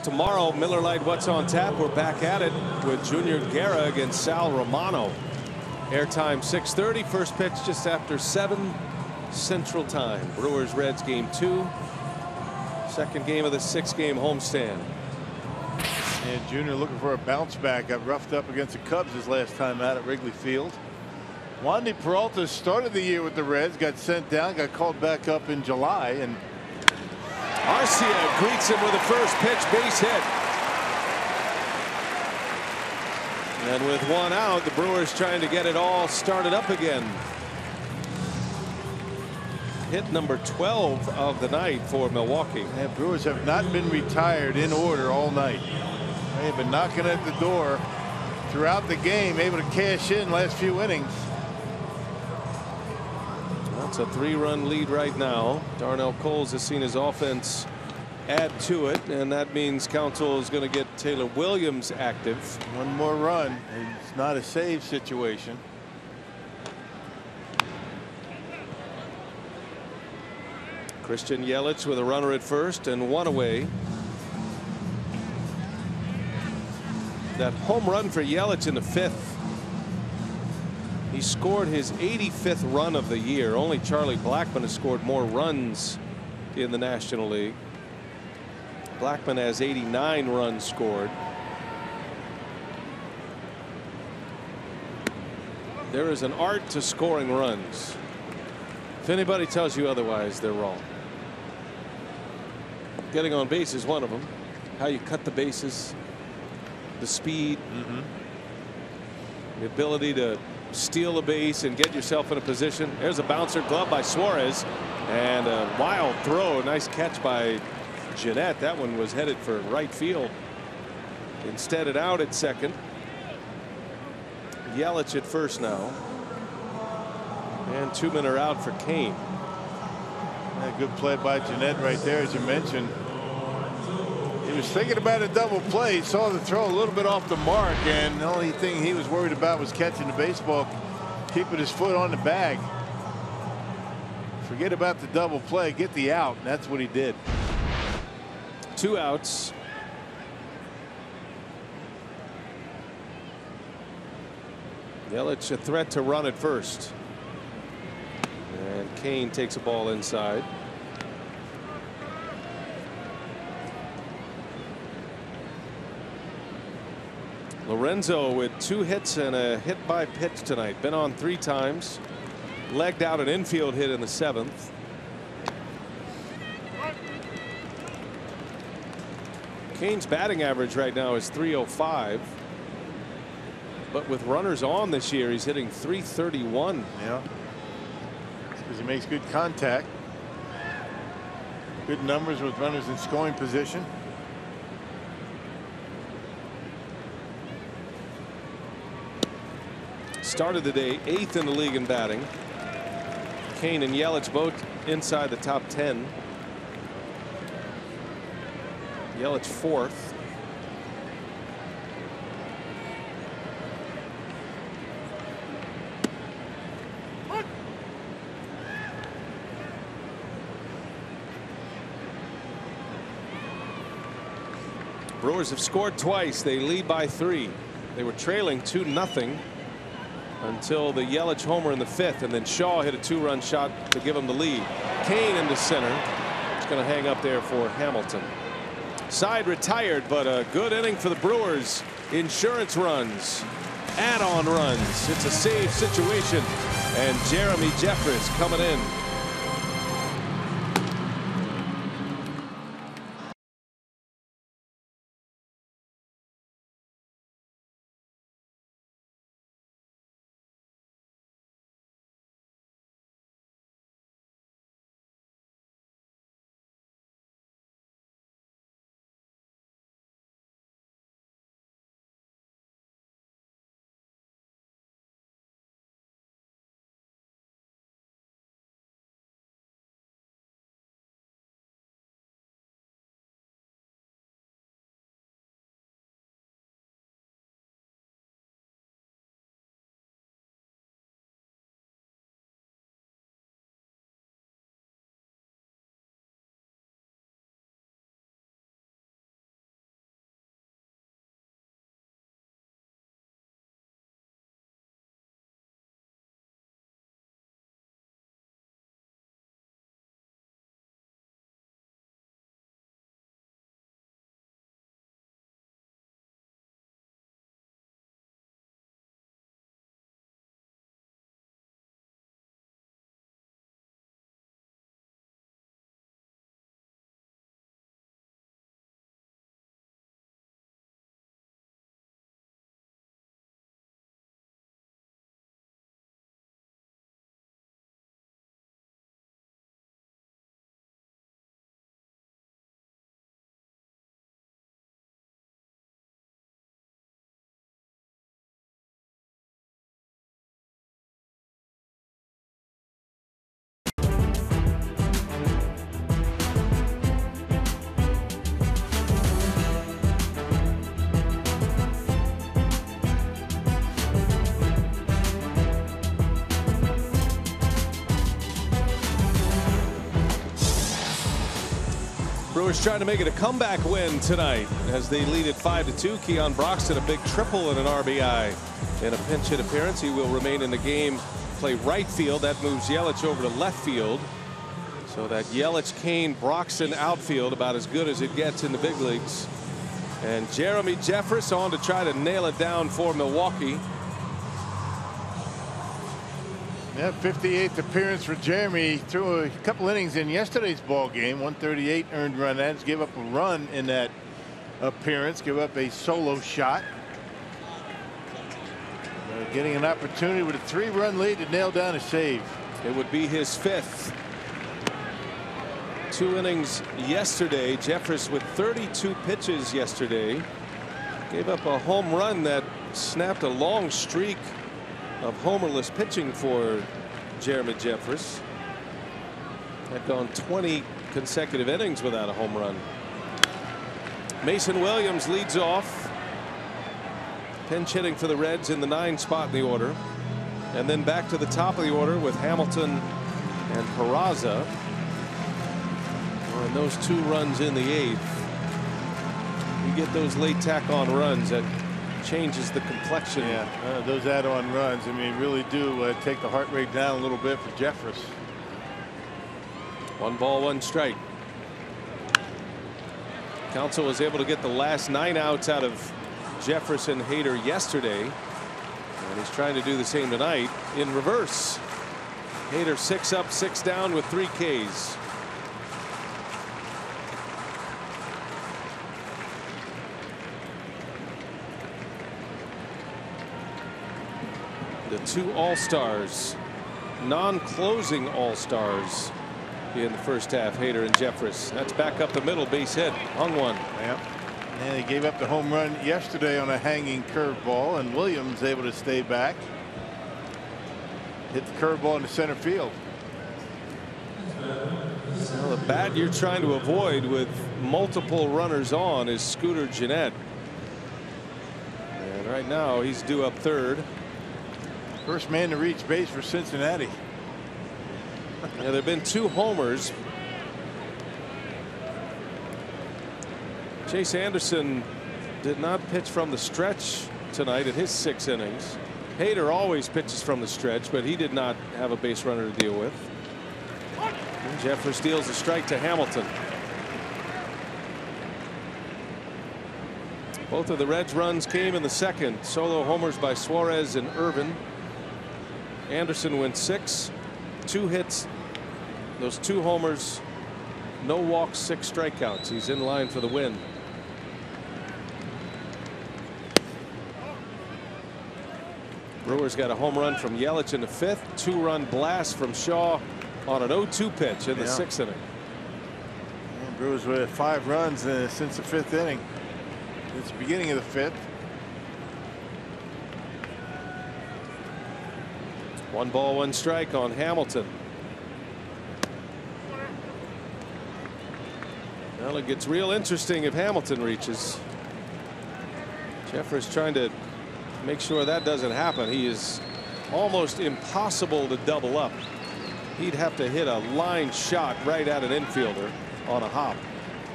Tomorrow, Miller Lite What's on Tap. We're back at it with Junior Guerra against Sal Romano. Airtime 6:30. First pitch just after 7 Central Time. Brewers Reds game 2. Second game of the 6-game homestand. And Junior looking for a bounce back. Got roughed up against the Cubs his last time out at Wrigley Field. Wandy Peralta started the year with the Reds. Got sent down. Got called back up in July. And Arcia greets him with a first pitch base hit. And with 1 out, the Brewers trying to get it all started up again. Hit number 12 of the night for Milwaukee. And Brewers have not been retired in order all night. They've been knocking at the door throughout the game, able to cash in last few innings. That's a 3-run lead right now. Darnell Coles has seen his offense add to it, and that means Council is going to get Taylor Williams active. One more run. It's not a save situation. Christian Yelich with a runner at first and one away. That home run for Yelich in the 5th. He scored his 85th run of the year. Only Charlie Blackmon has scored more runs in the National League. Blackmon has 89 runs scored. There is an art to scoring runs. If anybody tells you otherwise, they're wrong. Getting on base is one of them. How you cut the bases, the speed, the ability to steal a base and get yourself in a position. There's a bouncer, glove by Suarez, and a wild throw. Nice catch by Jeanette. That one was headed for right field. Instead, it out at second. Yelich at first now. And 2 men are out for Kane. A good play by Jeanette right there, as you mentioned. He was thinking about a double play, saw the throw a little bit off the mark, and the only thing he was worried about was catching the baseball, keeping his foot on the bag. Forget about the double play, get the out, and that's what he did. 2 outs. Yelich a threat to run at first. And Kane takes a ball inside. Lorenzo with 2 hits and a hit by pitch tonight. Been on 3 times. Legged out an infield hit in the 7th. Kane's batting average right now is .305. But with runners on this year, he's hitting .331. Yeah. Because he makes good contact. Good numbers with runners in scoring position. Started the day 8th in the league in batting. Kane and Yelich both inside the top 10. Yelich 4th. Brewers have scored twice. They lead by 3. They were trailing 2-0 until the Yelich homer in the 5th, and then Shaw hit a 2-run shot to give him the lead. Kane into center. It's going to hang up there for Hamilton. Side retired, but a good inning for the Brewers. Insurance runs, add-on runs. It's a save situation, and Jeremy Jeffress coming in. Brewers trying to make it a comeback win tonight as they lead at 5-2. Keon Broxton a big triple and an RBI in a pinch hit appearance. He will remain in the game, play right field. That moves Yelich over to left field. So that Yelich, Kane, Broxton outfield about as good as it gets in the big leagues. And Jeremy Jeffress on to try to nail it down for Milwaukee. Yeah, 58th appearance for Jeremy. Threw a couple innings in yesterday's ball game. 138 earned run. That gave up a run in that appearance. Give up a solo shot. Getting an opportunity with a 3-run lead to nail down a save. It would be his 5th. 2 innings yesterday. Jeffress with 32 pitches yesterday. Gave up a home run that snapped a long streak of homerless pitching for Jeremy Jeffress. Had gone 20 consecutive innings without a home run. Mason Williams leads off. Pinch hitting for the Reds in the 9 spot in the order. And then back to the top of the order with Hamilton and Peraza. And those 2 runs in the 8th. You get those late tack on runs that changes the complexion. Yeah, those add-on runs, I mean, really do take the heart rate down a little bit for Jeffress. 1 ball, 1 strike. Council was able to get the last 9 outs out of Jeffress and Hader yesterday, and he's trying to do the same tonight in reverse. Hader 6 up, 6 down with 3 Ks. The 2 all-stars, non-closing all-stars in the first half, Hader and Jeffress. That's back up the middle, base hit, hung one. Yep. And he gave up the home run yesterday on a hanging curveball, and Williams able to stay back. Hit the curveball into center field. Well, the bat you're trying to avoid with multiple runners on is Scooter Gennett. And right now he's due up 3rd. First man to reach base for Cincinnati. Yeah, there have been 2 homers. Chase Anderson did not pitch from the stretch tonight in his 6 innings. Hader always pitches from the stretch, but he did not have a base runner to deal with. And Jeffress deals a strike to Hamilton. Both of the Reds' runs came in the 2nd. Solo homers by Suarez and Irvin. Anderson went 6, 2 hits, those 2 homers, no walks, 6 strikeouts. He's in line for the win. Brewers got a home run from Yelich in the 5th, 2-run blast from Shaw on an 0-2 pitch in the 6th inning. And Brewers with 5 runs since the 5th inning. It's the beginning of the 5th. 1 ball, 1 strike on Hamilton. Well, it gets real interesting if Hamilton reaches. Jeffress trying to make sure that doesn't happen. He is almost impossible to double up. He'd have to hit a line shot right at an infielder on a hop.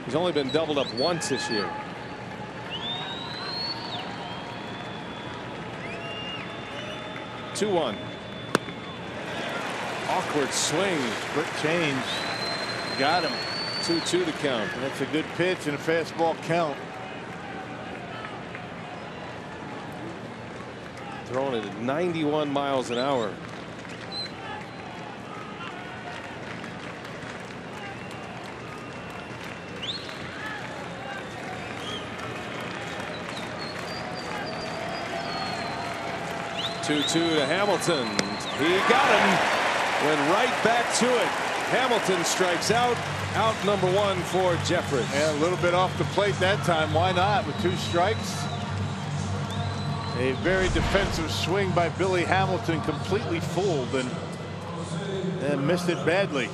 He's only been doubled up once this year. Two-one. Awkward swing. Quick change. Got him. 2-2 the count. That's a good pitch and a fastball count. Throwing it at 91 miles an hour. Two-two to Hamilton. He got him. Went right back to it. Hamilton strikes out. Out number 1 for Jeffress. Yeah, a little bit off the plate that time. Why not? With 2 strikes. A very defensive swing by Billy Hamilton, completely fooled and missed it badly.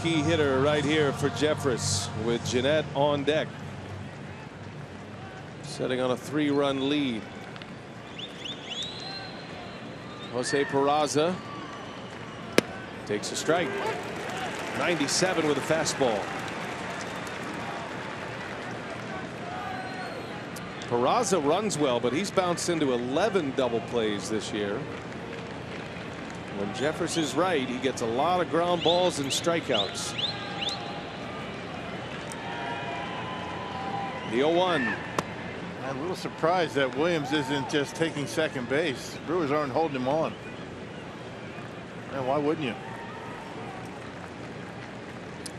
Key hitter right here for Jeffress with Gennett on deck. Setting on a 3-run lead. Jose Peraza Takes a strike. 97 with a fastball. Peraza runs well, but he's bounced into 11 double plays this year. When Jeffress is right, he gets a lot of ground balls and strikeouts. The 0-1. I'm a little surprised that Williams isn't just taking second base. Brewers aren't holding him on. Man, why wouldn't you?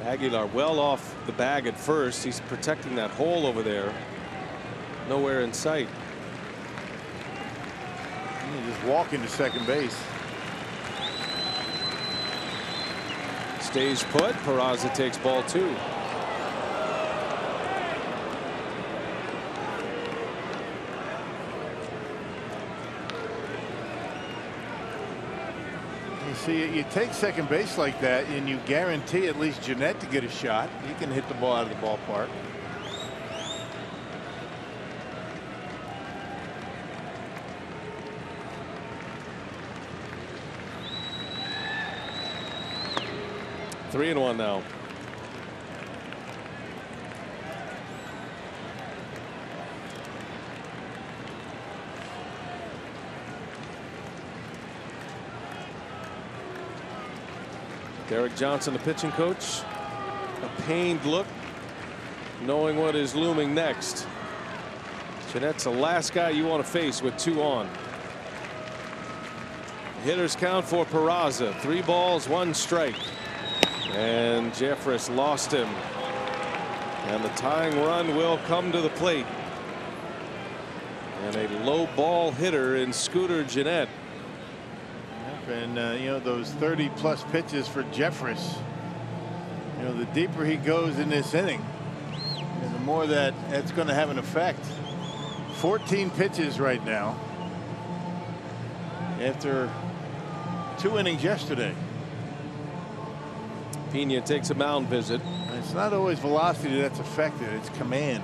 Aguilar well off the bag at first. He's protecting that hole over there. Nowhere in sight. He's just walking to second base. Stays put. Peraza takes ball 2. You see, you take second base like that and you guarantee at least Jeanette to get a shot. He can hit the ball out of the ballpark. Three and 1 now. Derek Johnson, the pitching coach, a pained look, knowing what is looming next. Jeanette's the last guy you want to face with 2 on. Hitters count for Peraza. 3 balls, 1 strike. And Jeffress lost him. And the tying run will come to the plate. And a low ball hitter in Scooter Jeanette. And you know, those 30+ pitches for Jeffress, you know, the deeper he goes in this inning, and the more that's going to have an effect. 14 pitches right now after 2 innings yesterday. Pena takes a mound visit. And it's not always velocity that's affected, it's command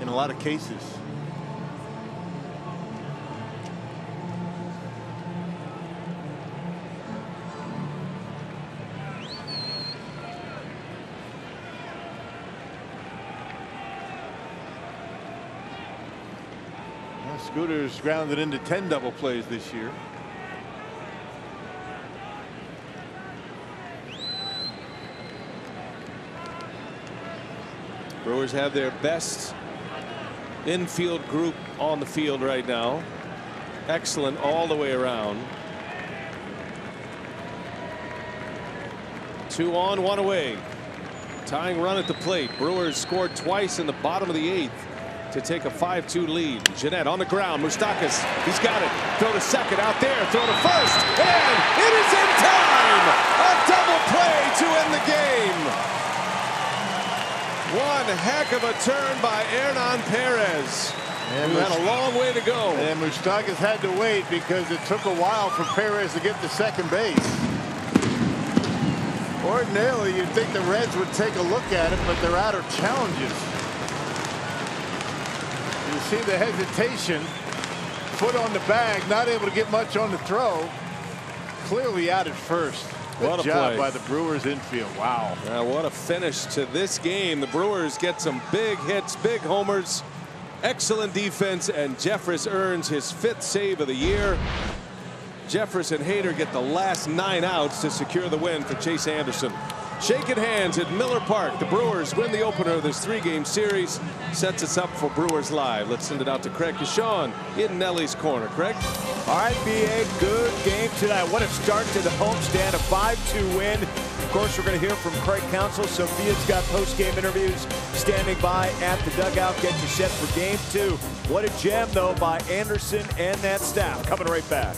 in a lot of cases. Scooter's grounded into 10 double plays this year. Brewers have their best infield group on the field right now. Excellent all the way around. 2 on, 1 away. Tying run at the plate. Brewers scored twice in the bottom of the 8th to take a 5-2 lead. Jeanette on the ground. Moustakas, he's got it. Throw to second, out there. Throw to first, and it is in time. A double play to end the game. One heck of a turn by Hernan Perez. And who had a long way to go. And Moustakas had to wait because it took a while for Perez to get to second base. Ordinarily, you'd think the Reds would take a look at it, but they're out of challenges. You see the hesitation, foot on the bag, not able to get much on the throw. Clearly out at first. Good job by the Brewers infield. Wow. What a finish to this game. The Brewers get some big hits, big homers, excellent defense, and Jeffress earns his 5th save of the year. Jeffress and Hader get the last 9 outs to secure the win for Chase Anderson. Shaking hands at Miller Park. The Brewers win the opener of this 3-game series. Sets us up for Brewers Live. Let's send it out to Craig Kashawn in Nelly's Corner. Craig? All right, BA, good game tonight. What a start to the homestand, a 5-2 win. Of course, we're going to hear from Craig Counsell. Sophia's got post-game interviews standing by at the dugout. Get you set for game 2. What a gem, though, by Anderson and that staff. Coming right back.